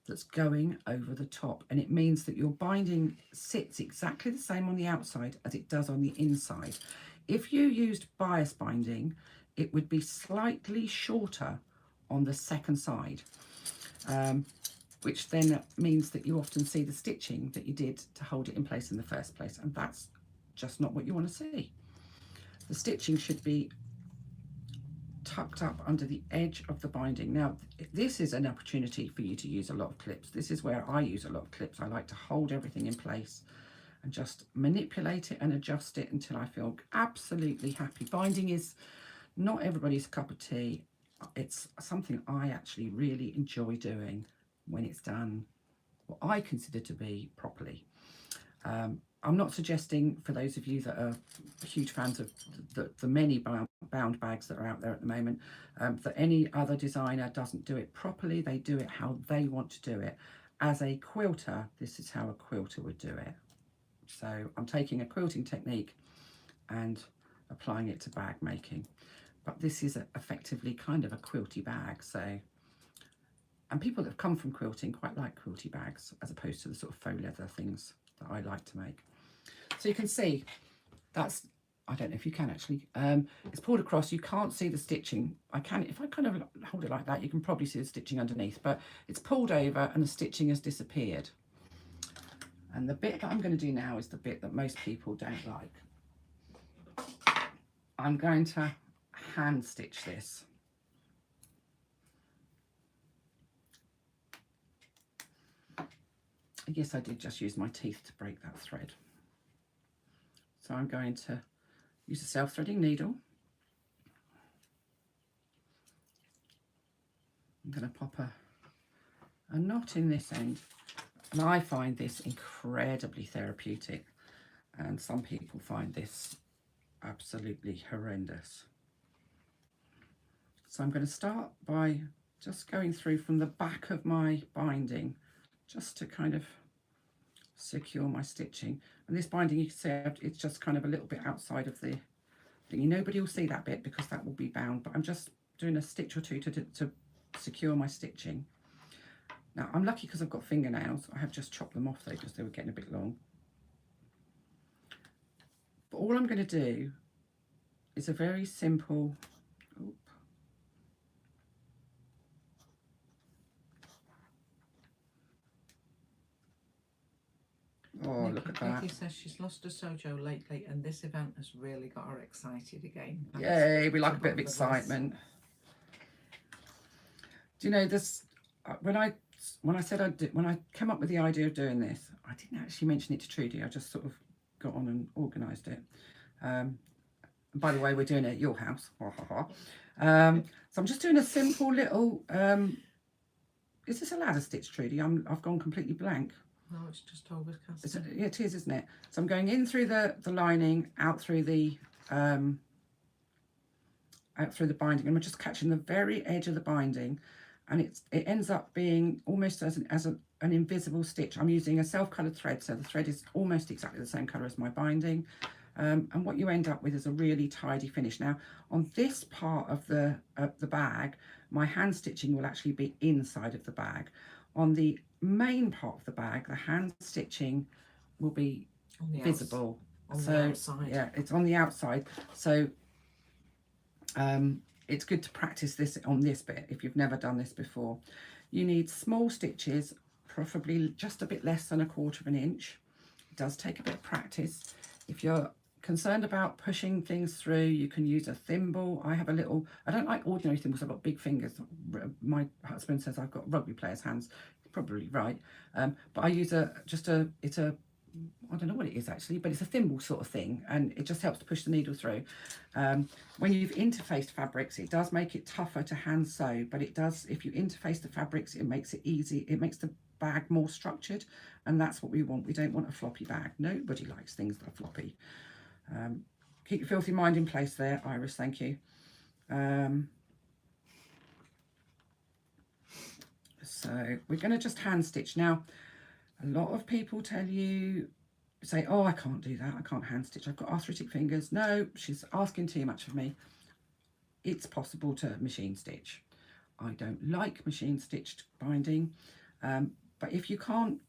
that's going over the top. And it means that your binding sits exactly the same on the outside as it does on the inside. If you used bias binding, it would be slightly shorter on the second side. Which then means that you often see the stitching that you did to hold it in place in the first place, and that's just not what you want to see. The stitching should be tucked up under the edge of the binding. Now, this is an opportunity for you to use a lot of clips. This is where I use a lot of clips. I like to hold everything in place and just manipulate it and adjust it until I feel absolutely happy. Binding is not everybody's cup of tea. It's something I actually really enjoy doing when it's done what I consider to be properly. I'm not suggesting, for those of you that are huge fans of the many bound bags that are out there at the moment, that any other designer doesn't do it properly. They do it how they want to do it. As a quilter, this is how a quilter would do it. So I'm taking a quilting technique and applying it to bag making. But this is effectively kind of a quilty bag. So, and people that have come from quilting quite like quilty bags as opposed to the sort of faux leather things that I like to make. So you can see that's, I don't know if you can actually, it's pulled across. You can't see the stitching. I can, if I kind of hold it like that, you can probably see the stitching underneath, but it's pulled over and the stitching has disappeared. And the bit that I'm going to do now is the bit that most people don't like. I'm going to hand stitch this. Yes, I did just use my teeth to break that thread. So I'm going to use a self-threading needle. I'm going to pop a knot in this end. And I find this incredibly therapeutic. And some people find this absolutely horrendous. So I'm going to start by just going through from the back of my binding, just to kind of secure my stitching. And this binding, you can see it's just kind of a little bit outside of the thing. Nobody will see that bit because that will be bound, but I'm just doing a stitch or two to secure my stitching. Now I'm lucky because I've got fingernails. I have just chopped them off though because they were getting a bit long. But all I'm going to do is a very simple, oh, look at that. Vicky says she's lost her Sojo lately and this event has really got her excited again. Yay, we like a bit of excitement. Do you know this, when I came up with the idea of doing this, I didn't actually mention it to Trudy. I just sort of got on and organised it. By the way, we're doing it at your house. So I'm just doing a simple little, is this a ladder stitch, Trudy? I've gone completely blank. No, it's just overcast. Yeah, it is, isn't it? So I'm going in through the lining, out through the binding, and we're just catching the very edge of the binding, and it ends up being almost as an invisible stitch. I'm using a self-coloured thread, so the thread is almost exactly the same colour as my binding, and what you end up with is a really tidy finish. Now on this part of the bag, my hand stitching will actually be inside of the bag. On the main part of the bag, the hand stitching will be visible. On the outside. Yeah, it's on the outside. So it's good to practice this on this bit if you've never done this before. You need small stitches, preferably just a bit less than 1/4 of an inch. It does take a bit of practice. If you're concerned about pushing things through, you can use a thimble. I have a little, I don't like ordinary thimbles, I've got big fingers. My husband says I've got rugby players' hands. He's probably right. But I use I don't know what it is actually, but it's a thimble sort of thing, and it just helps to push the needle through. When you've interfaced fabrics, it does make it tougher to hand sew, but it does, if you interface the fabrics, it makes it easy. It makes the bag more structured, and that's what we want. We don't want a floppy bag. Nobody likes things that are floppy. Keep your filthy mind in place there, Iris, thank you. So we're going to just hand stitch. Now, a lot of people say, oh, I can't do that, I can't hand stitch, I've got arthritic fingers. No, she's asking too much of me. It's possible to machine stitch. I don't like machine stitched binding, but if you can't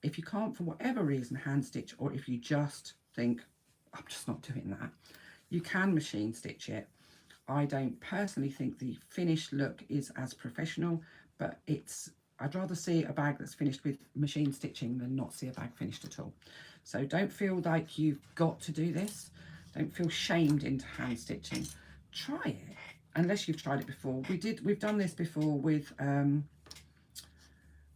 for whatever reason hand stitch, or if you just think I'm just not doing that, you can machine stitch it. I don't personally think the finished look is as professional, but I'd rather see a bag that's finished with machine stitching than not see a bag finished at all. So don't feel like you've got to do this. Don't feel shamed into hand stitching. Try it, unless you've tried it before. We've done this before with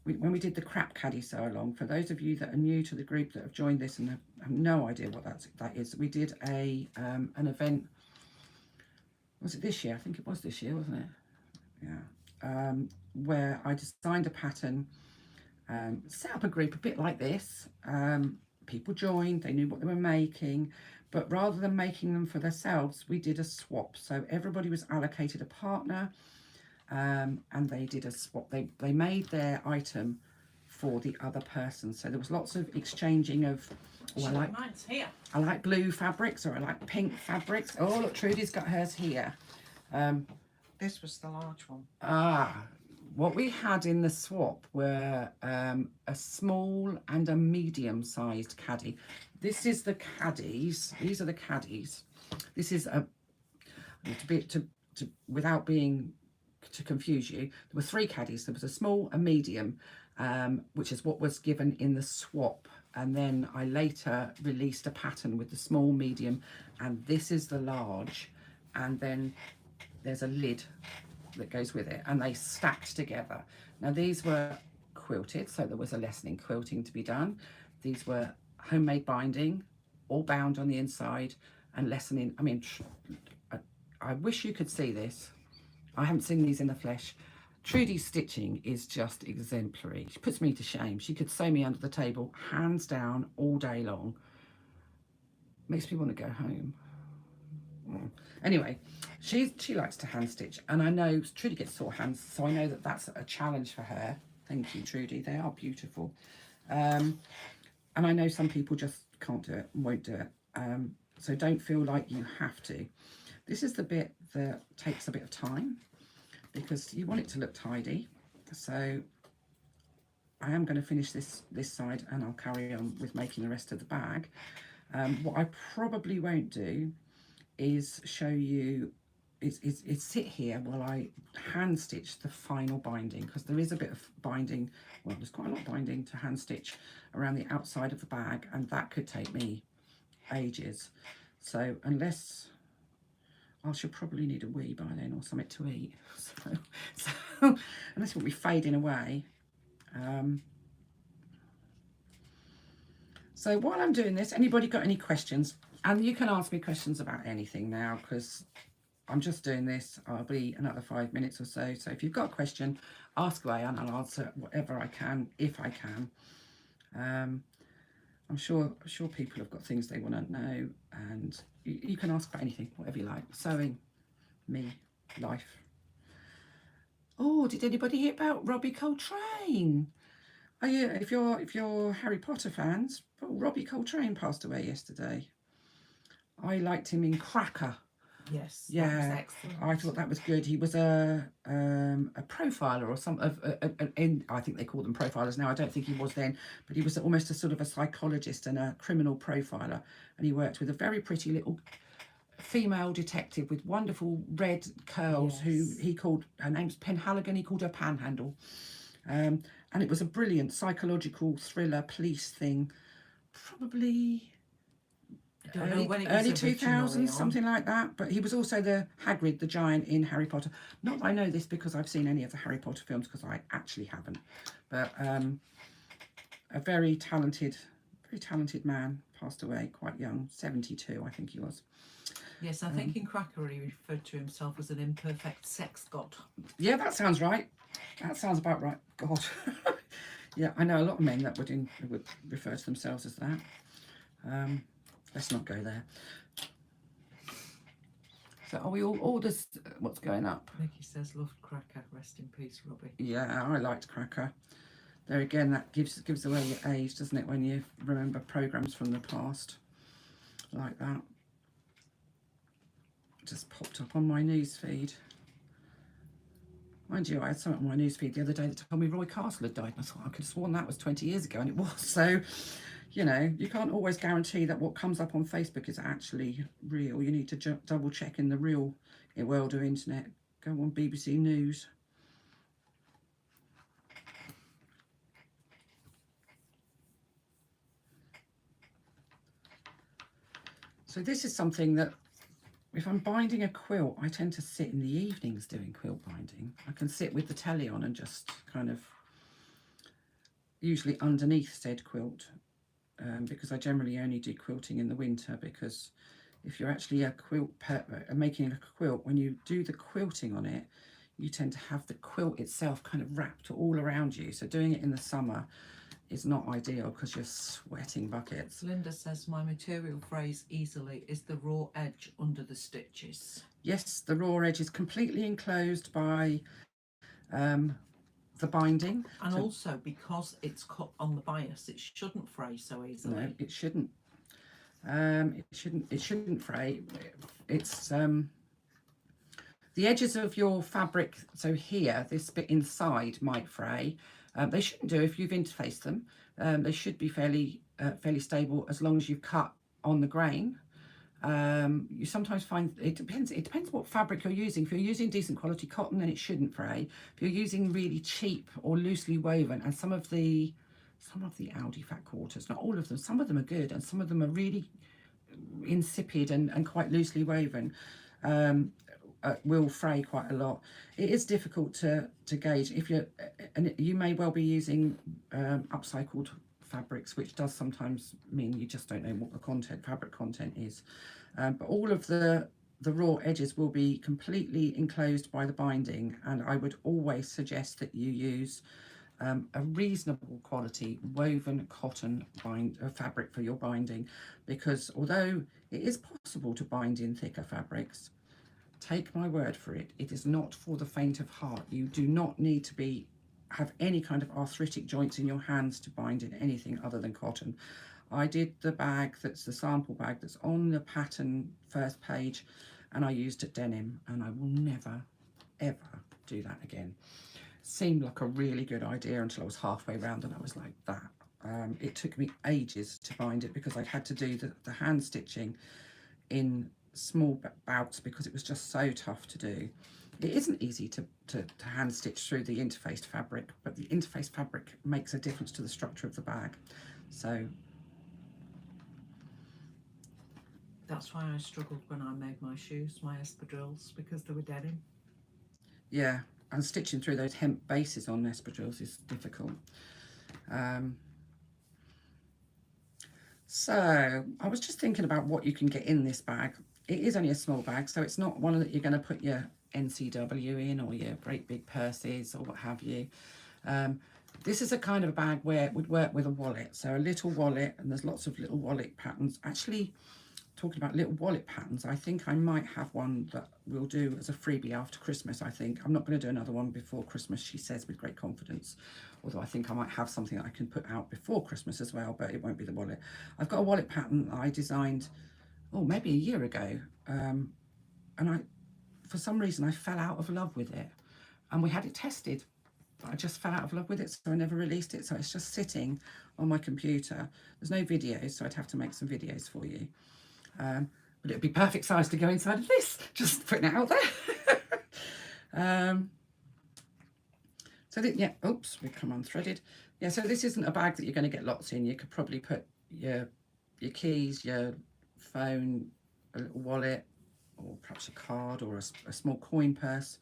when we did the crap caddy sew along. For those of you that are new to the group that have joined this and have no idea what that is, we did an event. Was it this year? I think it was this year, wasn't it? Yeah. Where I designed a pattern, set up a group a bit like this. People joined, they knew what they were making, but rather than making them for themselves, we did a swap. So everybody was allocated a partner, and they did a swap. They made their item for the other person. So there was lots of exchanging of, oh, Mine's here. I like blue fabrics, or I like pink fabrics. Oh, look, Trudy's got hers here. This was the large one. What we had in the swap were a small and a medium-sized caddy. This is the caddies. These are the caddies. This is without being to confuse you. There were 3 caddies. There was a small, a medium, which is what was given in the swap and then I later released a pattern with the small, medium, and this is the large, and then there's a lid that goes with it, and they stacked together. Now these were quilted, so there was a lesson in quilting to be done. These were homemade binding, all bound on the inside, and lesson in, I mean, I wish you could see this. I haven't seen these in the flesh. Trudy's stitching is just exemplary. She puts me to shame. She could sew me under the table, hands down, all day long. Makes me want to go home. Anyway, she likes to hand stitch, and I know Trudy gets sore hands, so I know that that's a challenge for her. Thank you, Trudy. They are beautiful. And I know some people just can't do it, won't do it. So don't feel like you have to. This is the bit that takes a bit of time because you want it to look tidy. So I am going to finish this side, and I'll carry on with making the rest of the bag. What I probably won't do is show you is sit here while I hand stitch the final binding, because there is a bit of binding, well, there's quite a lot of binding to hand stitch around the outside of the bag, and that could take me ages. So unless I shall probably need a wee by then, or something to eat, so unless we'll be fading away. So while I'm doing this, anybody got any questions? And you can ask me questions about anything now, because I'm just doing this. I'll be another 5 minutes or so. So if you've got a question, ask away, and I'll answer whatever I can, if I can. I'm sure people have got things they want to know, and you can ask about anything, whatever you like. Sewing, me, life. Oh, did anybody hear about Robbie Coltrane? Oh yeah, if you're Harry Potter fans, well, Robbie Coltrane passed away yesterday. I liked him in Cracker. Yes, Yeah, that was excellent. I thought that was good. He was a profiler or some I think they call them profilers now. I don't think he was then, but he was almost a sort of a psychologist and a criminal profiler, and he worked with a very pretty little female detective with wonderful red curls, Yes. who he called, her name's Penhaligon, he called her Panhandle. And it was a brilliant psychological thriller police thing, probably Don't know when it was early originally 2000s, on. something like that. But he was also the Hagrid, the giant in Harry Potter. Not that I know this because I've seen any of the Harry Potter films, because I actually haven't. But a very talented man, passed away quite young, 72 I think he was. Yes, I think in Cracker he referred to himself as an imperfect sex god. Yeah, that sounds right. That sounds about right. God. Yeah, I know a lot of men that would refer to themselves as that. Let's not go there. So are we all this, what's going up? Nikki says, loved Cracker, rest in peace, Robbie. Yeah, I liked Cracker. There again, that gives away your age, doesn't it, when you remember programmes from the past like that. Just popped up on my news feed. Mind you, I had something on my news feed the other day that told me Roy Castle had died, and I thought I could have sworn that was 20 years ago, and it was. So, you know, you can't always guarantee that what comes up on Facebook is actually real. You need to double check in the real world of internet. Go on BBC News. So this is something that, if I'm binding a quilt, I tend to sit in the evenings doing quilt binding. I can sit with the telly on and just kind of, usually underneath said quilt, because I generally only do quilting in the winter, because if you're actually making a quilt, when you do the quilting on it, you tend to have the quilt itself kind of wrapped all around you. So doing it in the summer is not ideal because you're sweating buckets. Linda says, my material frays easily. Is the raw edge under the stitches? Yes, the raw edge is completely enclosed by the binding. And So- also, because it's cut on the bias, it shouldn't fray so easily. No, it shouldn't. It shouldn't fray. It's the edges of your fabric. So here, this bit inside might fray. They shouldn't do if you've interfaced them. They should be fairly stable as long as you've cut on the grain. You sometimes find it depends what fabric you're using. If you're using decent quality cotton, then it shouldn't fray. If you're using really cheap or loosely woven, and some of the some of the Aldi fat quarters, not all of them, some of them are good and some of them are really insipid and quite loosely woven, will fray quite a lot. It is difficult to gauge if you're, and you may well be using upcycled fabrics, which does sometimes mean you just don't know what the fabric content is. But all of the raw edges will be completely enclosed by the binding, and I would always suggest that you use a reasonable quality woven cotton fabric for your binding, because although it is possible to bind in thicker fabrics, take my word for it, it is not for the faint of heart. You do not need to have any kind of arthritic joints in your hands to bind in anything other than cotton. I did the bag that's the sample bag that's on the pattern first page, and I used denim, and I will never ever do that again. Seemed like a really good idea until I was halfway around and I was like, that. It took me ages to bind it because I'd had to do the hand stitching in small bouts because it was just so tough to do. It isn't easy to hand stitch through the interfaced fabric, but the interfaced fabric makes a difference to the structure of the bag. So that's why I struggled when I made my shoes, my espadrilles, because they were denim. Yeah, and stitching through those hemp bases on espadrilles is difficult. So I was just thinking about what you can get in this bag. It is only a small bag, so it's not one that you're going to put your NCW in or your great big purses or what have you. This is a kind of a bag where it would work with a wallet, so a little wallet, and there's lots of little wallet patterns. Actually, talking about little wallet patterns, I think I might have one that we'll do as a freebie after Christmas. I think I'm not going to do another one before Christmas, she says with great confidence, although I think I might have something that I can put out before Christmas as well, but it won't be the wallet. I've got a wallet pattern that I designed maybe a year ago, and for some reason I fell out of love with it, and we had it tested. I just fell out of love with it, so I never released it, so it's just sitting on my computer. There's no videos, so I'd have to make some videos for you. But it'd be perfect size to go inside of this, just putting it out there. So that, yeah, oops, we come unthreaded. Yeah, so this isn't a bag that you're going to get lots in. You could probably put your keys, your phone, a little wallet, or perhaps a card, or a small coin purse,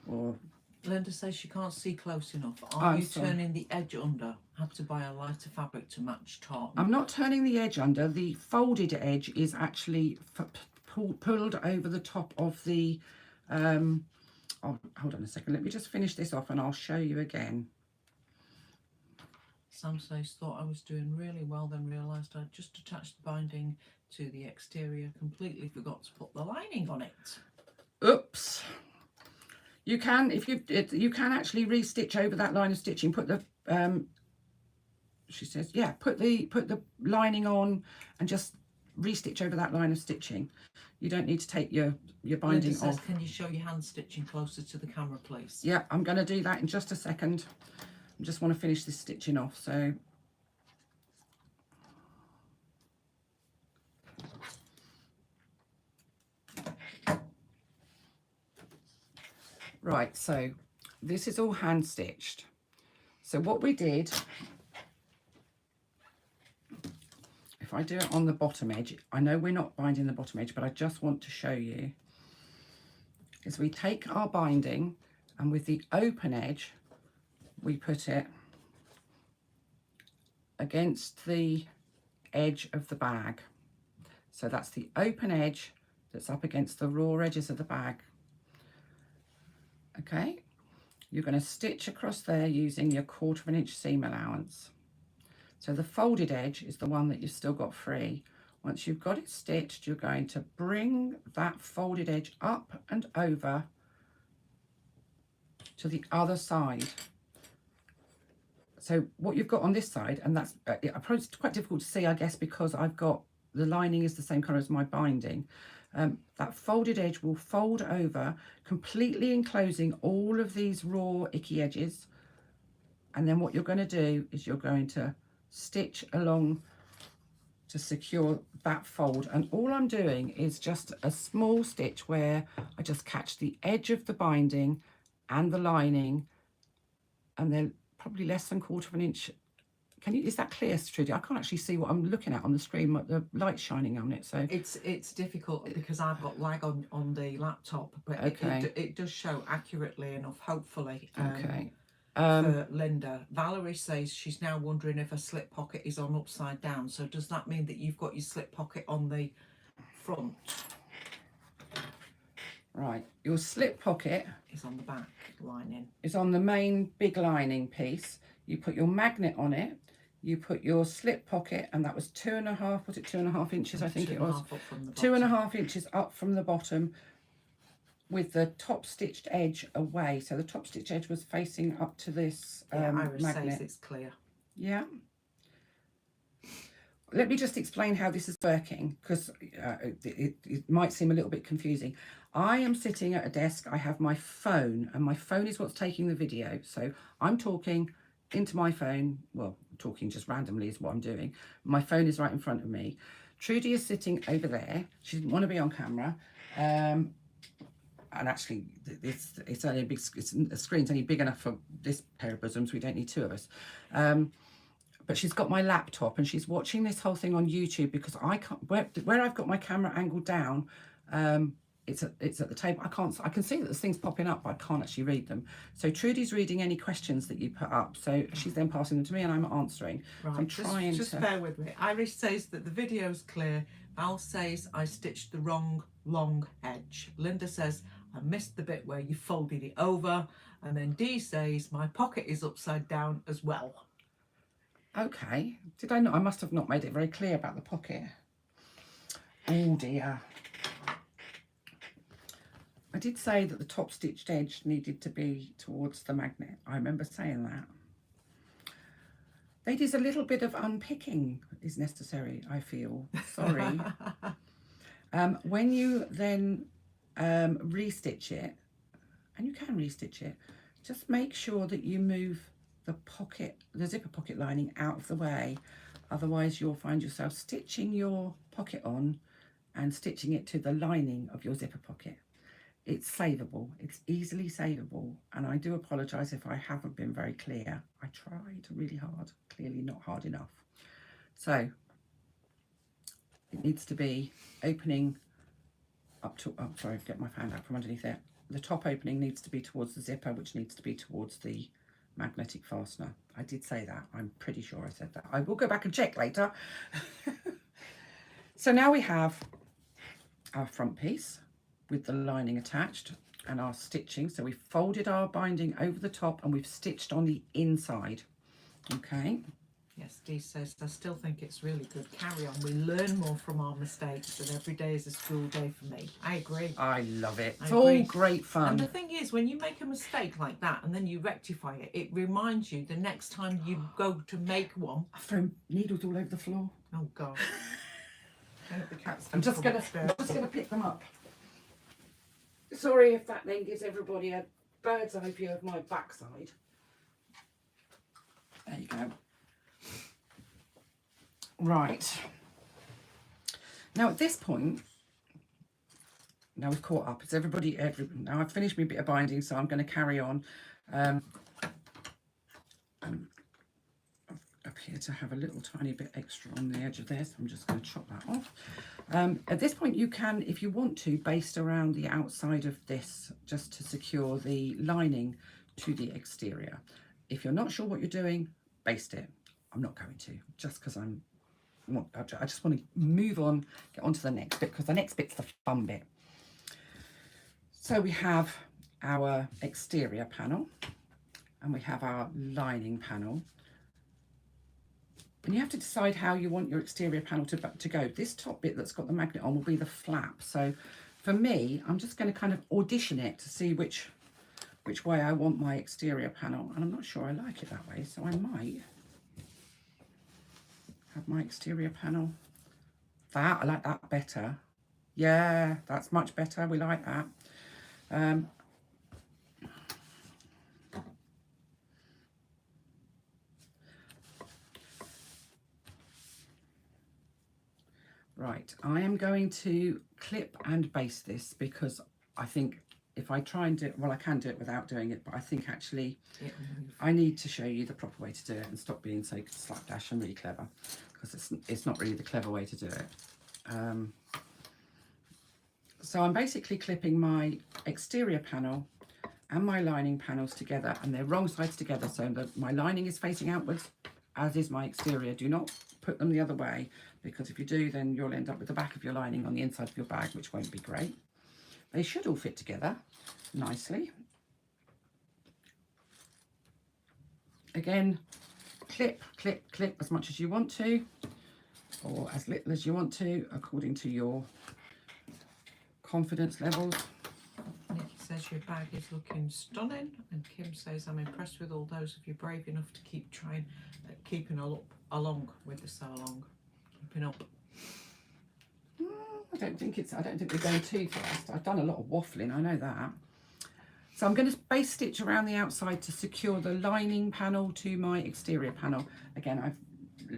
or... Linda says she can't see close enough. Are you turning the edge under? Had to buy a lighter fabric to match top. I'm not turning the edge under. The folded edge is actually pulled over the top of the... oh, hold on a second. Let me just finish this off and I'll show you again. Sam says, thought I was doing really well, then realised I'd just attached the binding to the exterior. Completely forgot to put the lining on it. Oops. You can, you can actually re-stitch over that line of stitching. Put the, she says, yeah, put the lining on and just re-stitch over that line of stitching. You don't need to take your binding Linda says, off. can you show your hand stitching closer to the camera, please? Yeah, I'm going to do that in just a second. I just want to finish this stitching off. So right, so this is all hand stitched. So what we did, if I do it on the bottom edge, I know we're not binding the bottom edge, but I just want to show you, is we take our binding and with the open edge, we put it against the edge of the bag. So that's the open edge that's up against the raw edges of the bag. Okay, you're going to stitch across there using your 1/4 inch seam allowance. So the folded edge is the one that you've still got free. Once you've got it stitched, you're going to bring that folded edge up and over to the other side. So what you've got on this side, and that's it's quite difficult to see, I guess, because I've got the lining is the same colour as my binding. That folded edge will fold over, completely enclosing all of these raw icky edges. And then what you're going to do is you're going to stitch along to secure that fold. And all I'm doing is just a small stitch where I just catch the edge of the binding and the lining, and then probably less than 1/4 inch Can you, is that clear, Trudy? I can't actually see what I'm looking at on the screen, but the light's shining on it, so. It's difficult because I've got lag on the laptop, but Okay. it does show accurately enough, hopefully. Okay. For Linda, Valerie says she's now wondering if a slip pocket is on upside down. So does that mean that you've got your slip pocket on the front? Right, your slip pocket Is on the back lining. is on the main big lining piece. You put your magnet on it, you put your slip pocket, and that was 2.5, was it 2.5 inches? I think it was. 2.5 up from the 2.5 inches up from the bottom, with the top stitched edge away. So the top stitched edge was facing up to this Iris magnet. says it's clear. Yeah. Let me just explain how this is working, because it might seem a little bit confusing. I am sitting at a desk, I have my phone, and my phone is what's taking the video. So I'm talking into my phone, well, talking just randomly is what I'm doing. My phone is right in front of me. Trudy is sitting over there. She didn't want to be on camera. And actually, it's only a big, the screen's only big enough for this pair of bosoms. We don't need two of us. But she's got my laptop and she's watching this whole thing on YouTube, because I can't, where I've got my camera angled down, it's at the table. I can see that there's things popping up, but I can't actually read them. So Trudy's reading any questions that you put up. So she's then passing them to me and I'm answering. Right, So I'm trying just to... bear with me. Iris says that the video's clear. Val says I stitched the wrong long edge. Linda says I missed the bit where you folded it over. And then Dee says my pocket is upside down as well. Okay, did I not? I must have not made it very clear about the pocket. Oh dear. I did say that the top stitched edge needed to be towards the magnet. I remember saying that. Ladies, a little bit of unpicking is necessary, I feel. Sorry. When you then restitch it, and you can restitch it, just make sure that you move the pocket, the zipper pocket lining out of the way. Otherwise you'll find yourself stitching your pocket on and stitching it to the lining of your zipper pocket. It's savable, it's easily savable, and I do apologise if I haven't been very clear. I tried really hard, clearly not hard enough. So it needs to be opening up to, oh sorry, get my hand out from underneath it. The top opening needs to be towards the zipper, which needs to be towards the magnetic fastener. I did say that. I'm pretty sure I said that. I will go back and check later. So now we have our front piece with the lining attached and our stitching. So we've folded our binding over the top and we've stitched on the inside. Okay. Yes, Dee says I still think it's really good. Carry on. We learn more from our mistakes, and every day is a school day for me. I agree. I love it. It's I all agree. great fun. And the thing is, when you make a mistake like that and then you rectify it, it reminds you the next time you go to make one. I've thrown needles all over the floor. Oh God. I hope the cats I'm don't just come gonna upstairs. pick them up. Sorry if that then gives everybody a bird's eye view of my backside. There you go. Right. Now at this point, now we've caught up. It's everybody. Now I've finished my bit of binding, so I'm going to carry on. I'm up here to have a little tiny bit extra on the edge of this. I'm just going to chop that off. At this point, you can, if you want to, baste around the outside of this just to secure the lining to the exterior. If you're not sure what you're doing, baste it. I'm not going to, just because I just want to move on, get on to the next bit, because the next bit's the fun bit. So we have our exterior panel and we have our lining panel. And you have to decide how you want your exterior panel to go. This top bit that's got the magnet on will be the flap. So for me, I'm just going to kind of audition it to see which way I want my exterior panel. And I'm not sure I like it that way, so I might have my exterior panel. That, I like that better. Yeah, that's much better. We like that. Right, I am going to clip and baste this because I think if I try and do it, well, I can do it without doing it, but I think actually It'll move. I need to show you the proper way to do it and stop being so slapdash and really clever, because it's not really the clever way to do it. So I'm basically clipping my exterior panel and my lining panels together, and they're wrong sides together, so that my lining is facing outwards, as is my exterior. Do not put them the other way, because if you do, then you'll end up with the back of your lining on the inside of your bag, which won't be great. They should all fit together nicely. Again, clip, clip, clip as much as you want to, or as little as you want to, according to your confidence levels. Nikki says your bag is looking stunning, and Kim says I'm impressed with all those of you brave enough to keep trying, keeping along with the sew along, keeping up. I don't think we're going too fast. I've done a lot of waffling, I know that. So I'm going to base stitch around the outside to secure the lining panel to my exterior panel. Again,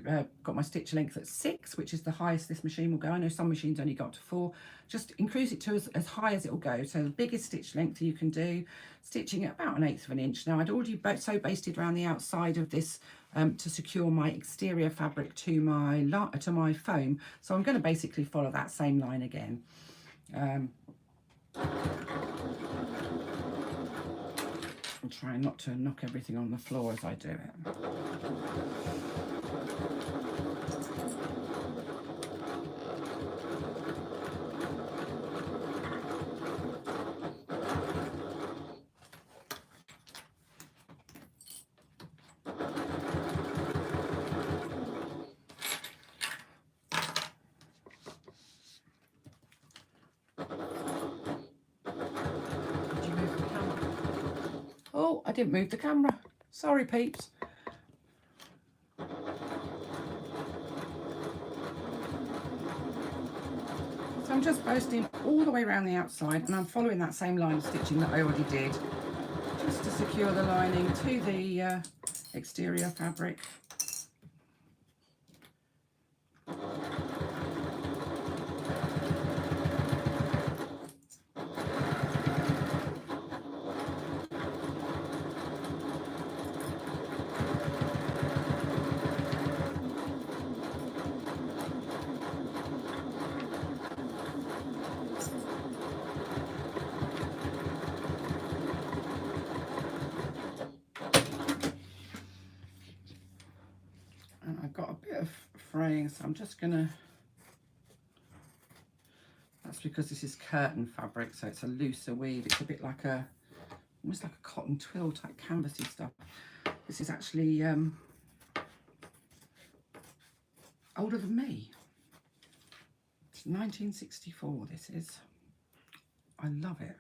I've got my stitch length at 6, which is the highest this machine will go. I know some machines only go up to 4. Just increase it to as high as it will go. So the biggest stitch length you can do, stitching at about 1/8 of an inch. Now I'd already sew basted around the outside of this to secure my exterior fabric to my foam. So I'm going to basically follow that same line again. I'm trying not to knock everything on the floor as I do it. Oh, I didn't move the camera. Sorry, peeps. So I'm just posting all the way around the outside, and I'm following that same line of stitching that I already did, just to secure the lining to the exterior fabric. And I've got a bit of fraying, so I'm just gonna, that's because this is curtain fabric, so it's a looser weave. It's a bit like almost like a cotton twill type canvasy stuff. This is actually older than me. It's 1964, this is. I love it.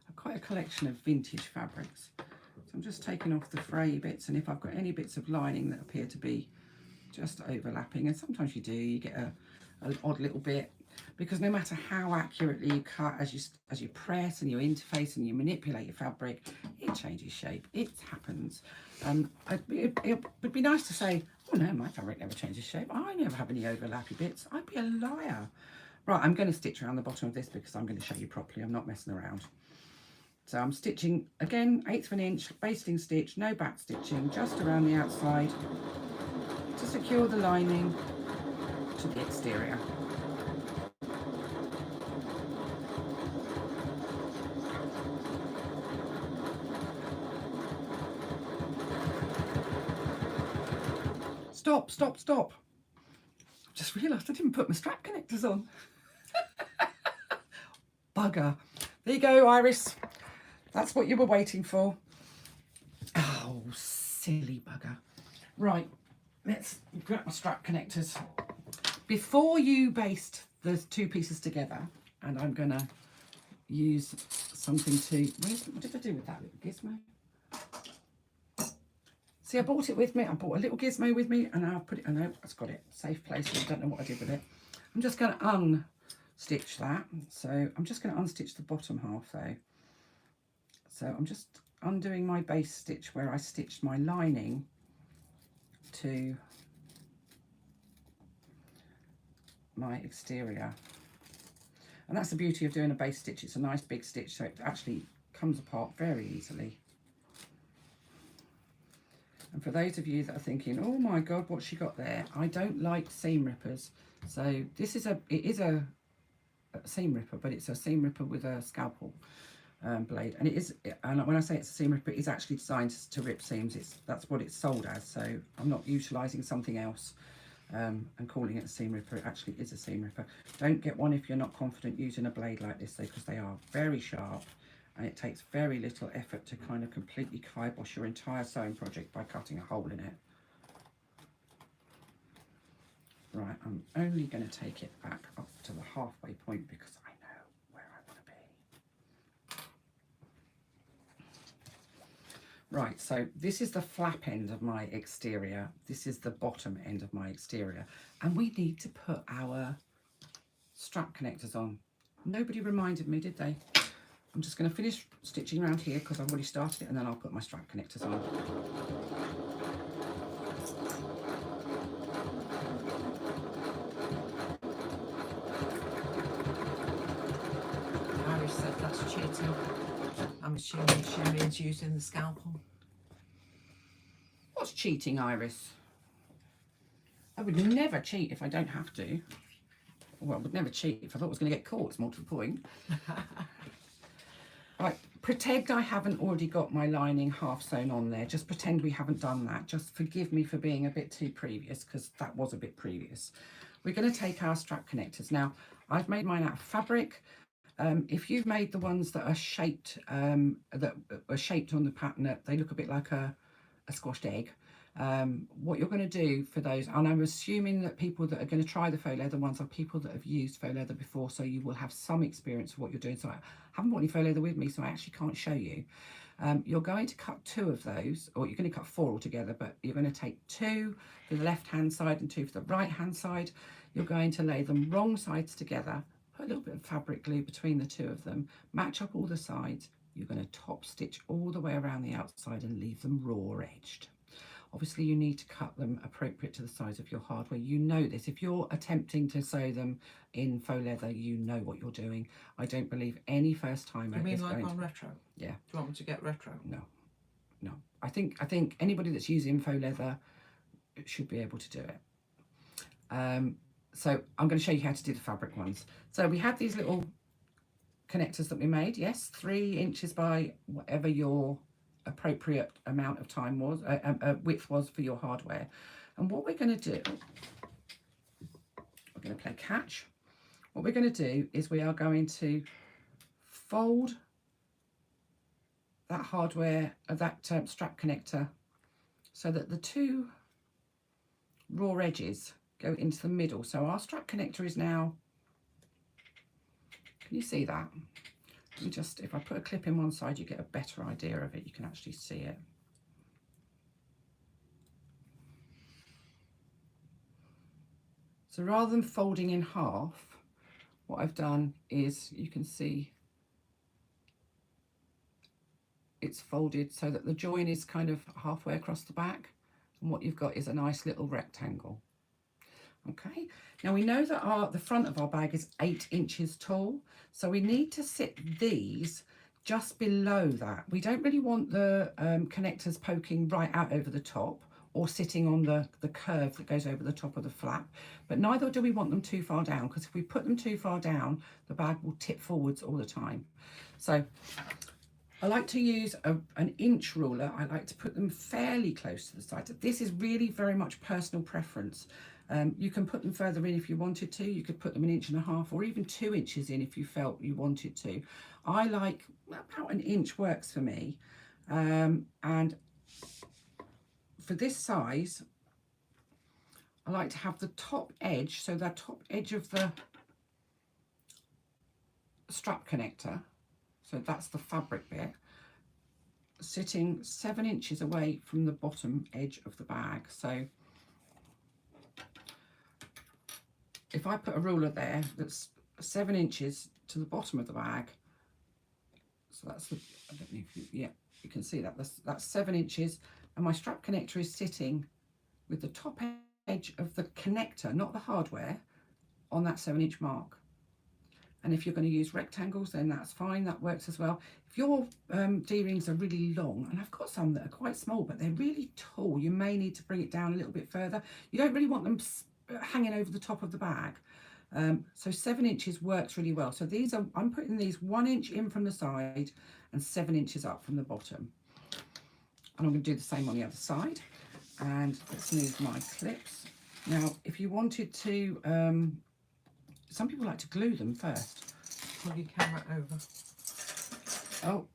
I've quite a collection of vintage fabrics. So I'm just taking off the fray bits, and if I've got any bits of lining that appear to be just overlapping, and sometimes you do, you get an odd little bit, because no matter how accurately you cut, as you press and you interface and you manipulate your fabric, it changes shape. It happens. It would be nice to say, oh no, my fabric never changes shape, I never have any overlappy bits. I'd be a liar. Right, I'm going to stitch around the bottom of this because I'm going to show you properly. I'm not messing around. So I'm stitching again 1/8 of an inch, basting stitch, no back stitching, just around the outside to secure the lining to the exterior. Stop, stop, stop. I've just realised I didn't put my strap connectors on. Bugger. There you go, Iris. That's what you were waiting for. Oh, silly bugger. Right, let's grab my strap connectors. Before you baste the 2 pieces together, and I'm going to use something to... What did I do with that little gizmo? See, I brought it with me. I brought a little gizmo with me, and I've put it... Oh, no, I've got it. Safe place. I don't know what I did with it. I'm just going to unstitch that. So I'm just going to unstitch the bottom half, though. So I'm just undoing my base stitch where I stitched my lining to my exterior. And that's the beauty of doing a base stitch. It's a nice big stitch, so it actually comes apart very easily. And for those of you that are thinking, oh my God, what's she got there? I don't like seam rippers. So this is it is a seam ripper, but it's a seam ripper with a scalpel blade. And it is, and when I say it's a seam ripper, it is actually designed to rip seams. That's what it's sold as. So I'm not utilising something else and calling it a seam ripper. It actually is a seam ripper. Don't get one if you're not confident using a blade like this, though, because they are very sharp. And it takes very little effort to kind of completely kibosh your entire sewing project by cutting a hole in it. Right, I'm only going to take it back up to the halfway point because I know where I want to be. Right, so this is the flap end of my exterior. This is the bottom end of my exterior. And we need to put our strap connectors on. Nobody reminded me, did they? I'm just going to finish stitching around here because I've already started it, and then I'll put my strap connectors on. Iris said that's cheating. I'm assuming she means using the scalpel. What's cheating, Iris? I would never cheat if I don't have to. Well, I would never cheat if I thought I was going to get caught. It's more to the point. Right, pretend I haven't already got my lining half sewn on there. Just pretend we haven't done that. Just forgive me for being a bit too previous, because that was a bit previous. We're going to take our strap connectors. Now, I've made mine out of fabric. If you've made the ones that are shaped, on the pattern, they look a bit like a squashed egg. What you're going to do for those, and I'm assuming that people that are going to try the faux leather ones are people that have used faux leather before, so you will have some experience of what you're doing. So I haven't got any faux leather with me, so I actually can't show you. You're going to cut 2 of those, or you're going to cut 4 altogether, but you're going to take 2 for the left hand side and 2 for the right hand side. You're going to lay them wrong sides together, put a little bit of fabric glue between the 2 of them, match up all the sides. You're going to top stitch all the way around the outside and leave them raw edged. Obviously, you need to cut them appropriate to the size of your hardware. You know this. If you're attempting to sew them in faux leather, you know what you're doing. I don't believe any first timer. You mean like on retro? Yeah. Do you want me to get retro? No, no. I think anybody that's using faux leather should be able to do it. So I'm going to show you how to do the fabric ones. So we had these little connectors that we made. Yes, 3 inches by whatever your appropriate amount of time was, width was for your hardware. And what we're going to do, we're going to play catch. What we're going to do is we are going to fold that hardware, that strap connector, so that the 2 raw edges go into the middle. So our strap connector is now, can you see that? You just, if I put a clip in one side, you get a better idea of it. You can actually see it. So rather than folding in half, what I've done is, you can see it's folded so that the join is kind of halfway across the back, and what you've got is a nice little rectangle. Okay, now we know that the front of our bag is 8 inches tall, so we need to sit these just below that. We don't really want the connectors poking right out over the top or sitting on the curve that goes over the top of the flap, but neither do we want them too far down, because if we put them too far down, the bag will tip forwards all the time. So I like to use an inch ruler. I like to put them fairly close to the side. This is really very much personal preference. You can put them further in if you wanted to. You could put them 1.5 inches or even 2 inches in if you felt you wanted to. I like about 1 inch works for me. And for this size, I like to have the top edge, so the top edge of the strap connector, so that's the fabric bit, sitting 7 inches away from the bottom edge of the bag. So if I put a ruler there that's 7 inches to the bottom of the bag, so that's the, I don't know if you, yeah, you can see that, that's 7 inches, and my strap connector is sitting with the top edge of the connector, not the hardware, on that 7 inch mark. And if you're going to use rectangles, then that's fine, that works as well. If your D-rings are really long, and I've got some that are quite small, but they're really tall, you may need to bring it down a little bit further. You don't really want them hanging over the top of the bag. So 7 inches works really well. So these are, I'm putting these 1 inch in from the side and 7 inches up from the bottom. And I'm going to do the same on the other side. And let's move my clips. Now, if you wanted to, some people like to glue them first. Pull your camera over. Oh,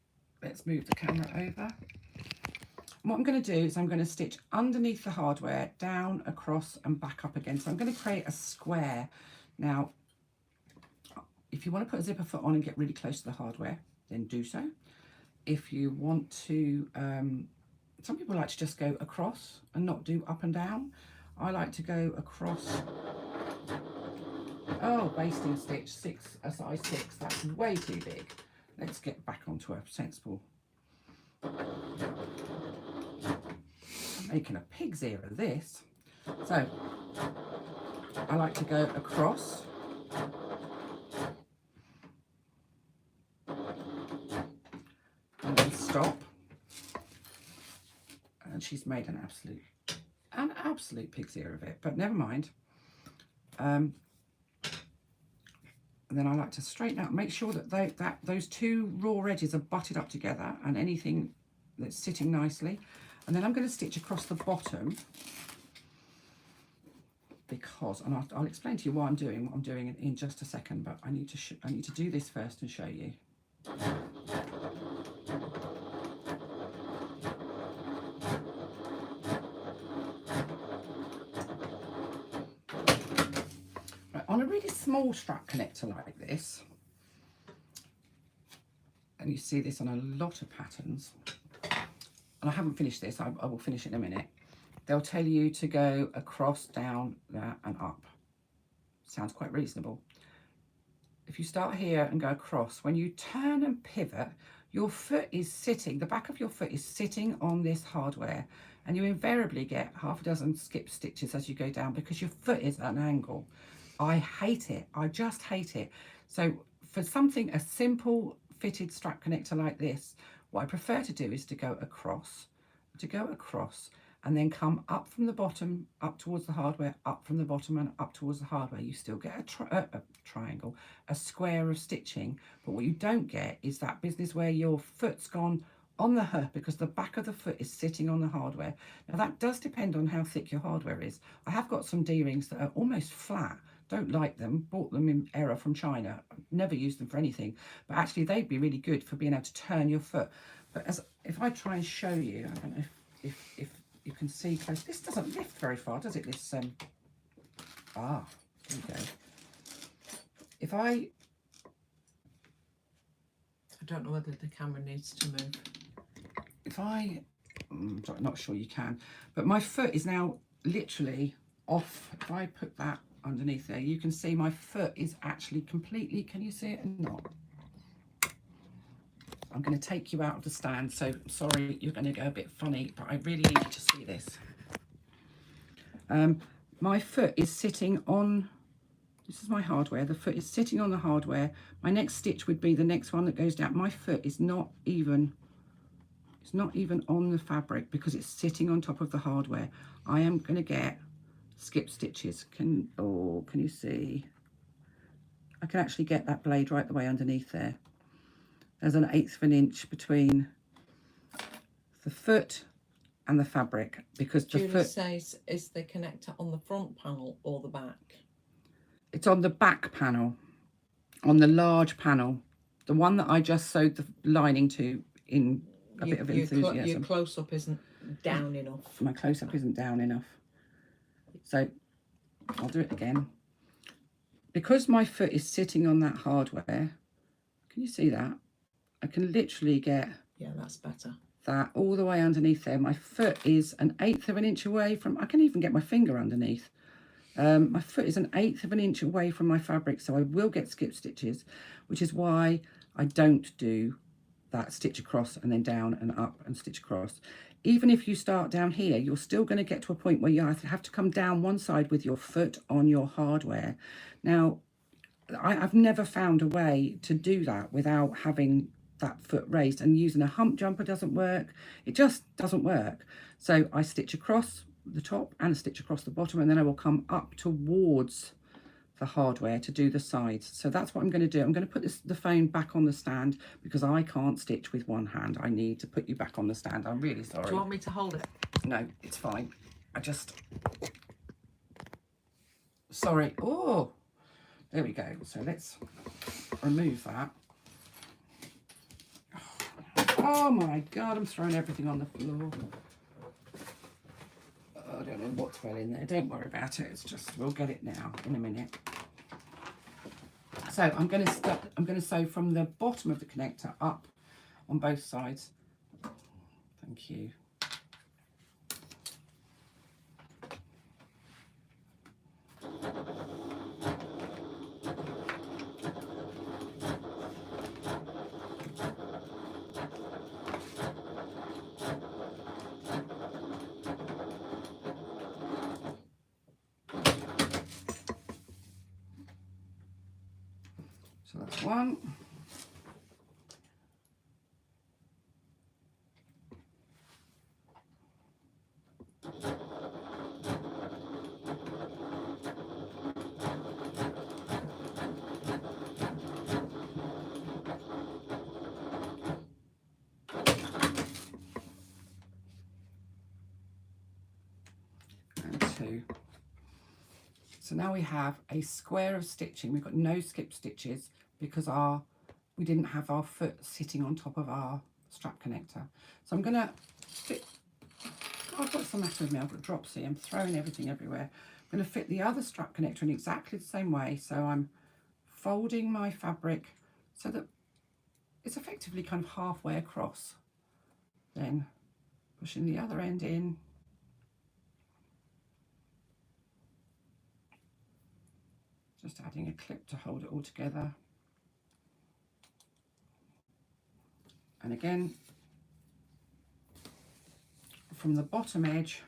let's move the camera over. And what I'm going to do is I'm going to stitch underneath the hardware, down, across and back up again. So I'm going to create a square. Now, if you want to put a zipper foot on and get really close to the hardware, then do so. If you want to, some people like to just go across and not do up and down. I like to go across. Oh, basting stitch, a size 6, that's way too big. Let's get back onto a sensible. I'm making a pig's ear of this. So, I like to go across. And then stop. And she's made an absolute pig's ear of it, but never mind. And then I like to straighten out, make sure that those two raw edges are butted up together and anything that's sitting nicely. And then I'm going to stitch across the bottom because, and I'll explain to you why I'm doing what I'm doing in just a second, but I need to do this first and show you. On a really small strap connector like this, and you see this on a lot of patterns, and I haven't finished this, I will finish it in a minute, they'll tell you to go across, down, there and up. Sounds quite reasonable. If you start here and go across, when you turn and pivot, your foot is sitting, the back of your foot is sitting on this hardware, and you invariably get half a dozen skip stitches as you go down because your foot is at an angle. I hate it. I just hate it. So for something, a simple fitted strap connector like this, what I prefer to do is to go across, and then come up from the bottom, up towards the hardware, up from the bottom and up towards the hardware. You still get a triangle, a square of stitching, but what you don't get is that business where your foot's gone on the hook because the back of the foot is sitting on the hardware. Now that does depend on how thick your hardware is. I have got some D-rings that are almost flat. Don't like them, bought them in error from China, never used them for anything, but actually they'd be really good for being able to turn your foot. But if I try and show you, I don't know if you can see close, this doesn't lift very far, does it? This there you go. If I don't know whether the camera needs to move. I'm not sure you can, but my foot is now literally off. If I put that underneath there, you can see my foot is actually completely, can you see it or not? I'm going to take you out of the stand, so sorry you're going to go a bit funny, but I really need you to see this. My foot is sitting on, this is my hardware, the foot is sitting on the hardware. My next stitch would be the next one that goes down. My foot is not even, it's not even on the fabric because it's sitting on top of the hardware. I am going to get skip stitches. Can you see? I can actually get that blade right the way underneath there. There's an 1/8 of an inch between the foot and the fabric because the Julie foot says, is the connector on the front panel or the back? It's on the back panel, on the large panel, the one that I just sewed the lining to in a bit of enthusiasm. Your close-up isn't down enough. My close-up isn't down enough. So I'll do it again. Because my foot is sitting on that hardware, can you see that? I can literally get, yeah, that's better, that all the way underneath there. My foot is an 1/8 of an inch away from, I can even get my finger underneath. My foot is an 1/8 of an inch away from my fabric, so I will get skip stitches, which is why I don't do that stitch across and then down and up and stitch across. Even if you start down here, you're still going to get to a point where you have to come down one side with your foot on your hardware. Now, I've never found a way to do that without having that foot raised, and using a hump jumper doesn't work. It just doesn't work. So I stitch across the top and a stitch across the bottom, and then I will come up towards the hardware to do the sides. So that's what I'm going to do. I'm going to put the phone back on the stand because I can't stitch with one hand. I need to put you back on the stand. I'm really sorry. Do you want me to hold it? No, it's fine. I just... Sorry. Oh, there we go. So let's remove that. Oh my God, I'm throwing everything on the floor. I don't know what's well in there. Don't worry about it. It's just, we'll get it now in a minute. So I'm going to sew from the bottom of the connector up on both sides. Thank you. So that's one. And two. So now we have a square of stitching. We've got no skip stitches because we didn't have our foot sitting on top of our strap connector. So I'm going to fit, God, what's the matter with me? I've got dropsy. I'm throwing everything everywhere. I'm going to fit the other strap connector in exactly the same way. So I'm folding my fabric so that it's effectively kind of halfway across. Then pushing the other end in. Just adding a clip to hold it all together. And again, from the bottom edge,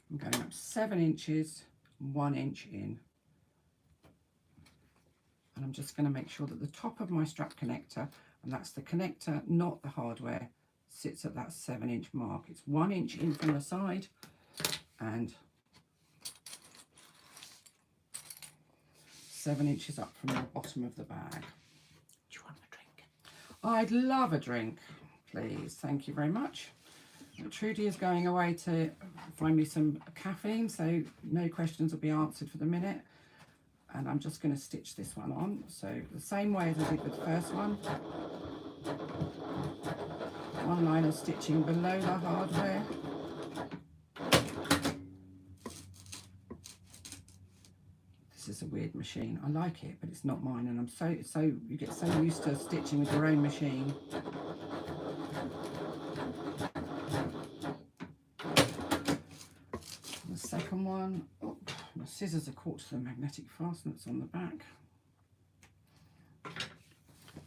I'm going up 7 inches, 1 inch in. And I'm just going to make sure that the top of my strap connector, and that's the connector, not the hardware, sits at that 7-inch mark. It's 1 inch in from the side and 7 inches up from the bottom of the bag. Do you want a drink? I'd love a drink, please. Thank you very much. Trudy is going away to find me some caffeine, so no questions will be answered for the minute. And I'm just going to stitch this one on. So the same way as I did with the first one. One line of stitching below the hardware. This is a weird machine. I like it, but it's not mine, and I'm so you get so used to stitching with your own machine. The second one, oh, my scissors are caught to the magnetic fastener that's on the back.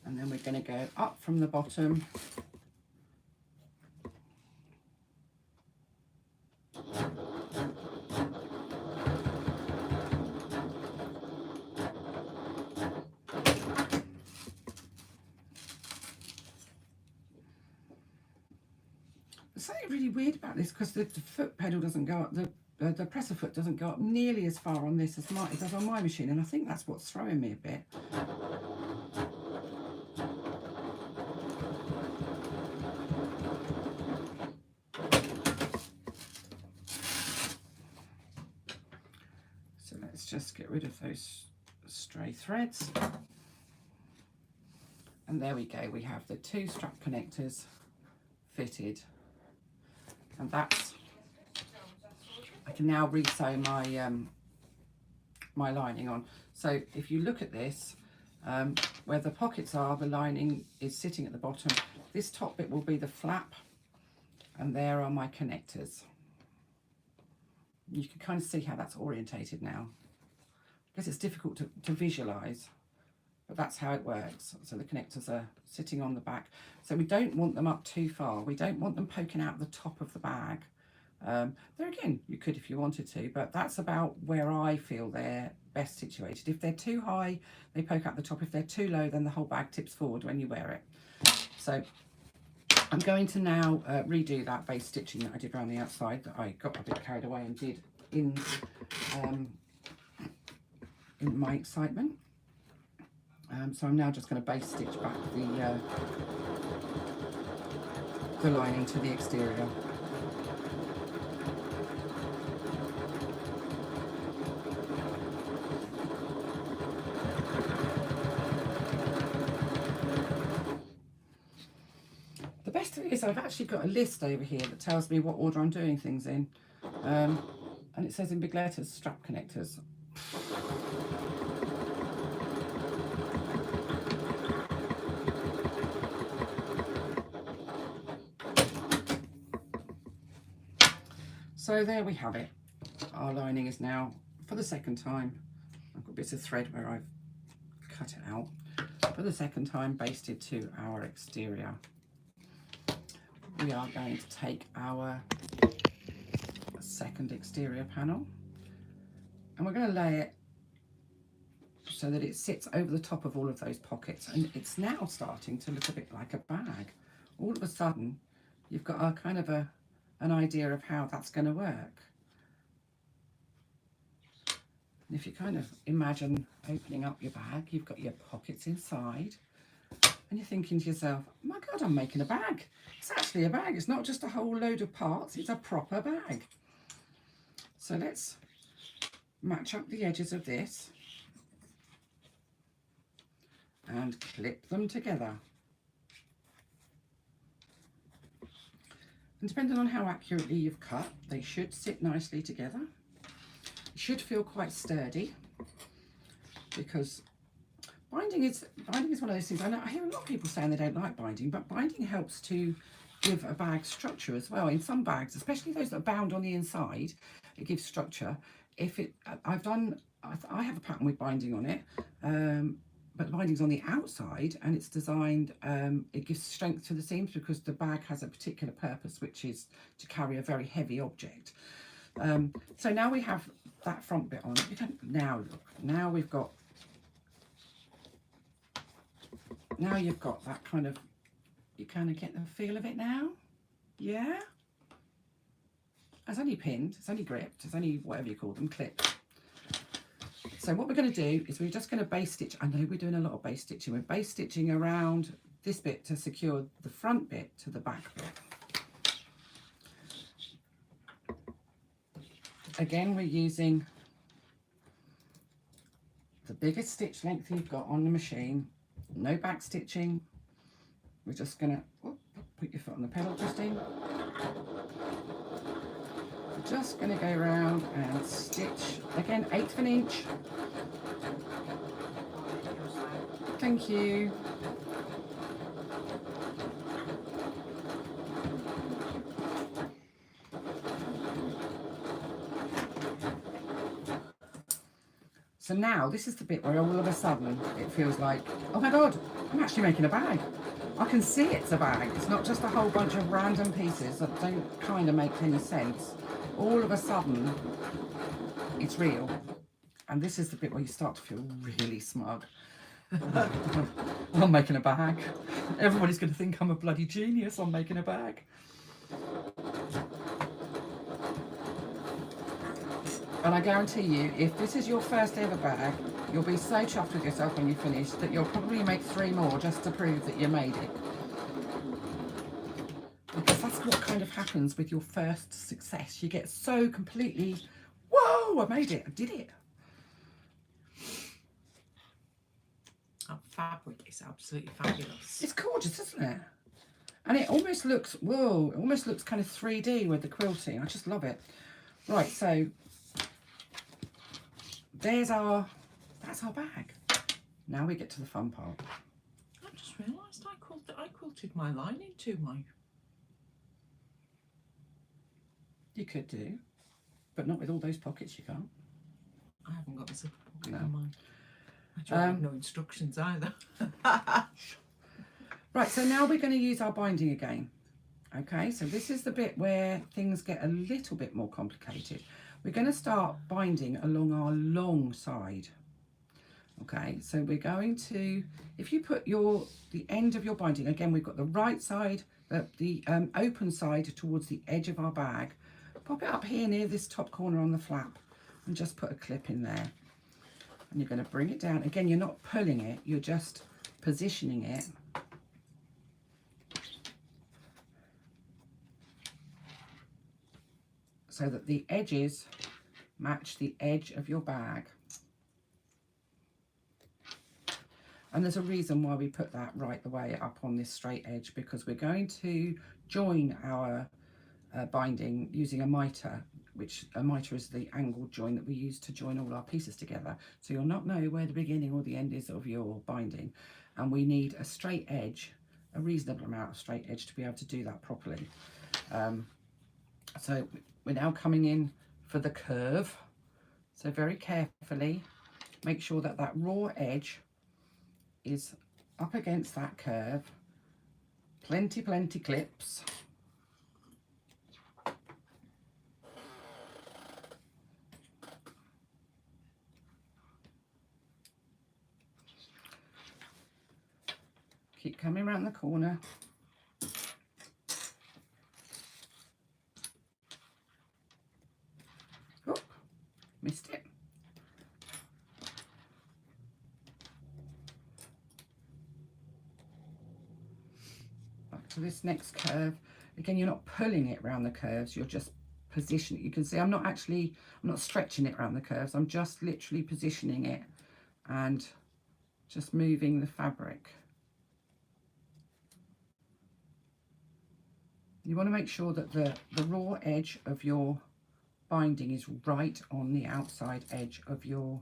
And then we're going to go up from the bottom. There's something really weird about this because the foot pedal doesn't go up, the presser foot doesn't go up nearly as far on this as it does on my machine, and I think that's what's throwing me a bit. So let's just get rid of those stray threads. And there we go, we have the 2 strap connectors fitted. And that's, I can now resew my my lining on. So if you look at this, where the pockets are, the lining is sitting at the bottom. This top bit will be the flap, and there are my connectors. You can kind of see how that's orientated now. I guess it's difficult to visualize, but that's how it works. So the connectors are sitting on the back. So we don't want them up too far. We don't want them poking out the top of the bag. There again, you could if you wanted to, but that's about where I feel they're best situated. If they're too high, they poke out the top. If they're too low, then the whole bag tips forward when you wear it. So I'm going to now redo that base stitching that I did around the outside that I got a bit carried away and did in my excitement. So I'm now just going to base stitch back the lining to the exterior. The best thing is I've actually got a list over here that tells me what order I'm doing things in, and it says in big letters strap connectors. So there we have it. Our lining is now, for the second time, I've got bits of thread where I've cut it out, for the second time basted to our exterior. We are going to take our second exterior panel and we're going to lay it so that it sits over the top of all of those pockets, and it's now starting to look a bit like a bag. All of a sudden you've got a kind of an idea of how that's going to work. And if you kind of imagine opening up your bag, you've got your pockets inside and you're thinking to yourself, oh my God, I'm making a bag. It's actually a bag. It's not just a whole load of parts, it's a proper bag. So let's match up the edges of this and clip them together. And depending on how accurately you've cut, they should sit nicely together. It should feel quite sturdy, because binding is one of those things. I hear a lot of people saying they don't like binding, but binding helps to give a bag structure as well. In some bags, especially those that are bound on the inside, it gives structure. I have a pattern with binding on it, but the binding's on the outside and it's designed, it gives strength to the seams because the bag has a particular purpose, which is to carry a very heavy object. So now we have that front bit on. Now you've got that kind of, you kind of get the feel of it now. Yeah, it's only pinned, it's only gripped, it's only whatever you call them, clipped. So what we're going to do is we're just going to base stitch. I know we're doing a lot of base stitching. We're base stitching around this bit to secure the front bit to the back bit. Again, we're using the biggest stitch length you've got on the machine. No back stitching. We're just going to put your foot on the pedal, Christine. We're just going to go around and stitch again, 1/8 of an inch. Thank you. So now this is the bit where all of a sudden it feels like, oh my God, I'm actually making a bag. I can see it's a bag. It's not just a whole bunch of random pieces that don't kind of make any sense. All of a sudden it's real. And this is the bit where you start to feel really smug. I'm making a bag. Everybody's going to think I'm a bloody genius. I'm making a bag. And I guarantee you, if this is your first ever bag, you'll be so chuffed with yourself when you finish that you'll probably make 3 more just to prove that you made it. Because that's what kind of happens with your first success. You get so completely, whoa, I made it, I did it. That fabric is absolutely fabulous. It's gorgeous, isn't it? And it almost looks, whoa, it almost looks kind of 3D with the quilting. I just love it. Right, so that's our bag. Now we get to the fun part. I just realised I quilted my lining to my... You could do, but not with all those pockets, you can't. I haven't got a zipper pocket No. on mine. I don't have no instructions either. Right, so now we're going to use our binding again. Okay, so this is the bit where things get a little bit more complicated. We're going to start binding along our long side. Okay, so we're going to, if you put the end of your binding, again, we've got the right side, the open side towards the edge of our bag. Pop it up here near this top corner on the flap and just put a clip in there. And you're going to bring it down. Again, you're not pulling it, you're just positioning it. So that the edges match the edge of your bag. And there's a reason why we put that right the way up on this straight edge, because we're going to join our binding using a mitre, which a mitre is the angled join that we use to join all our pieces together. So you'll not know where the beginning or the end is of your binding. And we need a straight edge, a reasonable amount of straight edge to be able to do that properly. So we're now coming in for the curve. So very carefully, make sure that that raw edge is up against that curve. Plenty clips. Keep coming around the corner. Oh, missed it. Back to this next curve. Again, you're not pulling it around the curves, you're just positioning. You can see I'm not stretching it around the curves, I'm just literally positioning it and just moving the fabric. You want to make sure that the raw edge of your binding is right on the outside edge of your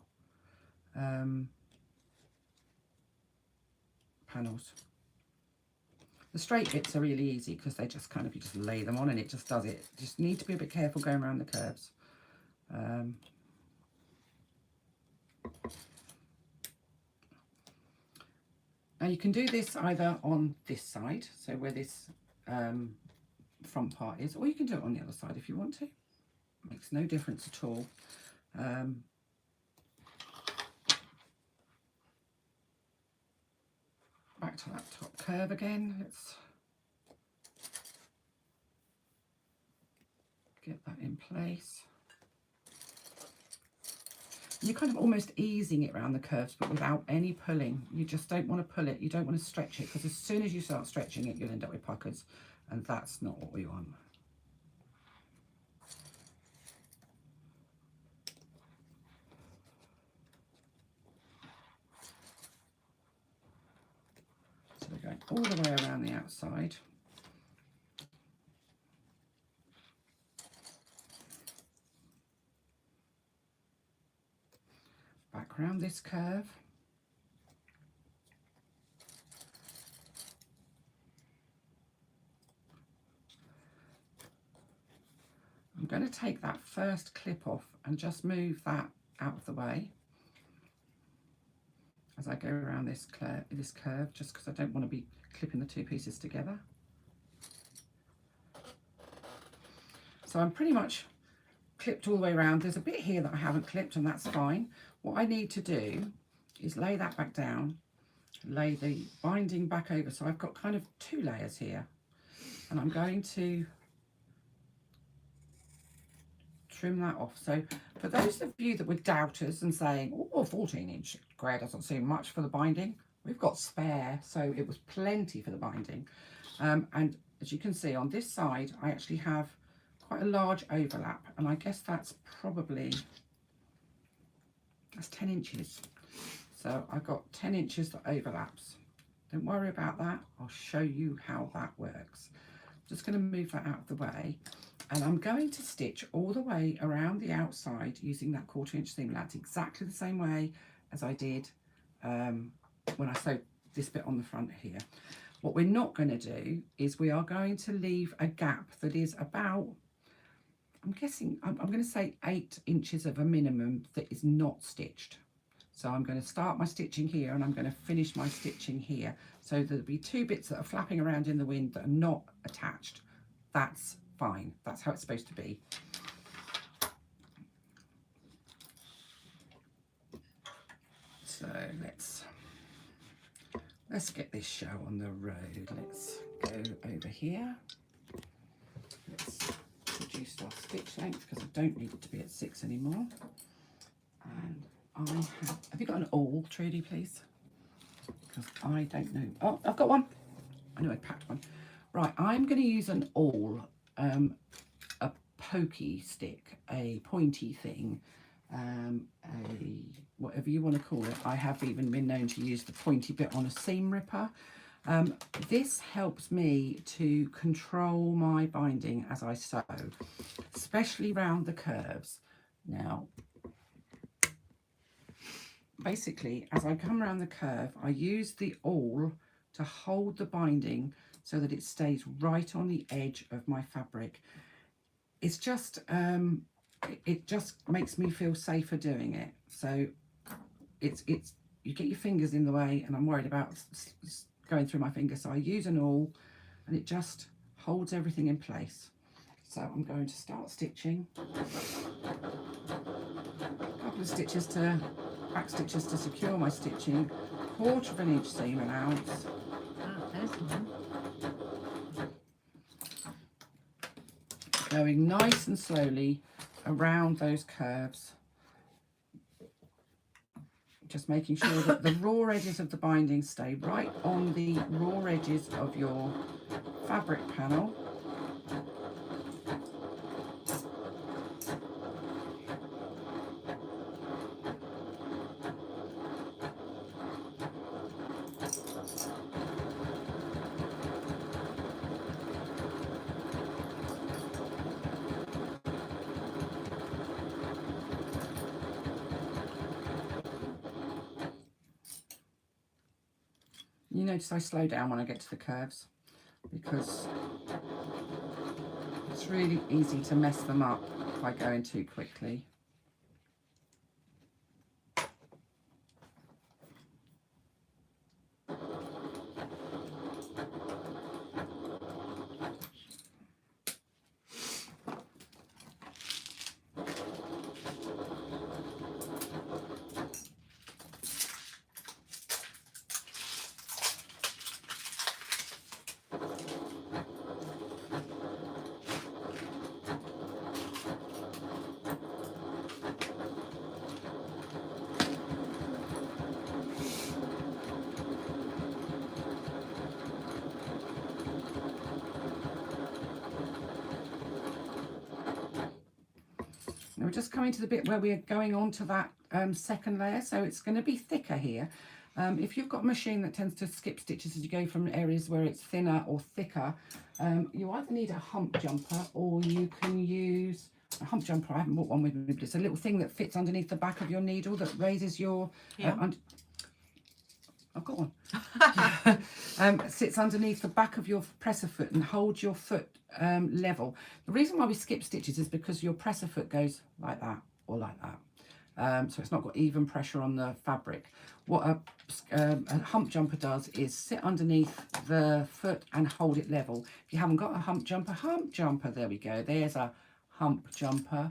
panels. The straight bits are really easy because they just kind of, you just lay them on and it just does it. You just need to be a bit careful going around the curves. Now you can do this either on this side, so where this front part is, or you can do it on the other side if you want to. Makes no difference at all. Back to that top curve again. Let's get that in place. You're kind of almost easing it around the curves, but without any pulling. You just don't want to pull it. You don't want to stretch it, because as soon as you start stretching it, you'll end up with puckers, and that's not what we want. So we're going all the way around the outside. Back around this curve. I'm going to take that first clip off and just move that out of the way as I go around this curve, just because I don't want to be clipping the two pieces together. So I'm pretty much clipped all the way around. There's a bit here that I haven't clipped, and that's fine. What I need to do is lay that back down, lay the binding back over, so I've got kind of two layers here, and I'm going to trim that off. So for those of you that were doubters and saying, oh, 14-inch square doesn't seem much for the binding, we've got spare, so it was plenty for the binding. And as you can see on this side, I actually have quite a large overlap, and I guess that's 10 inches. So I've got 10 inches that overlaps. Don't worry about that. I'll show you how that works. I'm just going to move that out of the way, and I'm going to stitch all the way around the outside using that 1/4 inch seam. That's exactly the same way as I did when I sewed this bit on the front here. What we're not going to do is we are going to leave a gap that is about, I'm guessing, I'm going to say 8 inches of a minimum that is not stitched. So I'm going to start my stitching here, and I'm going to finish my stitching here. So there'll be two bits that are flapping around in the wind that are not attached. That's fine. That's how it's supposed to be. let's get this show on the road. Let's go over here. Let's reduce our stitch length because I don't need it to be at 6 anymore. And have you got an awl, Trudy, please? Because I don't know. Oh, I've got one. I know I packed one. Right, I'm going to use an awl, a pokey stick, a pointy thing, a whatever you want to call it. I have even been known to use the pointy bit on a seam ripper. This helps me to control my binding as I sew, especially round the curves. Now, basically, as I come around the curve, I use the awl to hold the binding so that it stays right on the edge of my fabric. It's just, it just makes me feel safer doing it. So you get your fingers in the way, and I'm worried about going through my fingers. So I use an awl, and it just holds everything in place. So I'm going to start stitching. A couple of stitches back stitches to secure my stitching, 1/4 inch seam allowance. There's one. Going nice and slowly around those curves, just making sure that the raw edges of the binding stay right on the raw edges of your fabric panel. You notice I slow down when I get to the curves because it's really easy to mess them up by going too quickly. Now we're just coming to the bit where we're going on to that second layer, so it's going to be thicker here. If you've got a machine that tends to skip stitches as you go from areas where it's thinner or thicker, you either need a hump jumper or you can use a hump jumper. I haven't bought one with me, but it's a little thing that fits underneath the back of your needle that raises your... I've got one. Sits underneath the back of your presser foot and holds your foot level. The reason why we skip stitches is because your presser foot goes like that or like that. So it's not got even pressure on the fabric. What a hump jumper does is sit underneath the foot and hold it level. If you haven't got a hump jumper, there we go. There's a hump jumper.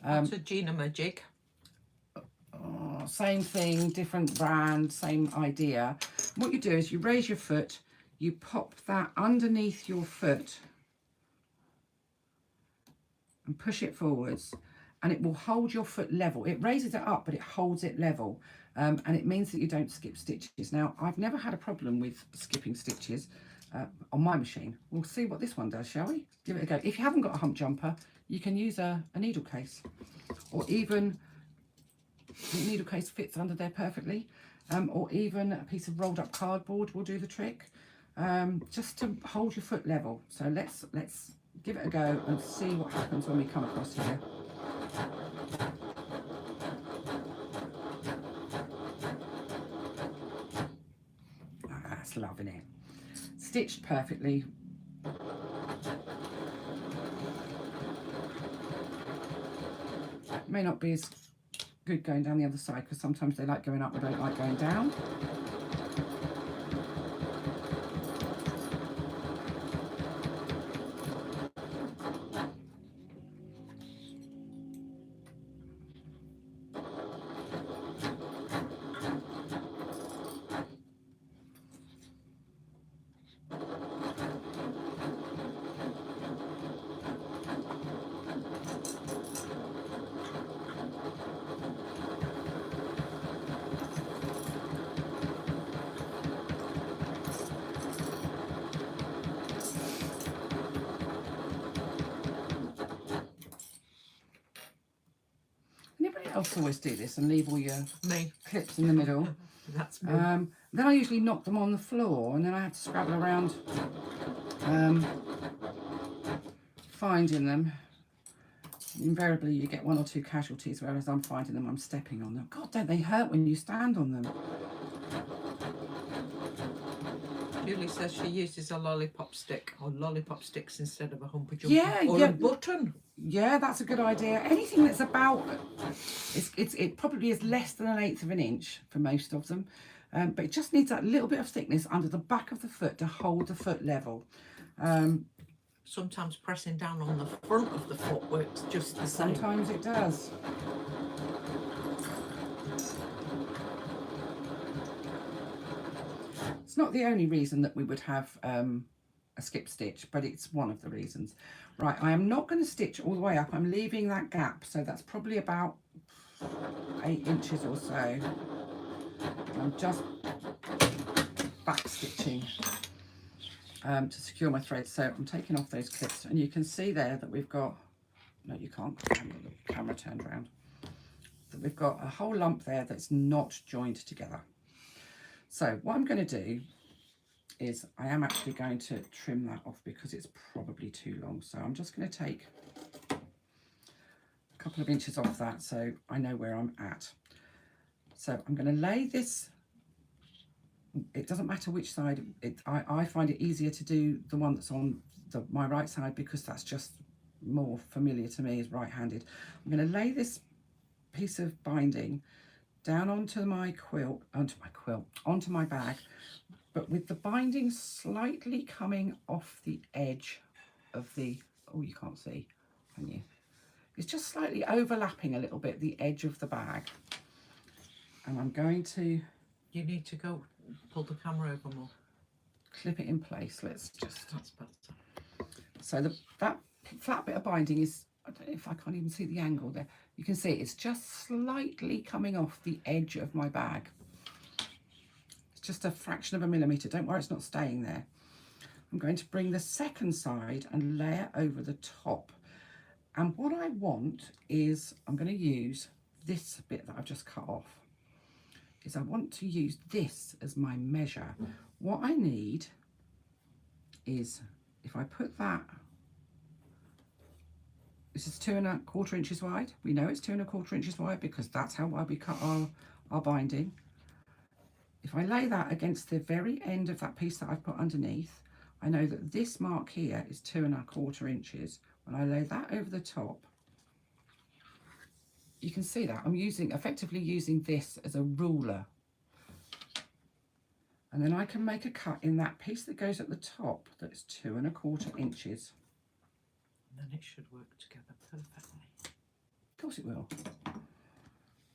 That's a Gina Magic. Same thing, different brand, same idea. What you do is you raise your foot, you pop that underneath your foot and push it forwards, and it will hold your foot level. It raises it up, but it holds it level, and it means that you don't skip stitches. Now, I've never had a problem with skipping stitches on my machine. We'll see what this one does, shall we? Give it a go. If you haven't got a hump jumper, you can use a needle case, or even the needle case fits under there perfectly, or even a piece of rolled up cardboard will do the trick, just to hold your foot level. So let's give it a go and see what happens when we come across here. That's loving it. Stitched perfectly. May not be as good going down the other side because sometimes they like going up, they don't like going down. else always do this and leave all your Me. clips in the middle. That's me. Then I usually knock them on the floor, and then I have to scrabble around finding them. Invariably you get 1 or 2 casualties, whereas I'm finding them, I'm stepping on them. God, don't they hurt when you stand on them? Julie says she uses a lollipop stick or lollipop sticks instead of a humper jumper. Yeah, or yeah. a button. Yeah, that's a good idea. Anything that's about, it probably is less than 1/8 of an inch for most of them, but it just needs that little bit of thickness under the back of the foot to hold the foot level. Sometimes pressing down on the front of the foot works just the same. Sometimes it does. It's not the only reason that we would have a skip stitch, but it's one of the reasons. Right, I am not going to stitch all the way up. I'm leaving that gap, so that's probably about 8 inches or so. I'm just back stitching to secure my thread. So I'm taking off those clips, and you can see there that we've got, no you can't, the camera turned around, that we've got a whole lump there that's not joined together. So what I'm going to do is I am actually going to trim that off because it's probably too long. So I'm just going to take a couple of inches off that so I know where I'm at. So I'm going to lay this, it doesn't matter which side, I find it easier to do the one that's on my right side because that's just more familiar to me as right-handed. I'm going to lay this piece of binding down onto my bag, but with the binding slightly coming off the edge of the, oh, you can't see, can you? It's just slightly overlapping a little bit the edge of the bag. And I'm going to... You need to go pull the camera over more. Clip it in place. Let's just... That's better. So that flat bit of binding is, I don't know if I can't even see the angle there. You can see it's just slightly coming off the edge of my bag. It's just a fraction of a millimetre. Don't worry, it's not staying there. I'm going to bring the second side and layer over the top. And what I want is, I'm going to use this bit that I've just cut off. Is I want to use this as my measure. What I need is, if I put that, this is 2 1/4 inches wide. We know it's 2 1/4 inches wide because that's how wide we cut our binding. If I lay that against the very end of that piece that I've put underneath, I know that this mark here is 2 1/4 inches. When I lay that over the top, you can see that I'm effectively using this as a ruler. And then I can make a cut in that piece that goes at the top that's 2 1/4 inches. And then it should work together perfectly. Of course it will.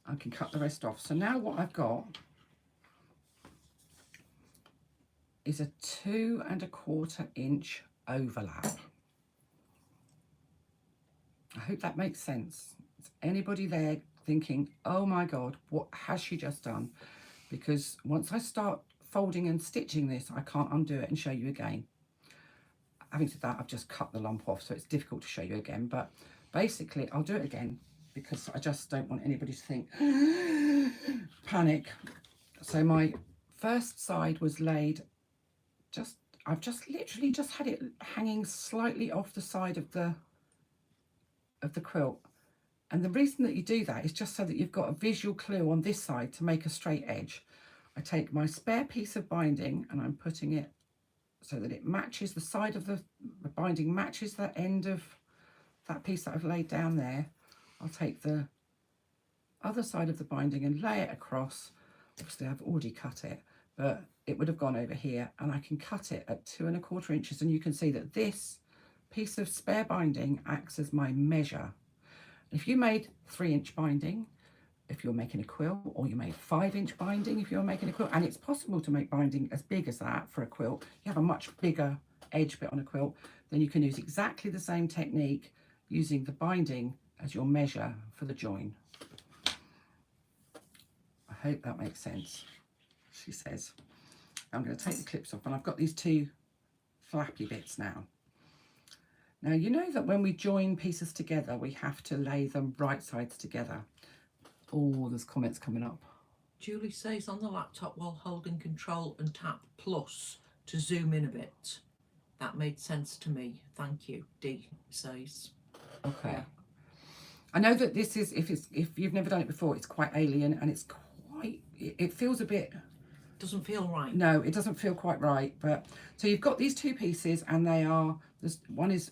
I can cut the rest off. So now what I've got is a 2 1/4 inch overlap. I hope that makes sense. Is anybody there thinking, oh my God, what has she just done? Because once I start folding and stitching this, I can't undo it and show you again. Having said that, I've just cut the lump off, so it's difficult to show you again, but basically I'll do it again because I just don't want anybody to think, panic. So my first side was laid I've just literally just had it hanging slightly off the side of the quilt. And the reason that you do that is just so that you've got a visual clue on this side to make a straight edge. I take my spare piece of binding and I'm putting it so that it matches the side of the binding, matches the end of that piece that I've laid down there. I'll take the other side of the binding and lay it across. Obviously I've already cut it, but it would have gone over here, and I can cut it at 2 1/4 inches, and you can see that this piece of spare binding acts as my measure. If you made 3-inch binding, if you're making a quilt, or you made 5-inch binding if you're making a quilt, and it's possible to make binding as big as that for a quilt, you have a much bigger edge bit on a quilt, then you can use exactly the same technique using the binding as your measure for the join. I hope that makes sense, she says. I'm going to take the clips off, and I've got these 2 flappy bits now. Now, you know that when we join pieces together, we have to lay them right sides together. Oh, there's comments coming up. Julie says on the laptop while holding control and tap plus to zoom in a bit. That made sense to me. Thank you. D says. Okay. Yeah. I know that this is, if you've never done it before, it's quite alien and it's quite, it feels a bit, Doesn't feel right. no, it doesn't feel quite right. But so you've got these two pieces and they are, one is,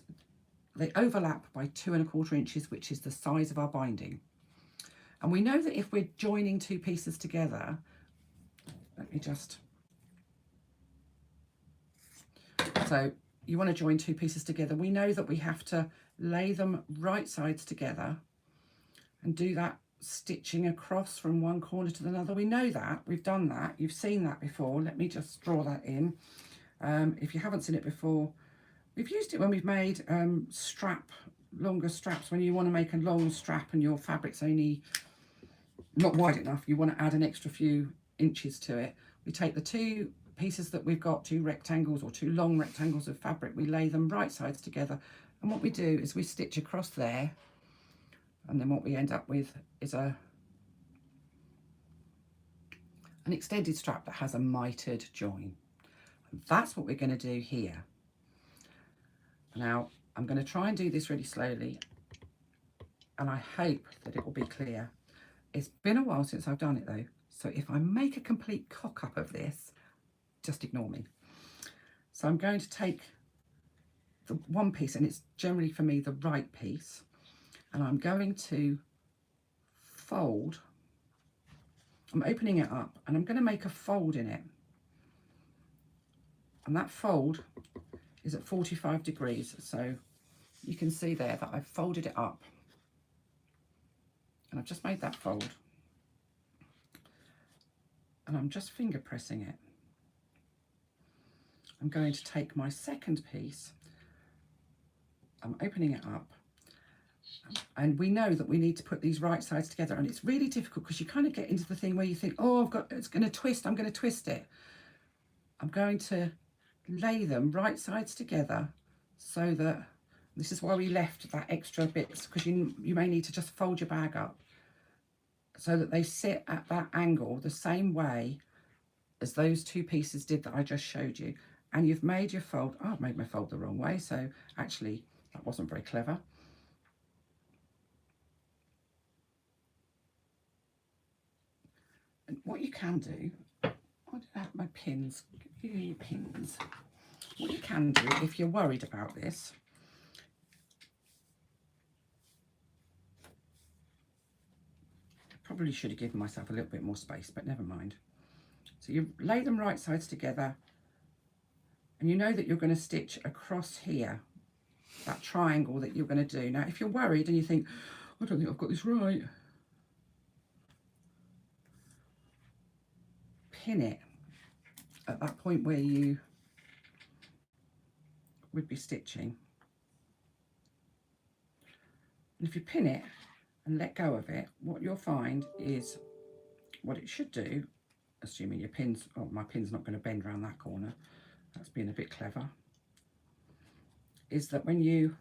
they overlap by 2 1/4 inches, which is the size of our binding. And we know that if we're joining two pieces together, let me just, so you want to join two pieces together. We know that we have to lay them right sides together and do that stitching across from one corner to another. We know that, we've done that, you've seen that before. Let me just draw that in. If you haven't seen it before, we've used it when we've made longer straps, when you want to make a long strap and your fabric's only not wide enough, you want to add an extra few inches to it. We take the two pieces that we've got, two rectangles or two long rectangles of fabric, we lay them right sides together, and what we do is we stitch across there, and then what we end up with is an extended strap that has a mitered join. And that's what we're going to do here. Now I'm going to try and do this really slowly, and I hope that it will be clear. It's been a while since I've done it though, so if I make a complete cock up of this, just ignore me. So I'm going to take the one piece, and it's generally for me the right piece, and I'm going to fold. I'm opening it up and I'm going to make a fold in it, and that fold is at 45 degrees, so you can see there that I've folded it up and I've just made that fold, and I'm just finger pressing it. I'm going to take my second piece, I'm opening it up, and we know that we need to put these right sides together, and it's really difficult because you kind of get into the thing where you think, oh, it's going to twist, I'm going to twist it. I'm going to lay them right sides together, so that, this is why we left that extra bits, because you may need to just fold your bag up so that they sit at that angle the same way as those two pieces did that I just showed you. And you've made your fold. Oh, I've made my fold the wrong way, so actually that wasn't very clever. And what you can do, I don't have my pins, give me your pins. What you can do, if you're worried about this, I probably should have given myself a little bit more space, but never mind. So you lay them right sides together, and you know that you're going to stitch across here, that triangle that you're going to do. Now, if you're worried and you think, I don't think I've got this right, pin it at that point where you would be stitching. And if you pin it and let go of it, what you'll find is, what it should do, assuming your pins, oh, my pin's not going to bend around that corner, that's being a bit clever, is that when you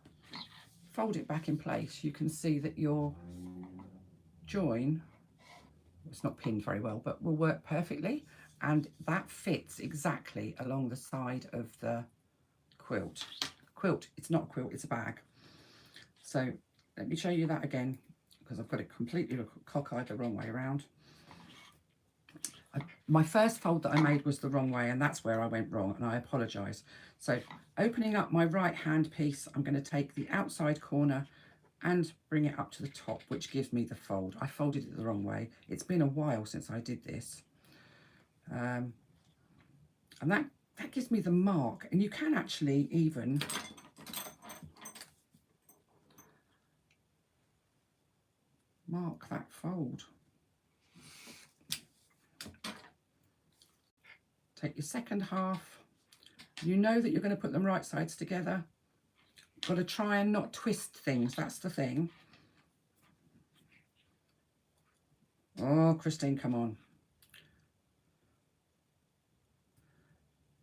fold it back in place, you can see that your join, it's not pinned very well, but will work perfectly, and that fits exactly along the side of the quilt. It's not a quilt, it's a bag. So let me show you that again, because I've got it completely cockeyed the wrong way around. My first fold that I made was the wrong way, and that's where I went wrong, and I apologise. So opening up my right hand piece, I'm going to take the outside corner and bring it up to the top, which gives me the fold. I folded it the wrong way. It's been a while since I did this. And that gives me the mark, and you can actually even mark that fold. Take your second half. You know that you're going to put them right sides together. Got to try and not twist things, that's the thing. Oh, Christine, come on.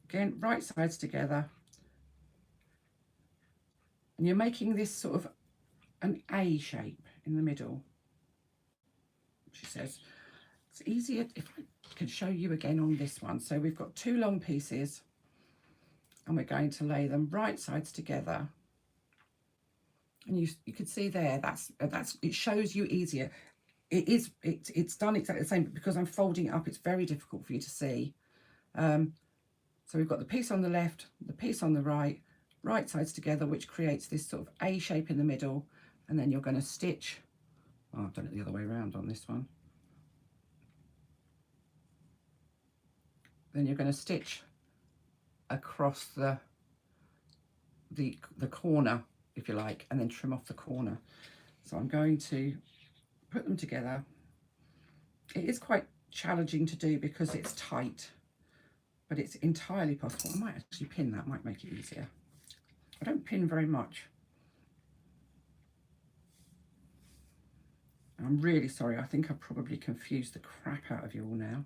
Again, right sides together. And you're making this sort of an A shape in the middle. she says. It's easier if I can show you again on this one. So we've got 2 long pieces and we're going to lay them right sides together. And you can see there, that's it shows you easier. It's done exactly the same, but because I'm folding it up, it's very difficult for you to see. So we've got the piece on the left, the piece on the right, right sides together, which creates this sort of A shape in the middle. And then you're going to stitch, oh, I've done it the other way around on this one. Then you're going to stitch across the corner, if you like, and then trim off the corner. So I'm going to put them together. It is quite challenging to do because it's tight, but it's entirely possible. I might actually pin that, might make it easier. I don't pin very much. I'm really sorry, I think I've probably confused the crap out of you all now.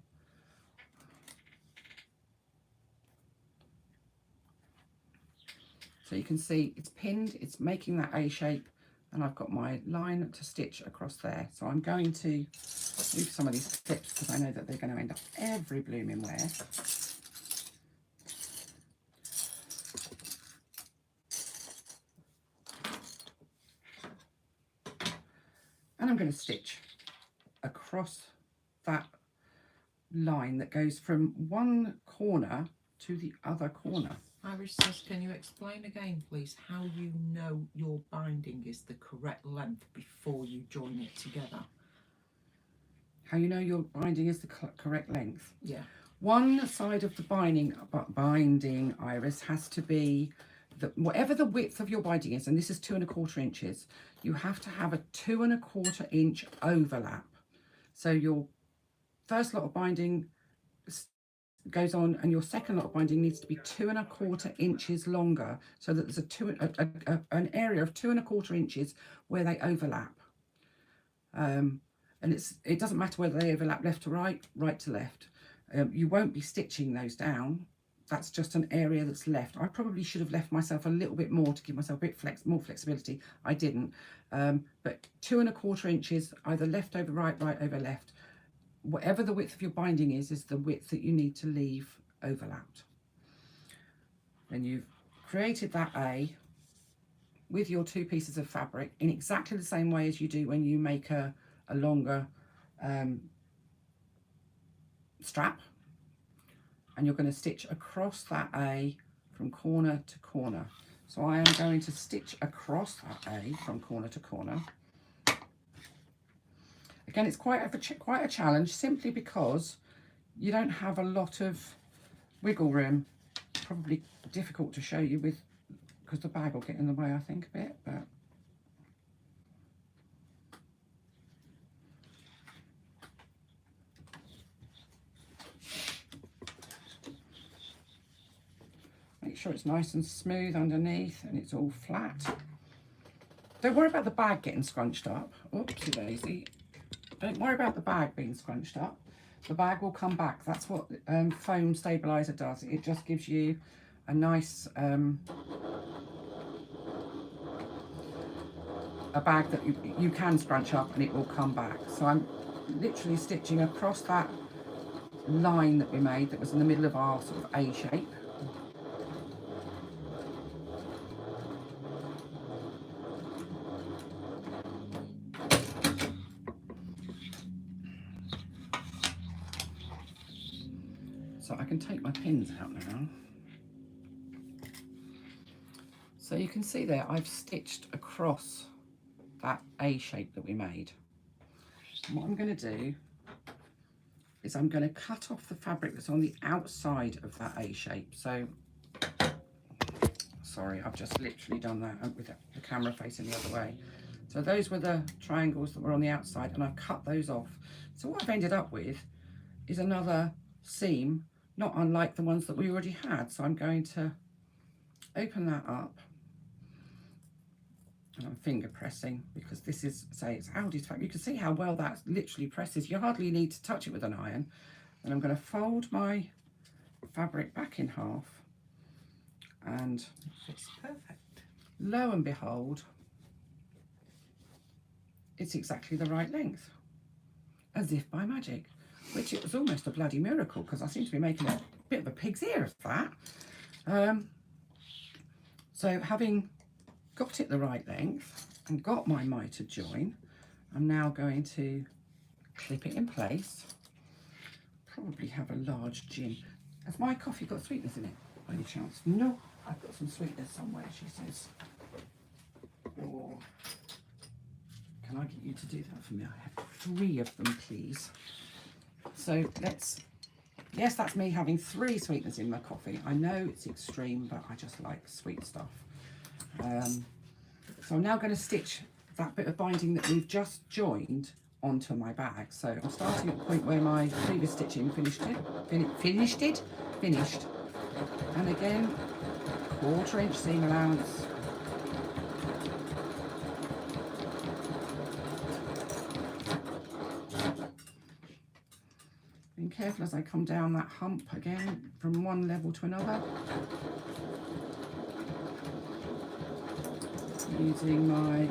So you can see it's pinned, it's making that A shape, and I've got my line to stitch across there. So I'm going to move some of these clips because I know that they're going to end up every blooming where. And I'm going to stitch across that line that goes from one corner to the other corner. Iris says, can you explain again, please, how you know your binding is the correct length before you join it together? How you know your binding is the correct length? Yeah. One side of the binding, Iris, has to be whatever the width of your binding is, and this is 2 1/4 inches. You have to have a 2 1/4 inch overlap. So your first lot of binding goes on, and your second lot of binding needs to be 2 1/4 inches longer, so that there's an area of 2 1/4 inches where they overlap. And it doesn't matter whether they overlap left to right, right to left. You won't be stitching those down. That's just an area that's left. I probably should have left myself a little bit more to give myself a bit more flexibility. I didn't. But 2 1/4 inches, either left over right, right over left. Whatever the width of your binding is the width that you need to leave overlapped. Then you've created that A with your 2 pieces of fabric in exactly the same way as you do when you make a longer strap. And you're going to stitch across that A from corner to corner. So I am going to stitch across that A from corner to corner. Again, it's quite a challenge, simply because you don't have a lot of wiggle room. Probably difficult to show you because the bag will get in the way, I think, a bit. But make sure it's nice and smooth underneath and it's all flat. Don't worry about the bag getting scrunched up. Oopsie daisy. Don't worry about the bag being scrunched up. The bag will come back. That's what foam stabilizer does. It just gives you a nice a bag that you can scrunch up and it will come back. So I'm literally stitching across that line that we made that was in the middle of our sort of A shape. So I can take my pins out now. So you can see there I've stitched across that A shape that we made. And what I'm going to do is I'm going to cut off the fabric that's on the outside of that A shape. So, sorry, I've just literally done that with the camera facing the other way. So those were the triangles that were on the outside, and I've cut those off. So what I've ended up with is another seam, not unlike the ones that we already had. So I'm going to open that up, and I'm finger pressing because this is, say, it's Aldi's fabric. You can see how well that literally presses. You hardly need to touch it with an iron. And I'm going to fold my fabric back in half, and It's perfect. lo and behold, it's exactly the right length. as if by magic, which it was almost a bloody miracle because I seem to be making a bit of a pig's ear of that. So having got it the right length and got my mitered join, I'm now going to clip it in place. Probably have a large gin. Has my coffee got sweetness in it by any chance? No, I've got some sweetness somewhere, she says. Or can I get you to do that for me? I have 3 of them, please. So yes, that's me having 3 sweeteners in my coffee. I know it's extreme, but I just like sweet stuff. So I'm now going to stitch that bit of binding that we've just joined onto my bag. So I'm starting at the point where my previous stitching finished. And again, 1/4 inch seam allowance. Being careful as I come down that hump again from one level to another. Using my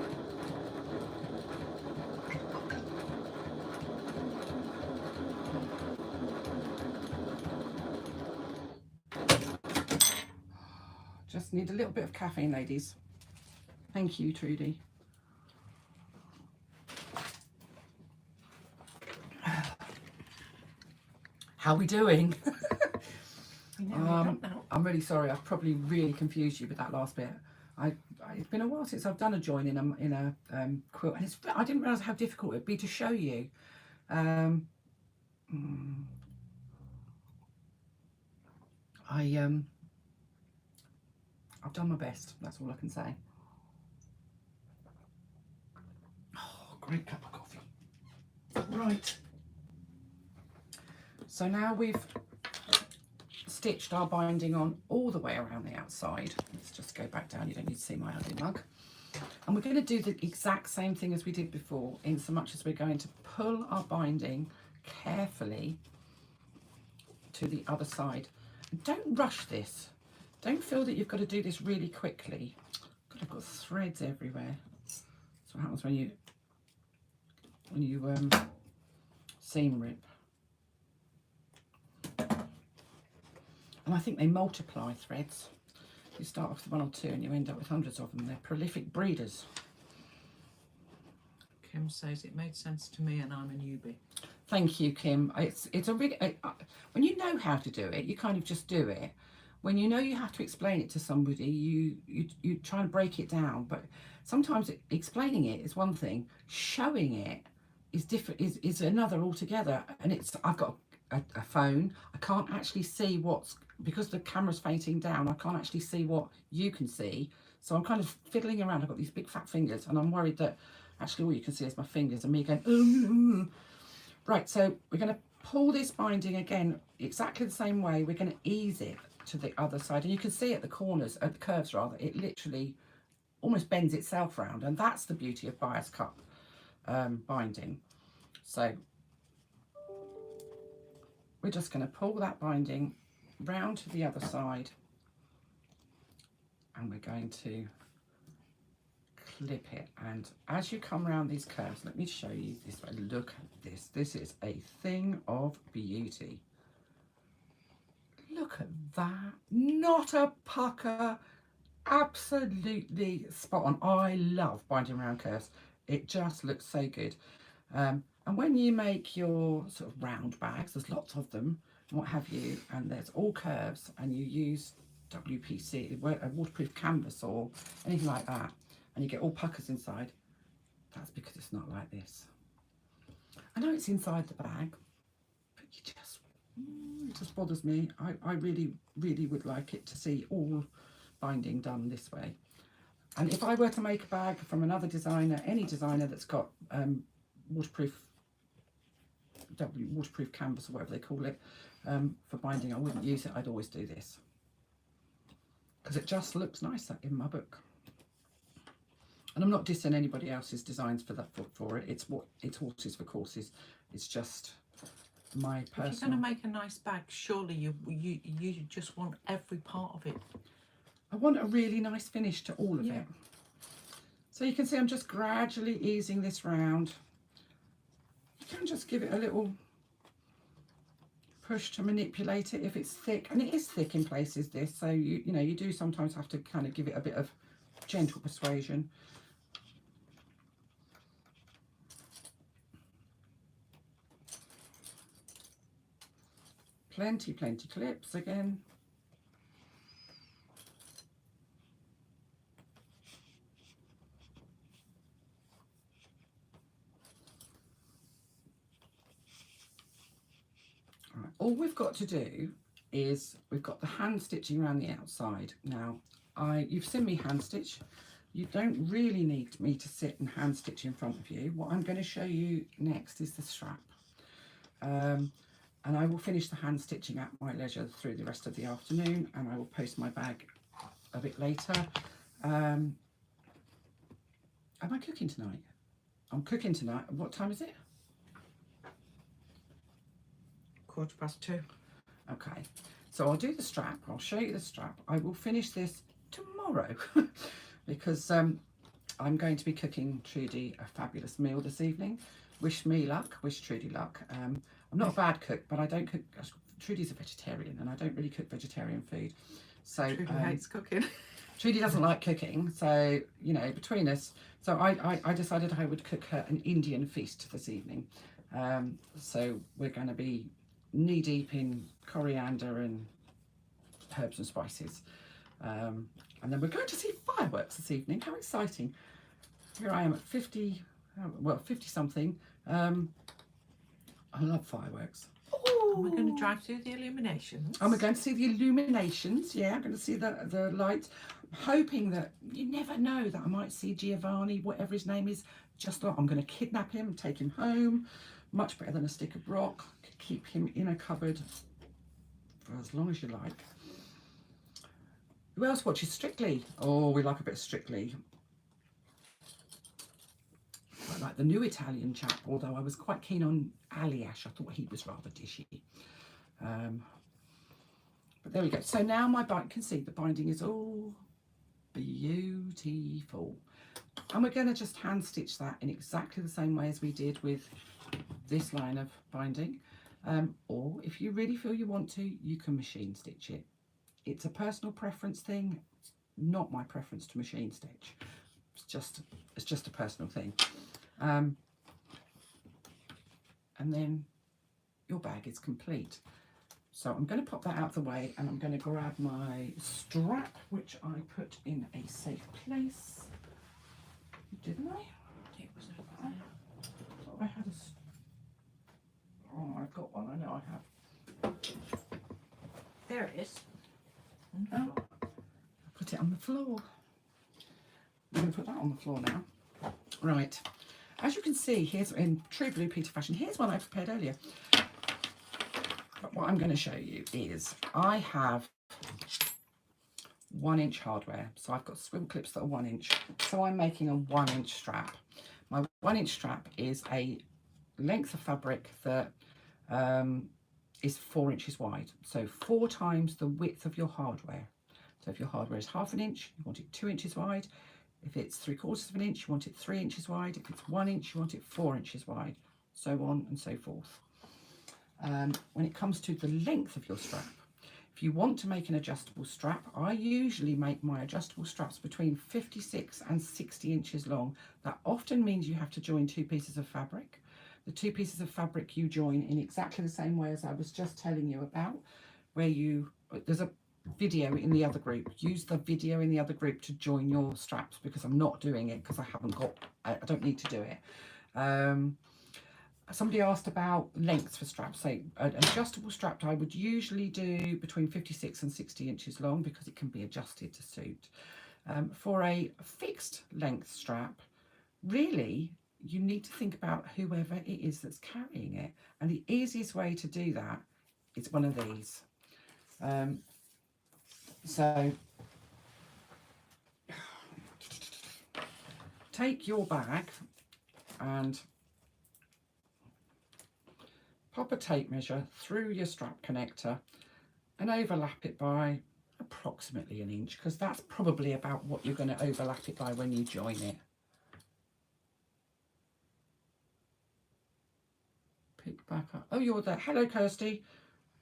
just need a little bit of caffeine, ladies. Thank you, Trudy. How are we doing? I'm really sorry. I've probably really confused you with that last bit. It's been a while since I've done a join in a quilt, and I didn't realise how difficult it'd be to show you. I've done my best. That's all I can say. Oh, great cup of coffee. Right. So now we've stitched our binding on all the way around the outside. Let's just go back down. You don't need to see my ugly mug. And we're going to do the exact same thing as we did before, in so much as we're going to pull our binding carefully to the other side. Don't rush this. Don't feel that you've got to do this really quickly. God, I've got threads everywhere. That's what happens when you seam rip. And I think they multiply, threads. You start off with 1 or 2 and you end up with hundreds of them. They're prolific breeders. Kim says it made sense to me and I'm a newbie. Thank you, Kim. It's a really, when you know how to do it, you kind of just do it. When you know you have to explain it to somebody, you try and break it down. But sometimes explaining it is one thing, showing it is different, is another altogether. And I've got a phone. I can't actually see because the camera's facing down, I can't actually see what you can see. So I'm kind of fiddling around. I've got these big fat fingers and I'm worried that actually all you can see is my fingers and me going, Right, so we're going to pull this binding again exactly the same way. We're going to ease it to the other side, and you can see at the corners, at the curves rather, it literally almost bends itself round, and that's the beauty of bias cut binding. So we're just going to pull that binding round to the other side, and we're going to clip it. And as you come around these curves, let me show you this way. Look at this. This is a thing of beauty. Look at that. Not a pucker. Absolutely spot on. I love binding around curves. It just looks so good. And when you make your sort of round bags, there's lots of them, and what have you, and there's all curves, and you use WPC, a waterproof canvas or anything like that, and you get all puckers inside, that's because it's not like this. I know it's inside the bag, but it just bothers me. I really, really would like it to see all binding done this way. And if I were to make a bag from another designer, any designer that's got waterproof canvas or whatever they call it, for binding, I wouldn't use it. I'd always do this because it just looks nicer in my book. And I'm not dissing anybody else's designs for that, for it. It's horses for courses. It's just my personal. If you're going to make a nice bag, surely you just want every part of it. I want a really nice finish to all of it. So you can see I'm just gradually easing this round. You can can just give it a little push to manipulate it if it's thick, and it is thick in places, this, so you know, you do sometimes have to kind of give it a bit of gentle persuasion. Plenty clips again. Right. All we've got to do is we've got the hand stitching around the outside. Now, you've seen me hand stitch. You don't really need me to sit and hand stitch in front of you. What I'm going to show you next is the strap. And I will finish the hand stitching at my leisure through the rest of the afternoon, and I will post my bag a bit later. Am I cooking tonight? I'm cooking tonight. What time is it? 2:15. Okay, so I'll do the strap. I'll show you the strap. I will finish this tomorrow because I'm going to be cooking Trudy a fabulous meal this evening. Wish me luck. Wish Trudy luck. I'm not a bad cook, but I don't cook. Trudy's a vegetarian, and I don't really cook vegetarian food. So Trudy hates cooking. Trudy doesn't like cooking, so you know, between us. So I decided I would cook her an Indian feast this evening. So we're going to be knee deep in coriander and herbs and spices, and then we're going to see fireworks this evening. How exciting! Here I am at 50 something. I love fireworks. Oh, we're going to drive through the illuminations. And we're going to see the illuminations. Yeah, I'm going to see the lights. I'm hoping that, you never know, that I might see Giovanni, whatever his name is. Just I'm going to kidnap him, take him home. Much better than a stick of rock. Could keep him in a cupboard for as long as you like. Who else watches Strictly? Oh, we like a bit of Strictly. I like the new Italian chap, although I was quite keen on Aliash. I thought he was rather dishy. But there we go. So now my bike can see the binding is all beautiful. And we're going to just hand stitch that in exactly the same way as we did with this line of binding. Or if you really feel you want to, you can machine stitch it. It's a personal preference thing, not my preference to machine stitch. It's just a personal thing. And then your bag is complete. So I'm going to pop that out of the way, and I'm going to grab my strap, which I put in a safe place. Didn't I? It was over there. I had a... Oh, I've got one. I know I have. There it is. Oh, I put it on the floor. I'm going to put that on the floor now. Right. As you can see, here's in true Blue Peter fashion. Here's one I prepared earlier. But what I'm going to show you is I have 1 inch hardware. So I've got swivel clips that are 1 inch. So I'm making a 1 inch strap. My 1 inch strap is a length of fabric that is 4 inches wide. So 4 times the width of your hardware. So if your hardware is 1/2 inch, you want it 2 inches wide. If it's 3/4 inch, you want it 3 inches wide. If it's 1 inch, you want it 4 inches wide, so on and so forth. When it comes to the length of your strap, if you want to make an adjustable strap, I usually make my adjustable straps between 56 and 60 inches long. That often means you have to join 2 pieces of fabric. The 2 pieces of fabric you join in exactly the same way as I was just telling you about, where there's a video in the other group. Use the video in the other group to join your straps, because I'm not doing it because I don't need to do it. Somebody asked about lengths for straps. So an adjustable strap I would usually do between 56 and 60 inches long, because it can be adjusted to suit. For a fixed length strap, really you need to think about whoever it is that's carrying it, and the easiest way to do that is one of these. So take your bag and pop a tape measure through your strap connector and overlap it by approximately 1 inch, because that's probably about what you're going to overlap it by when you join it. you're there. Hello, Kirsty.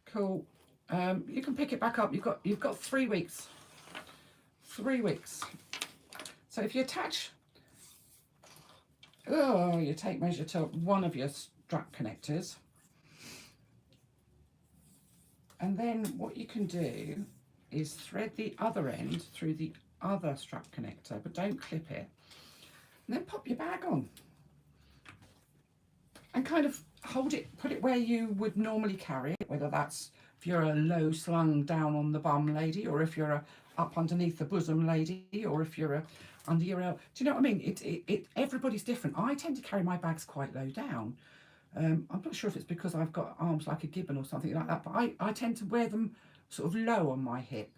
Cool. You can pick it back up. You've got 3 weeks. 3 weeks. So if you attach your tape measure to one of your strap connectors, and then what you can do is thread the other end through the other strap connector, but don't clip it, and then pop your bag on and kind of hold it, put it where you would normally carry it, whether that's if you're a low slung down on the bum lady, or if you're a up underneath the bosom lady, or if you're a under your elbow. Do you know what I mean? Everybody's different. I tend to carry my bags quite low down. I'm not sure if it's because I've got arms like a gibbon or something like that, but I tend to wear them sort of low on my hip.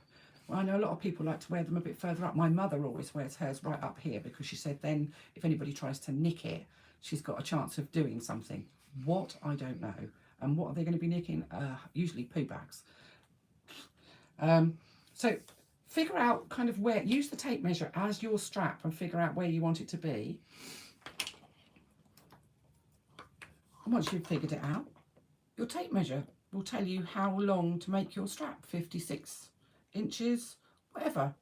Well, I know a lot of people like to wear them a bit further up. My mother always wears hers right up here because she said then if anybody tries to nick it, she's got a chance of doing something. What? I don't know. And what are they going to be nicking? Usually poo bags. So figure out kind of where, use the tape measure as your strap and figure out where you want it to be. And once you've figured it out, your tape measure will tell you how long to make your strap, 56 inches, whatever.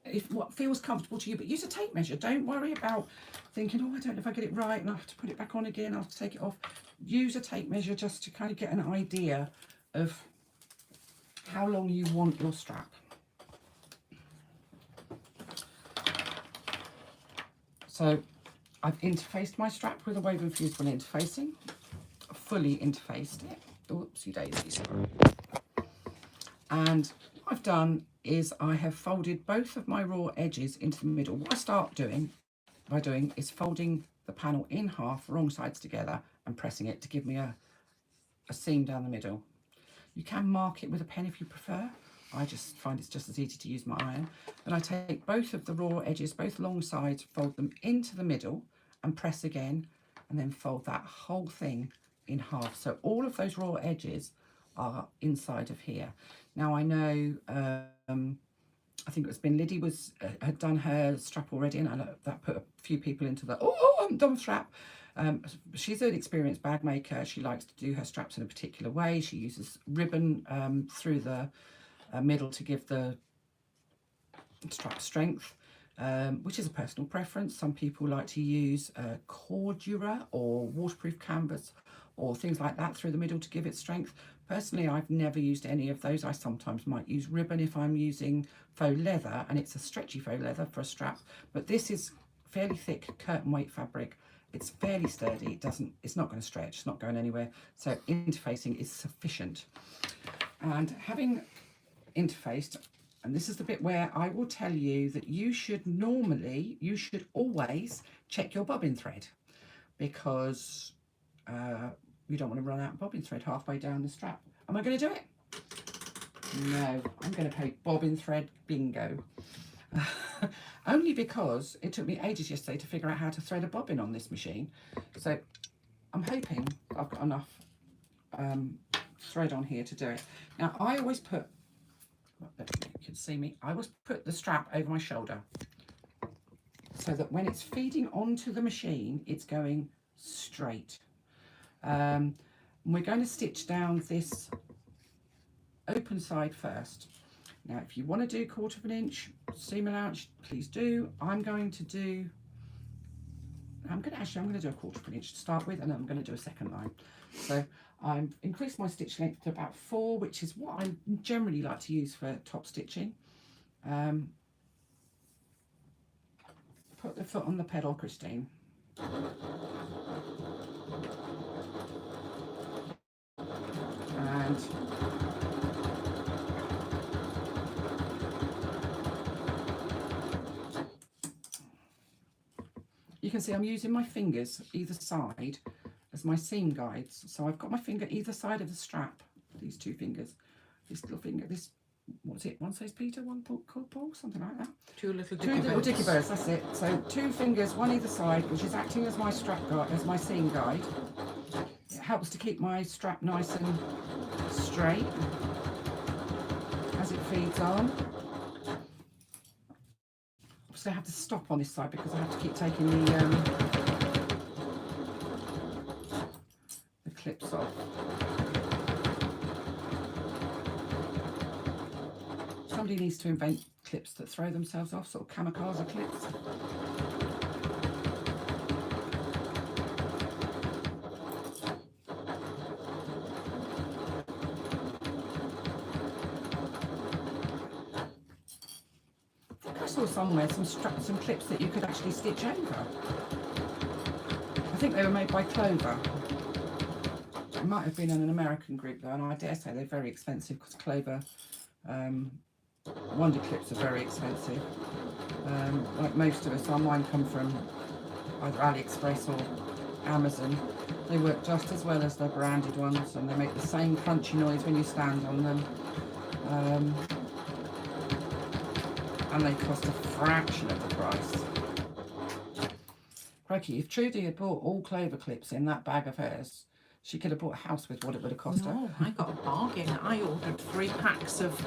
If what feels comfortable to you, but use a tape measure. Don't worry about thinking, oh, I don't know if I get it right and I have to put it back on again, I have to take it off. Use a tape measure just to kind of get an idea of how long you want your strap. So I've interfaced my strap with a Woven Fusible interfacing, fully interfaced it. Oopsie daisies. And what I've done is I have folded both of my raw edges into the middle. What I start by doing is folding the panel in half, wrong sides together, and pressing it to give me a seam down the middle. You can mark it with a pen if you prefer. I just find it's just as easy to use my iron. Then I take both of the raw edges, both long sides, fold them into the middle and press again, and then fold that whole thing in half. So all of those raw edges are inside of here. Now I know, I think it's been Liddy had done her strap already, and I know that put a few people into the, I'm done with strap. She's an experienced bag maker. She likes to do her straps in a particular way. She uses ribbon through the middle to give the strap strength, which is a personal preference. Some people like to use Cordura or waterproof canvas or things like that through the middle to give it strength. Personally, I've never used any of those. I sometimes might use ribbon if I'm using faux leather, and it's a stretchy faux leather for a strap, but this is fairly thick curtain weight fabric. It's fairly sturdy. It's not going to stretch, it's not going anywhere. So interfacing is sufficient. And having interfaced, and this is the bit where I will tell you that you should always check your bobbin thread, because you don't want to run out of bobbin thread halfway down the strap. Am I going to do it? No, I'm going to play bobbin thread bingo. Only because it took me ages yesterday to figure out how to thread a bobbin on this machine. So I'm hoping I've got enough thread on here to do it. Now I always put, you can see me, I always put the strap over my shoulder so that when it's feeding onto the machine, it's going straight. We're going to stitch down this open side first. Now, if you want to do 1/4 inch seam allowance, please do. I'm going to do a 1/4 inch to start with, and then I'm going to do a second line. So I've increased my stitch length to about 4, which is what I generally like to use for top stitching. Put the foot on the pedal, Christine. And you can see I'm using my fingers either side as my seam guides. So I've got my finger either side of the strap, these two fingers, this little finger, this, what's it, one says Peter, one Paul, something like that. Two little dicky birds, that's it. So 2 fingers, one either side, which is acting as my strap guide, as my seam guide. It helps to keep my strap nice and straight as it feeds on. Obviously I have to stop on this side because I have to keep taking the clips off. Somebody needs to invent clips that throw themselves off, sort of kamikaze clips. I saw somewhere some clips that you could actually stitch over. I think they were made by Clover. It might have been in an American group though, and I dare say they're very expensive because Clover Wonder clips are very expensive. Like most of us, our mine come from either AliExpress or Amazon. They work just as well as the branded ones, and they make the same crunchy noise when you stand on them. And they cost a fraction of the price. Crikey, if Trudy had bought all Clover clips in that bag of hers, she could have bought a house with what it would have cost her. No, I got a bargain. I ordered 3 packs of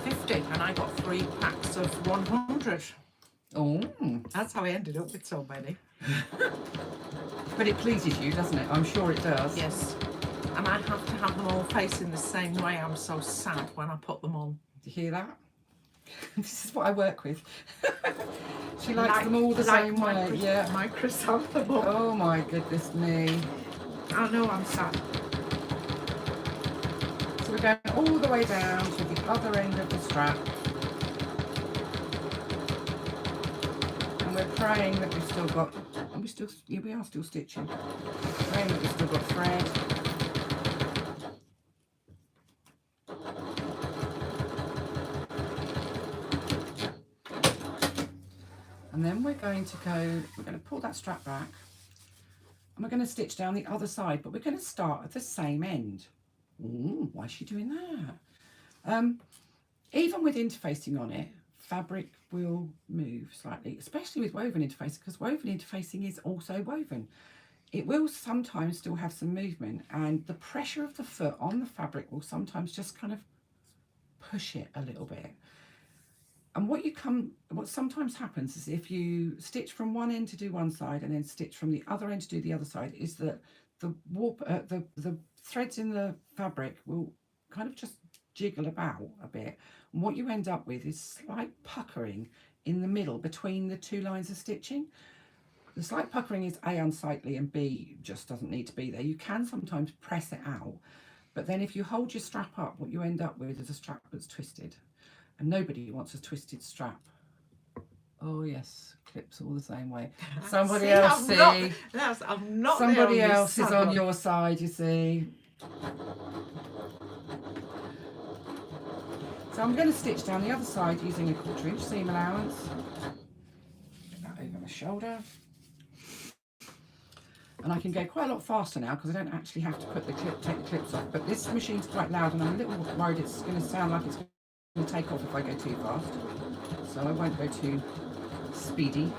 50 and I got 3 packs of 100. Oh, That's how I ended up with so many. but it pleases you, doesn't it? I'm sure it does. Yes. And I have to have them all facing the same way. I'm so sad when I put them on. Do you hear that? This is what I work with. She likes them all the same way. Yeah. My chrysanthemum. Oh my goodness me. I know I'm sad. So we're going all the way down to the other end of the strap. And we're praying that we've still got, and we are still stitching. Praying that we've still got thread. And then we're going to pull that strap back. And we're going to stitch down the other side, but we're going to start at the same end. Ooh, why is she doing that? Even with interfacing on it, fabric will move slightly, especially with woven interfacing, because woven interfacing is also woven. It will sometimes still have some movement, and the pressure of the foot on the fabric will sometimes just kind of push it a little bit. And what sometimes happens is if you stitch from one end to do one side and then stitch from the other end to do the other side, is that the threads in the fabric will kind of just jiggle about a bit. And what you end up with is slight puckering in the middle between the two lines of stitching. The slight puckering is A, unsightly, and B, just doesn't need to be there. You can sometimes press it out, but then if you hold your strap up, what you end up with is a strap that's twisted. And nobody wants a twisted strap. Oh yes, clips all the same way. Somebody else, see? I'm not Somebody else is on your side, you see. So I'm going to stitch down the other side using a 1/4 inch seam allowance. Put that over my shoulder. And I can go quite a lot faster now because I don't actually have to take the clips off. But this machine's quite loud and I'm a little worried it's going to sound like it's going to take off if I go too fast. So I won't go too speedy.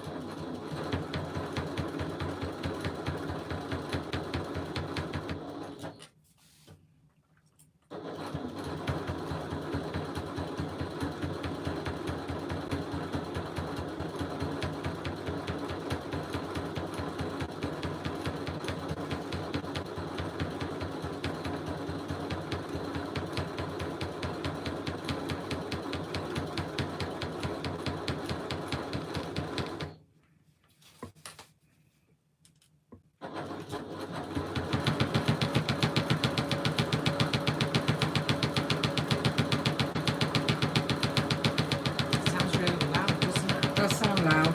Loud.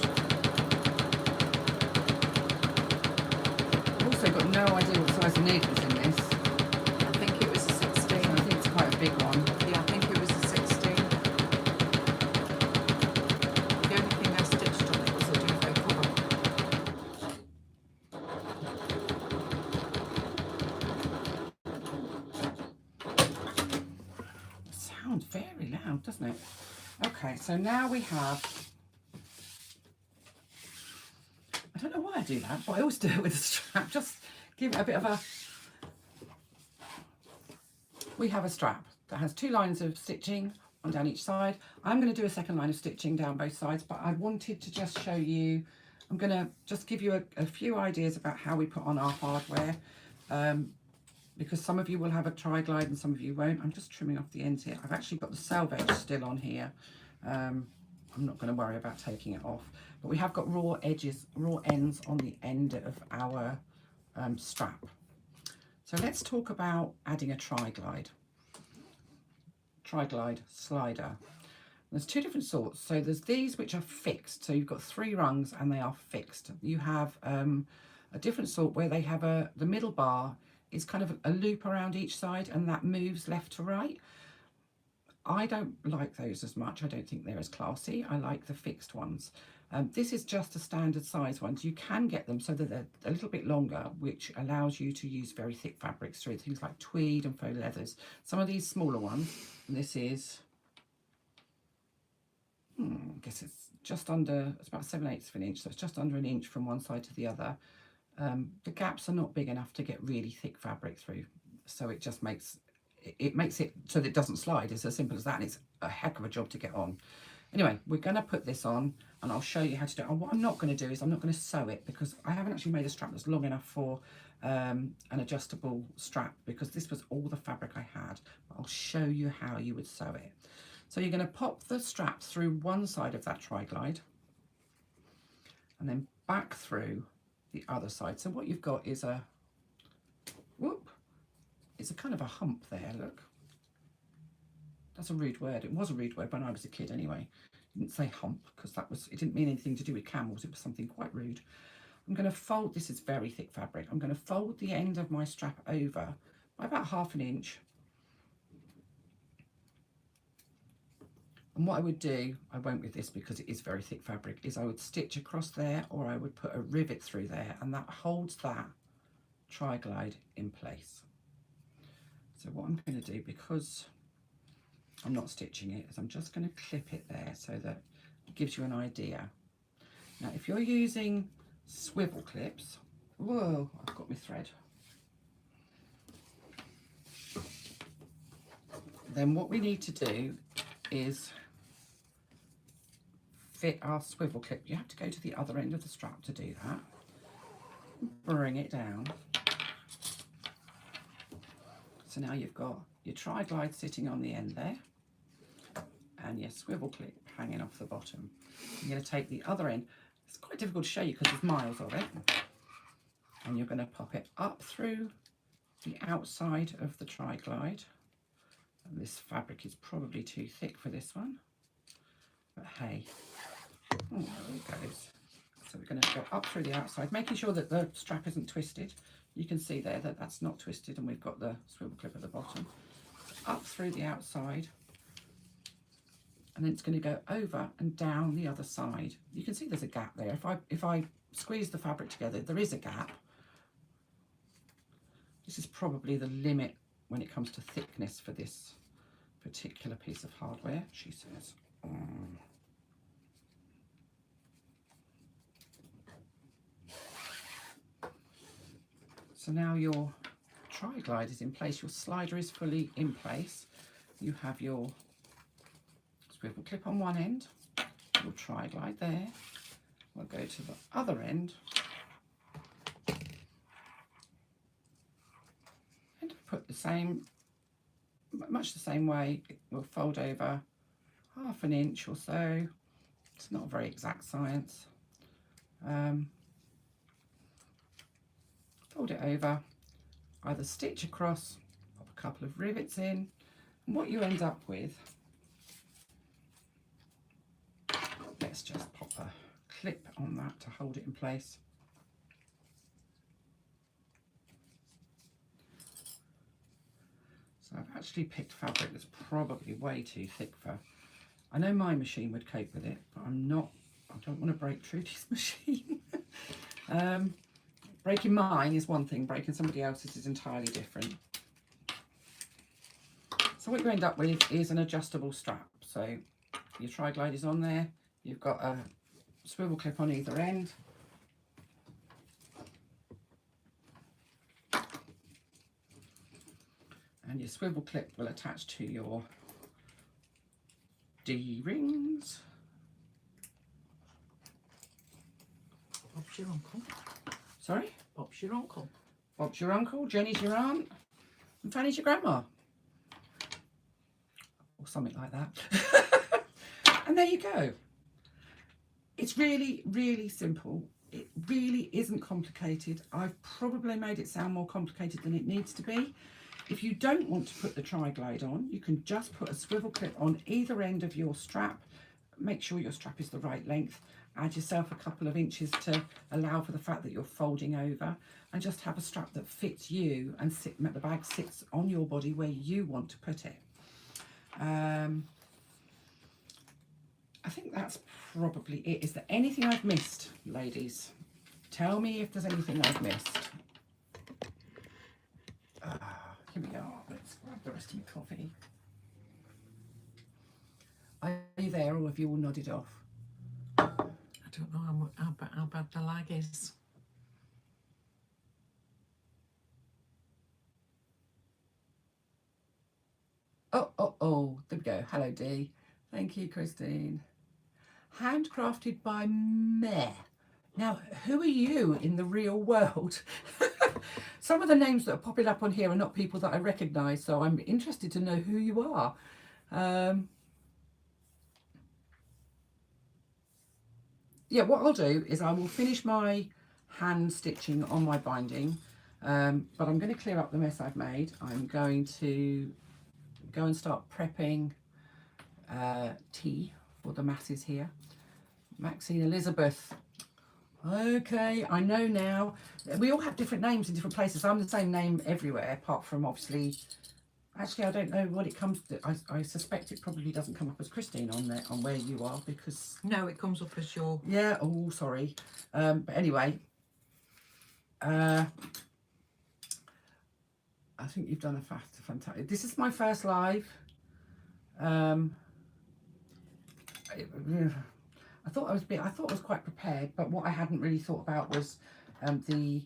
I've also got no idea what size the needle's in this. I think it was a 16. I think it's quite a big one. Yeah, I think it was a 16. The only thing I stitched on it was a duvet cover. It sounds very loud, doesn't it? Okay, so now we have, I don't know why I do that, but I always do it with a strap. Just give it a bit of a... We have a strap that has 2 lines of stitching, one down each side. I'm going to do a second line of stitching down both sides, but I wanted to just show you, I'm going to just give you a few ideas about how we put on our hardware. because some of you will have a tri-glide and some of you won't. I'm just trimming off the ends here. I've actually got the selvage still on here. I'm not going to worry about taking it off, but we have got raw edges, raw ends on the end of our strap. So let's talk about adding a tri-glide slider. There's two different sorts. So there's these which are fixed. So you've got 3 rungs and they are fixed. You have a different sort where they have the middle bar is kind of a loop around each side and that moves left to right. I don't like those as much. I don't think they're as classy. I like the fixed ones. This is just a standard size ones. You can get them so that they're a little bit longer, which allows you to use very thick fabrics through things like tweed and faux leathers. Some of these smaller ones, and this is, I guess it's just under, it's about 7/8 of an inch, so it's just under an inch from one side to the other. The gaps are not big enough to get really thick fabric through, so it just makes it so that it doesn't slide. It's as simple as that, and it's a heck of a job to get on. Anyway, we're going to put this on and I'll show you how to do it. And what I'm not going to do is I'm not going to sew it because I haven't actually made a strap that's long enough for an adjustable strap, because this was all the fabric I had. But I'll show you how you would sew it. So you're going to pop the strap through one side of that tri-glide and then back through the other side. So what you've got is it's a kind of a hump there, look. That's a rude word. It was a rude word when I was a kid anyway. I didn't say hump because it didn't mean anything to do with camels. It was something quite rude. I'm going to fold, this is very thick fabric. I'm going to fold the end of my strap over by about 1/2 inch. And what I would do, I won't with this because it is very thick fabric, is I would stitch across there or I would put a rivet through there, and that holds that tri-glide in place. So what I'm going to do, because I'm not stitching it, is I'm just going to clip it there so that it gives you an idea. Now if you're using swivel clips, whoa, I've got my thread, then what we need to do is fit our swivel clip. You have to go to the other end of the strap to do that. Bring it down. So now you've got your tri-glide sitting on the end there and your swivel clip hanging off the bottom. You're going to take the other end. It's quite difficult to show you because there's miles of it. And you're going to pop it up through the outside of the tri-glide. And this fabric is probably too thick for this one, but hey, there it goes. So we're going to go up through the outside, making sure that the strap isn't twisted. You can see there that that's not twisted, and we've got the swivel clip at the bottom. Up through the outside, and then it's going to go over and down the other side. You can see there's a gap there. If I squeeze the fabric together, there is a gap. This is probably the limit when it comes to thickness for this particular piece of hardware, she says. So now your tri-glide is in place, your slider is fully in place. You have your swivel clip on one end, your tri-glide there. We'll go to the other end and put the same, much the same way. We'll fold over 1/2 inch or so. It's not a very exact science. Fold it over, either stitch across, pop a couple of rivets in, and what you end up with, let's just pop a clip on that to hold it in place. So I've actually picked fabric that's probably way too thick for, I know my machine would cope with it, but I don't want to break Trudy's machine. Breaking mine is one thing, breaking somebody else's is entirely different. So what you end up with is an adjustable strap. So your tri-glide is on there, you've got a swivel clip on either end. And your swivel clip will attach to your D-rings. Bob's your uncle. Sorry? Bob's your uncle. Bob's your uncle, Jenny's your aunt, and Fanny's your grandma. Or something like that. And there you go. It's really, really simple. It really isn't complicated. I've probably made it sound more complicated than it needs to be. If you don't want to put the tri-glide on, you can just put a swivel clip on either end of your strap. Make sure your strap is the right length. Add yourself a couple of inches to allow for the fact that you're folding over, and just have a strap that fits you and the bag sits on your body where you want to put it. I think that's probably it. Is there anything I've missed, ladies? Tell me if there's anything I've missed. Here we are. Let's grab the rest of my coffee. Are you there, or have you all nodded off? I don't know how bad the lag is. Oh, there we go. Hello, Dee. Thank you, Christine. Handcrafted by Meh. Now, who are you in the real world? Some of the names that are popping up on here are not people that I recognise, so I'm interested to know who you are. Yeah, what I'll do is I will finish my hand stitching on my binding, but I'm going to clear up the mess I've made. I'm going to go and start prepping tea for the masses here. Maxine Elizabeth. Okay, I know now. We all have different names in different places. I'm the same name everywhere, apart from obviously. Actually, I don't know what it comes to. I suspect it probably doesn't come up as Christine on there, on where you are, because. No, it comes up as your. Yeah. Oh, sorry. But anyway. I think you've done a fantastic. This is my first live. I thought I was quite prepared, but what I hadn't really thought about was the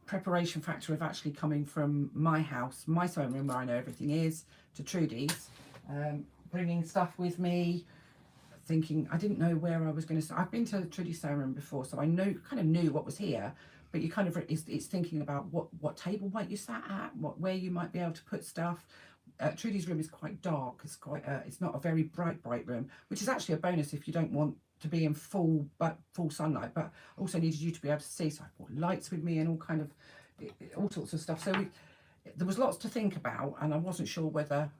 preparation factor of actually coming from my house, my sewing room where I know everything is, to Trudy's, bringing stuff with me, thinking I didn't know where I was going to. I've been to Trudy's sewing room before, so I kind of knew what was here, but you kind of it's thinking about what table might you sat at, where you might be able to put stuff. Trudy's room is quite dark. It's quite it's not a very bright room, which is actually a bonus if you don't want to be in full sunlight, but also needed you to be able to see. So I brought lights with me and all sorts of stuff. So there was lots to think about, and I wasn't sure whether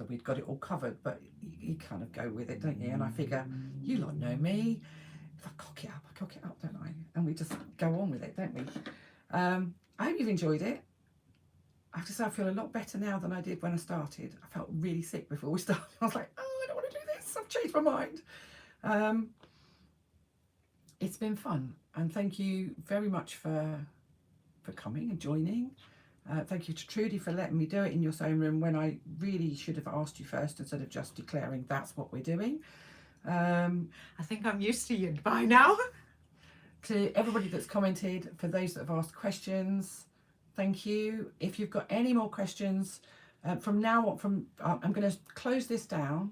we'd got it all covered, but you kind of go with it, don't you? And I figure, you lot know me. If I cock it up, don't I? And we just go on with it, don't we? I hope you've enjoyed it. I have to say I feel a lot better now than I did when I started. I felt really sick before we started. I was like, oh, I don't want to do this. I've changed my mind. It's been fun, and thank you very much for coming and joining. Thank you to Trudy for letting me do it in your sewing room when I really should have asked you first instead of just declaring that's what we're doing. I think I'm used to you by now. To everybody that's commented, for those that have asked questions, thank you. If you've got any more questions, from now on, I'm going to close this down.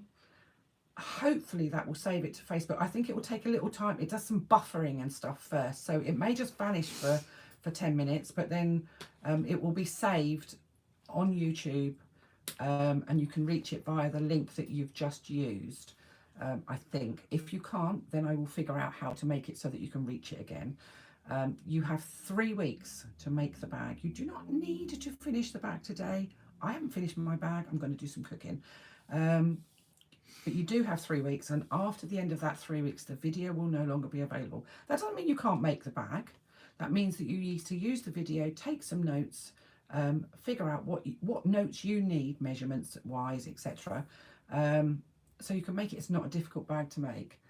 Hopefully that will save it to Facebook. I think it will take a little time. It does some buffering and stuff first, so it may just vanish for 10 minutes, but then it will be saved on YouTube, and you can reach it via the link that you've just used. I think if you can't, then I will figure out how to make it so that you can reach it again. You have 3 weeks to make the bag. You do not need to finish the bag today. I haven't finished my bag. I'm going to do some cooking. But you do have 3 weeks, and after the end of that 3 weeks, the video will no longer be available. That doesn't mean you can't make the bag. That means that you need to use the video, take some notes, figure out what notes you need, measurements wise, etc. So you can make it. It's not a difficult bag to make.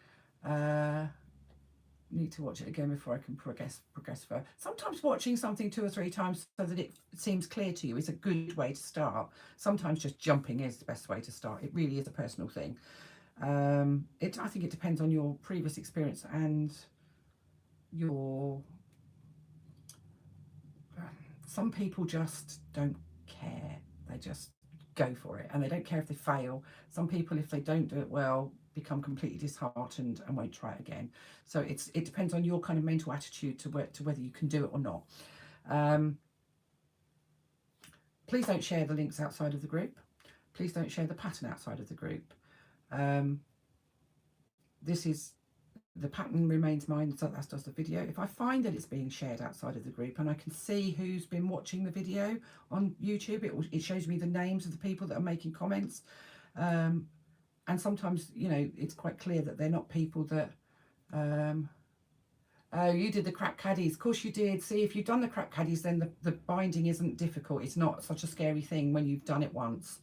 Need to watch it again before I can progress further. Sometimes watching something 2 or 3 times so that it seems clear to you is a good way to start. Sometimes just jumping is the best way to start. It really is a personal thing. I think it depends on your previous experience and your. Some people just don't care. They just go for it, and they don't care if they fail. Some people, if they don't do it well, become completely disheartened and won't try it again. So it depends on your kind of mental attitude to whether you can do it or not. Please don't share the links outside of the group. Please don't share the pattern outside of the group. The pattern remains mine, so that's just the video. If I find that it's being shared outside of the group and I can see who's been watching the video on YouTube, it shows me the names of the people that are making comments. And sometimes, you know, it's quite clear that they're not people that, oh, you did the crack caddies. Of course you did. See, if you've done the crack caddies, then the binding isn't difficult. It's not such a scary thing when you've done it once.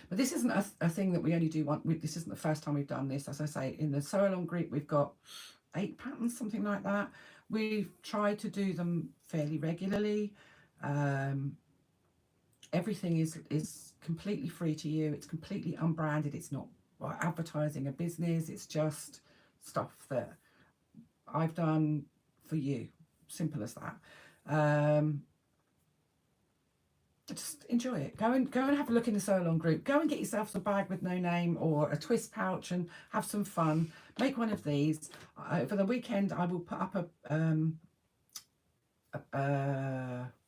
But this isn't a thing that we only do once. This isn't the first time we've done this. As I say, in the Sew Along group, we've got 8 patterns, something like that. We've tried to do them fairly regularly. Everything is completely free to you. It's completely unbranded. It's not advertising a business. It's just stuff that I've done for you. Simple as that. Just enjoy it. Go and have a look in the Sew Along group. Go and get yourself a bag with no name or a twist pouch and have some fun. Make one of these. For the weekend, I will put up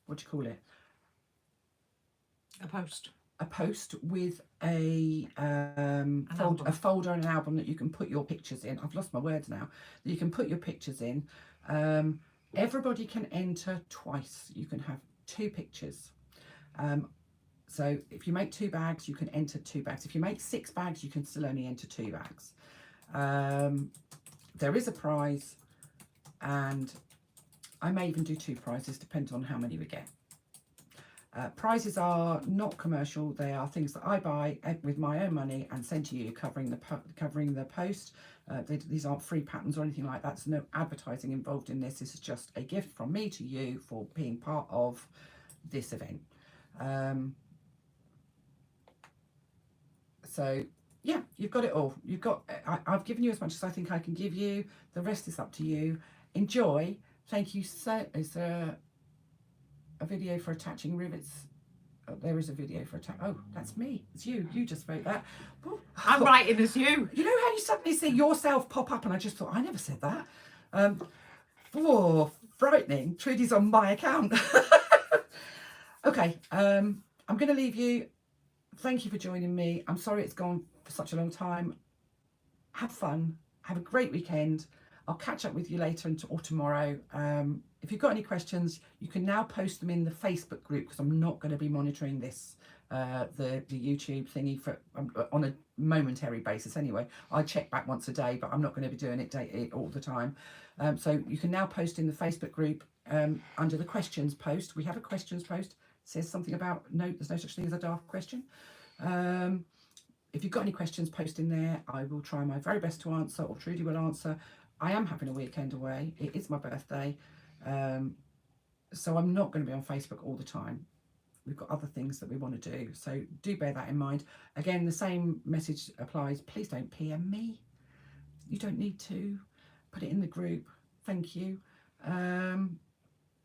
what do you call it? A post. A post with a folder and an album that you can put your pictures in. I've lost my words now. You can put your pictures in. Everybody can enter twice. You can have 2 pictures. So if you make 2 bags, you can enter 2 bags. If you make 6 bags, you can still only enter 2 bags. There is a prize, and I may even do 2 prizes, depending on how many we get. Prizes are not commercial. They are things that I buy with my own money and send to you, covering the post. These aren't free patterns or anything like that. There's no advertising involved in this. This is just a gift from me to you for being part of this event. So yeah, you've got it all. You've got, I've given you as much as I think I can give you. The rest is up to you. Enjoy. Thank you. So is there a video for attaching rivets? Oh, there is a video for oh, that's me. It's you. You just wrote that. Oh, I'm writing as you. You know how you suddenly see yourself pop up and I just thought, I never said that. Oh, frightening. Trudy's on my account. Okay, I'm going to leave you. Thank you for joining me. I'm sorry it's gone for such a long time. Have fun. Have a great weekend. I'll catch up with you later or tomorrow. If you've got any questions, you can now post them in the Facebook group, because I'm not going to be monitoring this, the YouTube thingy for on a momentary basis anyway. I check back once a day, but I'm not going to be doing it all the time. So you can now post in the Facebook group under the questions post. We have a questions post. Says something about there's no such thing as a daft question. If you've got any questions, post in there. I will try my very best to answer, or Trudy will answer. I am having a weekend away. It is my birthday, so I'm not going to be on Facebook all the time. We've got other things that we want to do, so do bear that in mind. Again, the same message applies. Please don't PM me. You don't need to. Put it in the group. Thank you. I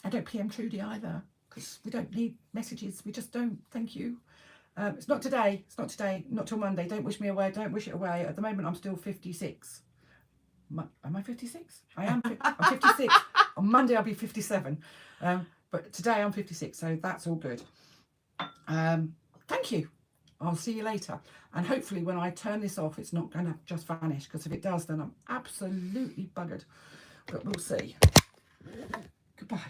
don't PM Trudy either, because we don't need messages. We just don't. Thank you. It's not today. It's not today. Not till Monday. Don't wish me away. Don't wish it away. At the moment, I'm still 56. Am I 56? I am. I'm 56. On Monday, I'll be 57. But today, I'm 56. So that's all good. Thank you. I'll see you later. And hopefully, when I turn this off, it's not going to just vanish. Because if it does, then I'm absolutely buggered. But we'll see. Goodbye.